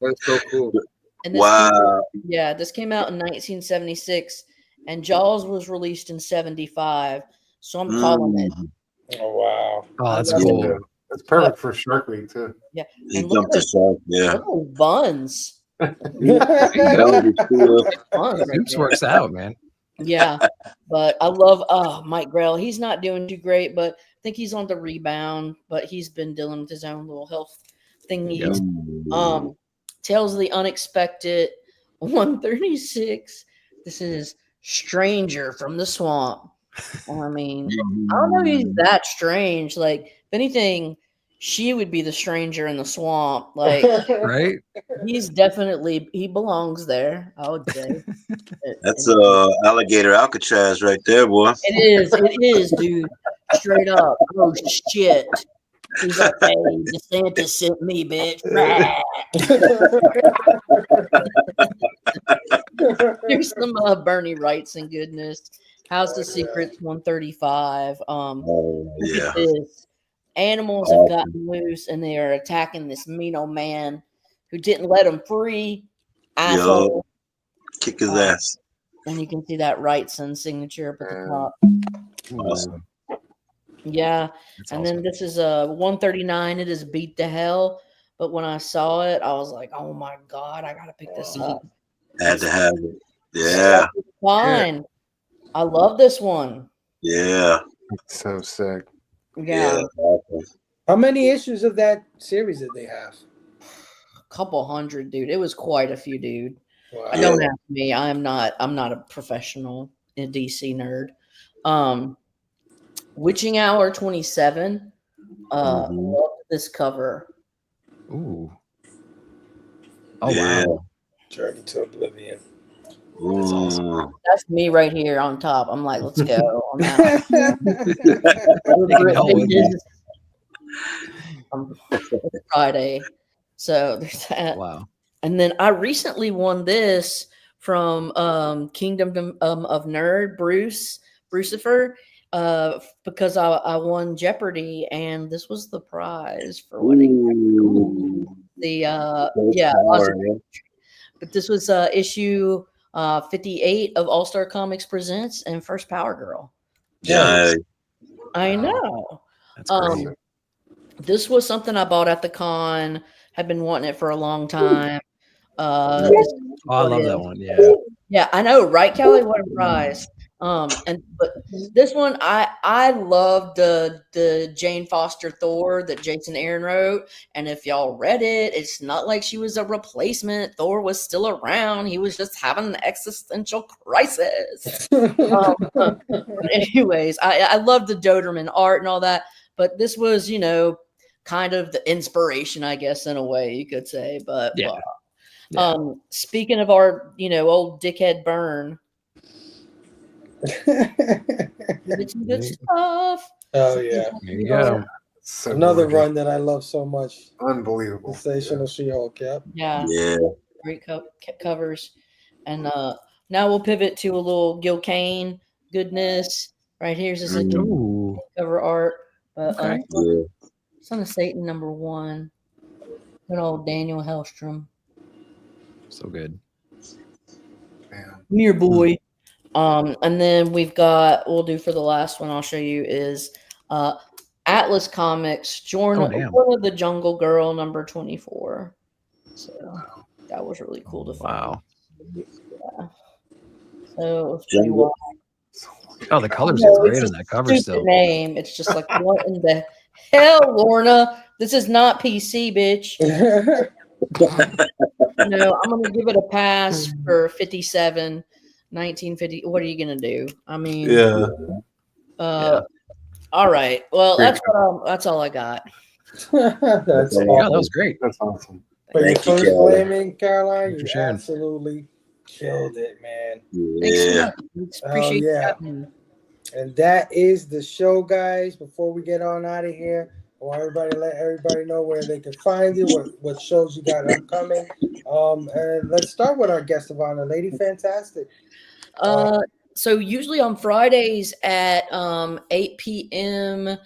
That's so cool. And this Wow. this came out in 1976, and Jaws was released in 75. So I'm calling it. Oh wow. Oh, that's I love cool. Yeah, that's perfect for Shark Week too. Yeah. He And look jumped at the shark. Yeah. look at those buns. That would be cool. Buns right Soups there. works out, man. Yeah, but I love Mike Grell. He's not doing too great, but I think he's on the rebound. But he's been dealing with his own little health thingies. Tales of the Unexpected 136. This is Stranger from the Swamp. I mean, I don't know if he's that strange. Like, if anything, she would be the stranger in the swamp. Like, Right? he belongs there, I would say. That's alligator Alcatraz right there, boy. It is, dude. Straight up. Oh shit. He's like, hey, DeSantis sent me, bitch. Here's some Bernie Wrightson goodness. House of Secrets 135. Look at this. Animals have gotten loose and they are attacking this mean old man who didn't let them free. Asshole. Kick his ass. And you can see that Wrightson signature up at the top. Awesome. Yeah. That's And awesome. then this is 139. It is Beat to Hell. But when I saw it, I was like, oh my God, I got to pick this up. Had to have it. Yeah. Fine. I love this one. Yeah. So sick. Yeah. How many issues of that series did they have? A couple hundred, dude. It was quite a few, dude. Wow. Don't ask me. I'm not a professional DC nerd. Witching Hour 27. Love this cover. Ooh. Oh Yeah. wow. Journey to Oblivion. That's awesome. That's me right here on top. I'm like, let's go. I'm out. It's Friday. So there's that. Wow. And then I recently won this from Kingdom of Nerd, Brucifer, because I won Jeopardy, and this was the prize for winning. But this was issue 58 of All Star Comics Presents and First Power Girl. Yeah. I know. That's great. This was something I bought at the con. Had been wanting it for a long time. I love that one. Yeah. Yeah, I know, right, Kelly? What a prize. But this one, I love the Jane Foster Thor that Jason Aaron wrote. And if y'all read it, it's not like she was a replacement. Thor was still around. He was just having an existential crisis. Anyways, I love the Doderman art and all that. But this was, kind of the inspiration, I guess, in a way you could say. But Yeah. speaking of our, old dickhead Byrne. It's some good stuff. Oh yeah. There you go. So Another gorgeous. run that I love so much. Unbelievable. Sensational She-Hulk. Yep. Yeah. Yeah. Great covers. And now we'll pivot to a little Gil Kane goodness. Right here's this Ooh. cover art. But Okay. Son of Satan #1. Good old Daniel Hellstrom. So good. Man. Mere boy. And then we'll do for the last one I'll show you is Atlas Comics, Jordan of the Jungle Girl #24. So that was really cool to find. Wow. Yeah. So it's pretty wild. Oh, the colors are great on that cover still. Name. It's just like, what in the hell, Lorna? This is not PC, bitch. I'm gonna give it a pass for 57. 1950. What are you gonna do? I mean, Yeah. All right. Well, that's all I got. That's Yeah, that was great. That's awesome. For your Thank you, first Caroline. blaming, Caroline, Thanks for you sharing. absolutely killed it, man. Thanks so Yeah. much. Appreciate you yeah. having me. And that is the show, guys. Before we get on out of here, I want everybody to let everybody know where they can find you, what shows you got upcoming. And let's start with our guest of honor, Lady Fantastic. So usually on Fridays at 8 p.m.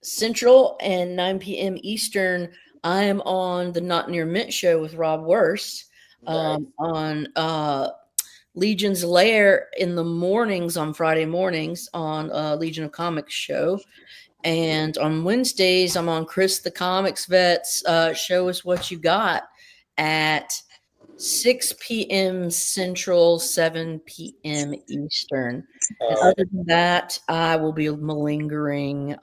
Central and 9 p.m. Eastern, I am on the Not Near Mint show with Rob Worst on Legion's Lair in the mornings on Friday mornings on Legion of Comics show. And on Wednesdays, I'm on Chris the Comics Vet's Show Us What You Got at 6 p.m. Central, 7 p.m. Eastern. And other than that, I will be malingering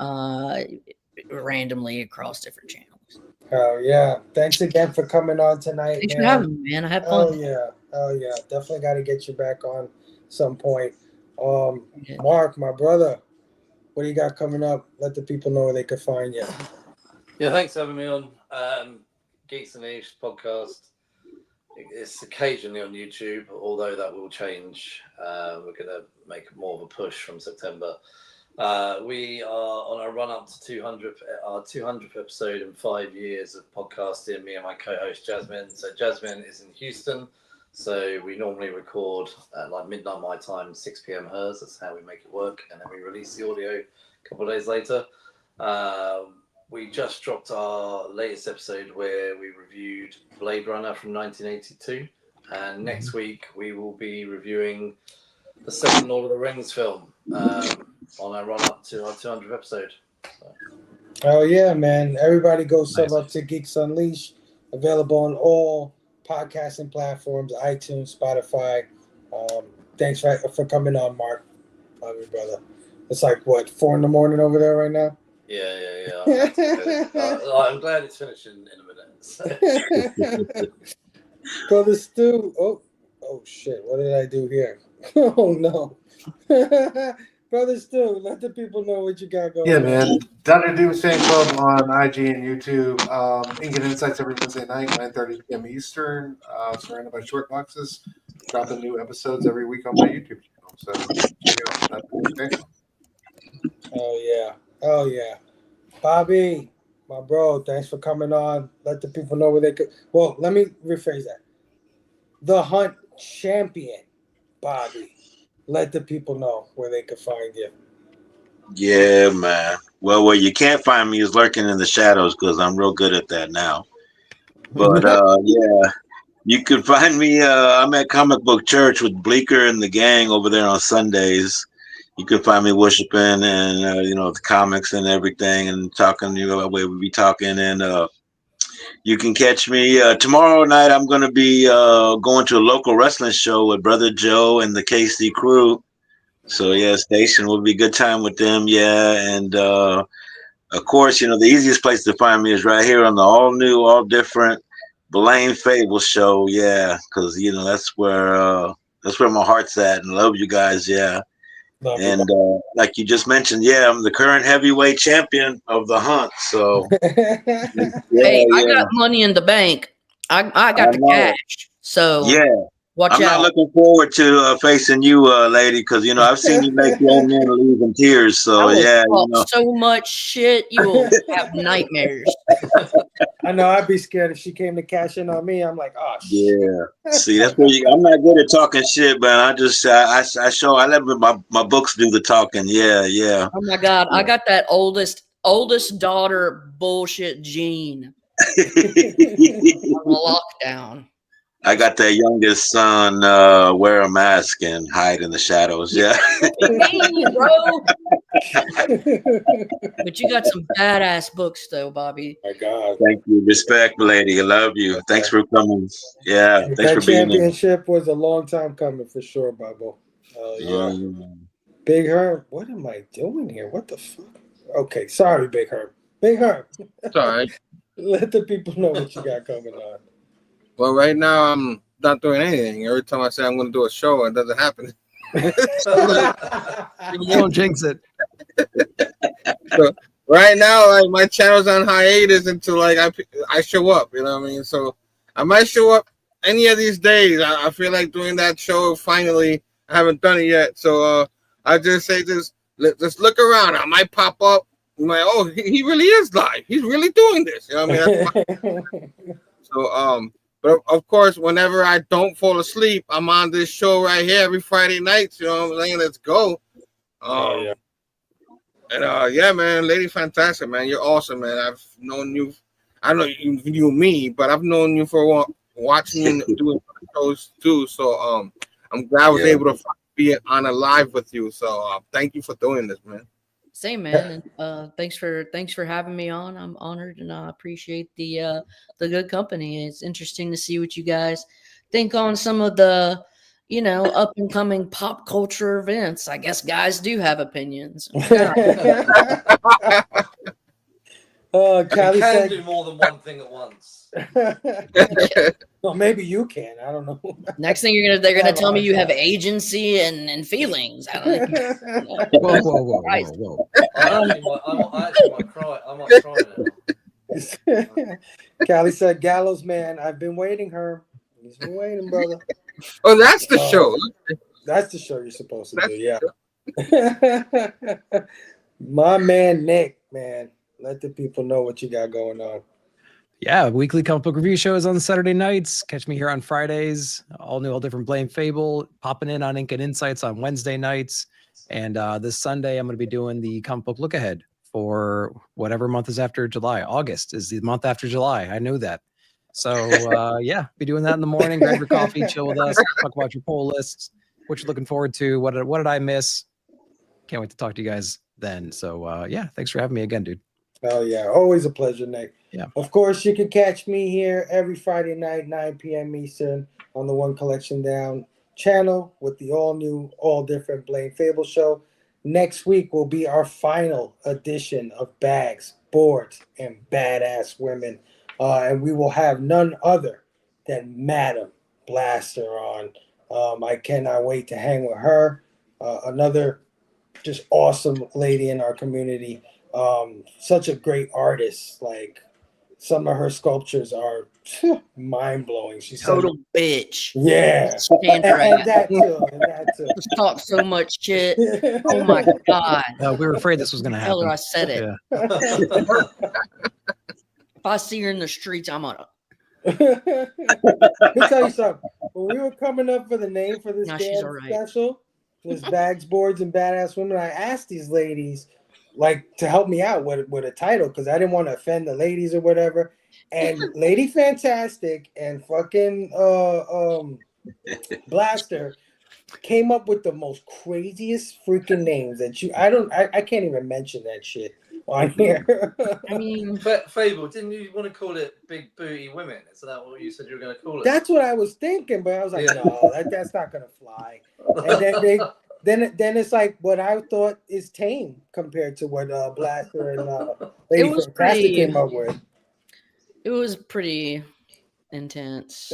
randomly across different channels. Oh yeah! Thanks again for coming on tonight, Thanks man. for having me, man. I had fun. Oh yeah! Definitely got to get you back on some point. Mark, my brother, what do you got coming up? Let the people know where they could find you. Yeah, thanks for having me on. Geeks and Niche podcast. It's occasionally on YouTube, although that will change. We're going to make more of a push from September. We are on our run up to our 200th episode in 5 years of podcasting, me and my co-host Jasmine. So Jasmine is in Houston. So we normally record at like midnight my time, 6 p.m. hers. That's how we make it work. And then we release the audio a couple of days later. We just dropped our latest episode where we reviewed Blade Runner from 1982. And next week we will be reviewing the second Lord of the Rings film on our run up to our 200th episode. So. Oh yeah, man! Everybody go sub up to Geeks Unleashed. Available on all podcasting platforms, iTunes, Spotify. Thanks for coming on, Mark. Love you, brother. It's like what, 4 in the morning over there right now? Yeah. I'm glad it's finishing in a minute. So. Brother Stu. Oh shit! What did I do here? Oh no. Brother Stu, let the people know what you got going on. Yeah, man. Dr. Doom Fan Club on IG and YouTube. Ink and Insights every Wednesday night, 9:30 p.m. Eastern. Surrounded by short boxes. Dropping new episodes every week on my YouTube channel. So check out Dr. Doom Fan Club. Oh yeah. Bobby, my bro, thanks for coming on. Let the people know where they could. Well, let me rephrase that. The Hunt champion, Bobby. Let the people know where they could find you. Yeah, man. Well, where you can't find me is lurking in the shadows because I'm real good at that now. But yeah, you can find me. I'm at Comic Book Church with Bleeker and the gang over there on Sundays. You can find me worshiping and the comics and everything and talking. The way we be talking, and you can catch me tomorrow night. I'm going to be going to a local wrestling show with Brother Joe and the KC crew. So yeah, station will be a good time with them. Yeah, and of course, the easiest place to find me is right here on the all new, all different Blamephable show. Yeah, because that's where my heart's at, and love you guys. Yeah. And like you just mentioned, yeah, I'm the current heavyweight champion of the Hunt. So, I got money in the bank. I got the cash. So yeah, watch I'm out. not looking forward to facing you, lady, because I've seen you make your own men leave in tears. So yeah, so much shit, you will have nightmares. I know I'd be scared if she came to cash in on me. I'm like, oh shit. Yeah. See, that's where I'm not good at talking shit, but I just I let my books do the talking. Yeah. Oh my god, I got that oldest daughter bullshit gene. Lockdown. I got that youngest son wear a mask and hide in the shadows. Yeah. Bro. But you got some badass books though, Bobby. My God. Thank you. Respect, lady. I love you. Thanks for coming. Yeah. Thanks That for being here. championship was a long time coming for sure, Bubble. Oh yeah. Big Herb, what am I doing here? What the fuck? Okay, sorry, Big Herb. Big Herb. It's all right. Let the people know what you got coming on. Well, right now I'm not doing anything. Every time I say I'm going to do a show, it doesn't happen. You won't jinx it. So right now, like my channel's on hiatus until like I show up. You know what I mean? So I might show up any of these days. I feel like doing that show. Finally, I haven't done it yet. So I just say just look around. I might pop up. You might, he really is live. He's really doing this. You know what I mean? So But of course, whenever I don't fall asleep, I'm on this show right here every Friday night. You know what I'm saying? Let's go. Oh, And yeah, man, Lady Fantastic, man, you're awesome, man. I've known you. I know you knew me, but I've known you for a while, watching you doing shows too. So I'm glad I was able to be on a live with you. So thank you for doing this, man. Same, man. And thanks for having me on. I'm honored, and I appreciate the good company. It's interesting to see what you guys think on some of the, up and coming pop culture events. I guess guys do have opinions. Oh, You Callie can said, do more than one thing at once. well, maybe you can. I don't know. Next thing they're gonna tell me you have agency and feelings. I don't know. Whoa. I actually might cry. I might cry now. Callie said, Gallows man, I've been waiting, her. He's been waiting, brother. Oh, that's the show. That's the show you're supposed to do, yeah. My man Nick, man. Let the people know what you got going on. Yeah, weekly comic book review shows on Saturday nights. Catch me here on Fridays. All new, all different Blamephable. Popping in on Ink and Insights on Wednesday nights. And this Sunday, I'm going to be doing the comic book look ahead for whatever month is after July. August is the month after July. I knew that. So yeah, be doing that in the morning. Grab your coffee, chill with us, talk about your poll lists, what you're looking forward to. What did I miss? Can't wait to talk to you guys then. So yeah, thanks for having me again, dude. Oh, yeah. Always a pleasure, Nick. Yeah. Of course, you can catch me here every Friday night, 9 p.m. Eastern, on the One Collection Down channel with the all-new, all-different Blamephable show. Next week will be our final edition of Bags, Boards, and Badass Women. And we will have none other than Madam Blaster on. I cannot wait to hang with her. Another just awesome lady in our community. Such a great artist. Like, some of her sculptures are mind-blowing. She's Total bitch. Yeah. Stand her And ass. that too. Just talk so much shit. Oh my god. We were afraid this was going to Tell happen. her I said it. Yeah. If I see her in the streets, I'm on. Let me tell you something. When we were coming up for the name for this No, she's all right. special, this Bags, Boards, and Badass Women, I asked these ladies to help me out with a title because I didn't want to offend the ladies or whatever. And Lady Fantastic and fucking Blaster came up with the most craziest freaking names that I can't even mention that shit on here. I mean, Fable, didn't you want to call it Big Booty Women? Is that what you said you were going to call it? That's what I was thinking, but I was like, no, that's not gonna fly. And then it's like what I thought is tame compared to what Blaster and Lady Fantastic came up with. It was pretty intense.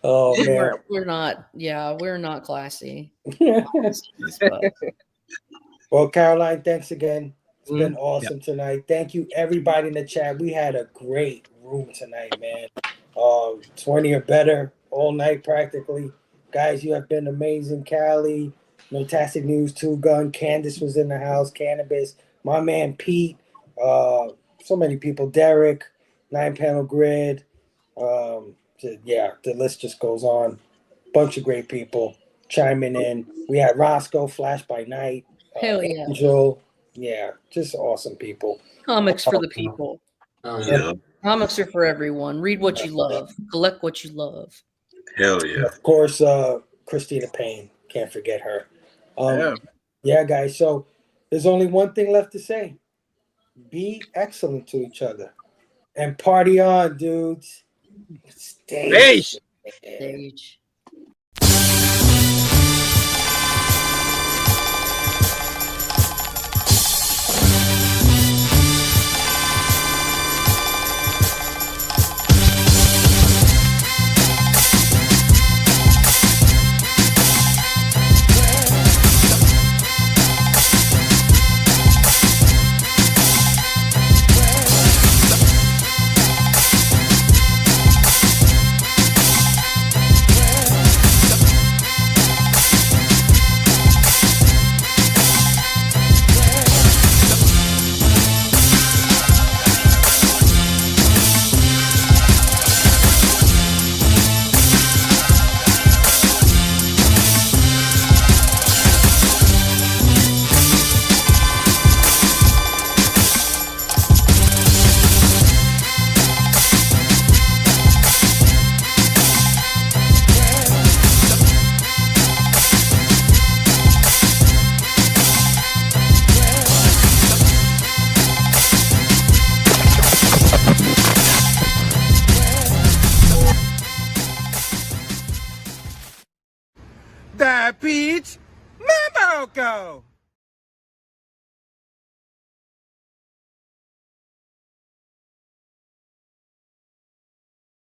Oh man, we're not classy. Well, Caroline, thanks again. It's been awesome tonight. Thank you, everybody in the chat. We had a great room tonight, man. 20 or better all night practically. Guys, you have been amazing. Callie, Fantastic News, Two Gun, Candace was in the house, Cannabis, my man Pete, so many people, Derek, 9-Panel Grid. Yeah, the list just goes on. Bunch of great people chiming in. We had Roscoe, Flash by Night, Hell yeah. Angel. Yeah, just awesome people. Comics for the people. Yeah. Comics are for everyone. Read what you love. Collect what you love. Hell yeah. Of course, Christina Payne. Can't forget her. Yeah, guys. So there's only one thing left to say. Be excellent to each other. And party on, dudes. Stage. Stage. The Peach Mambo Go.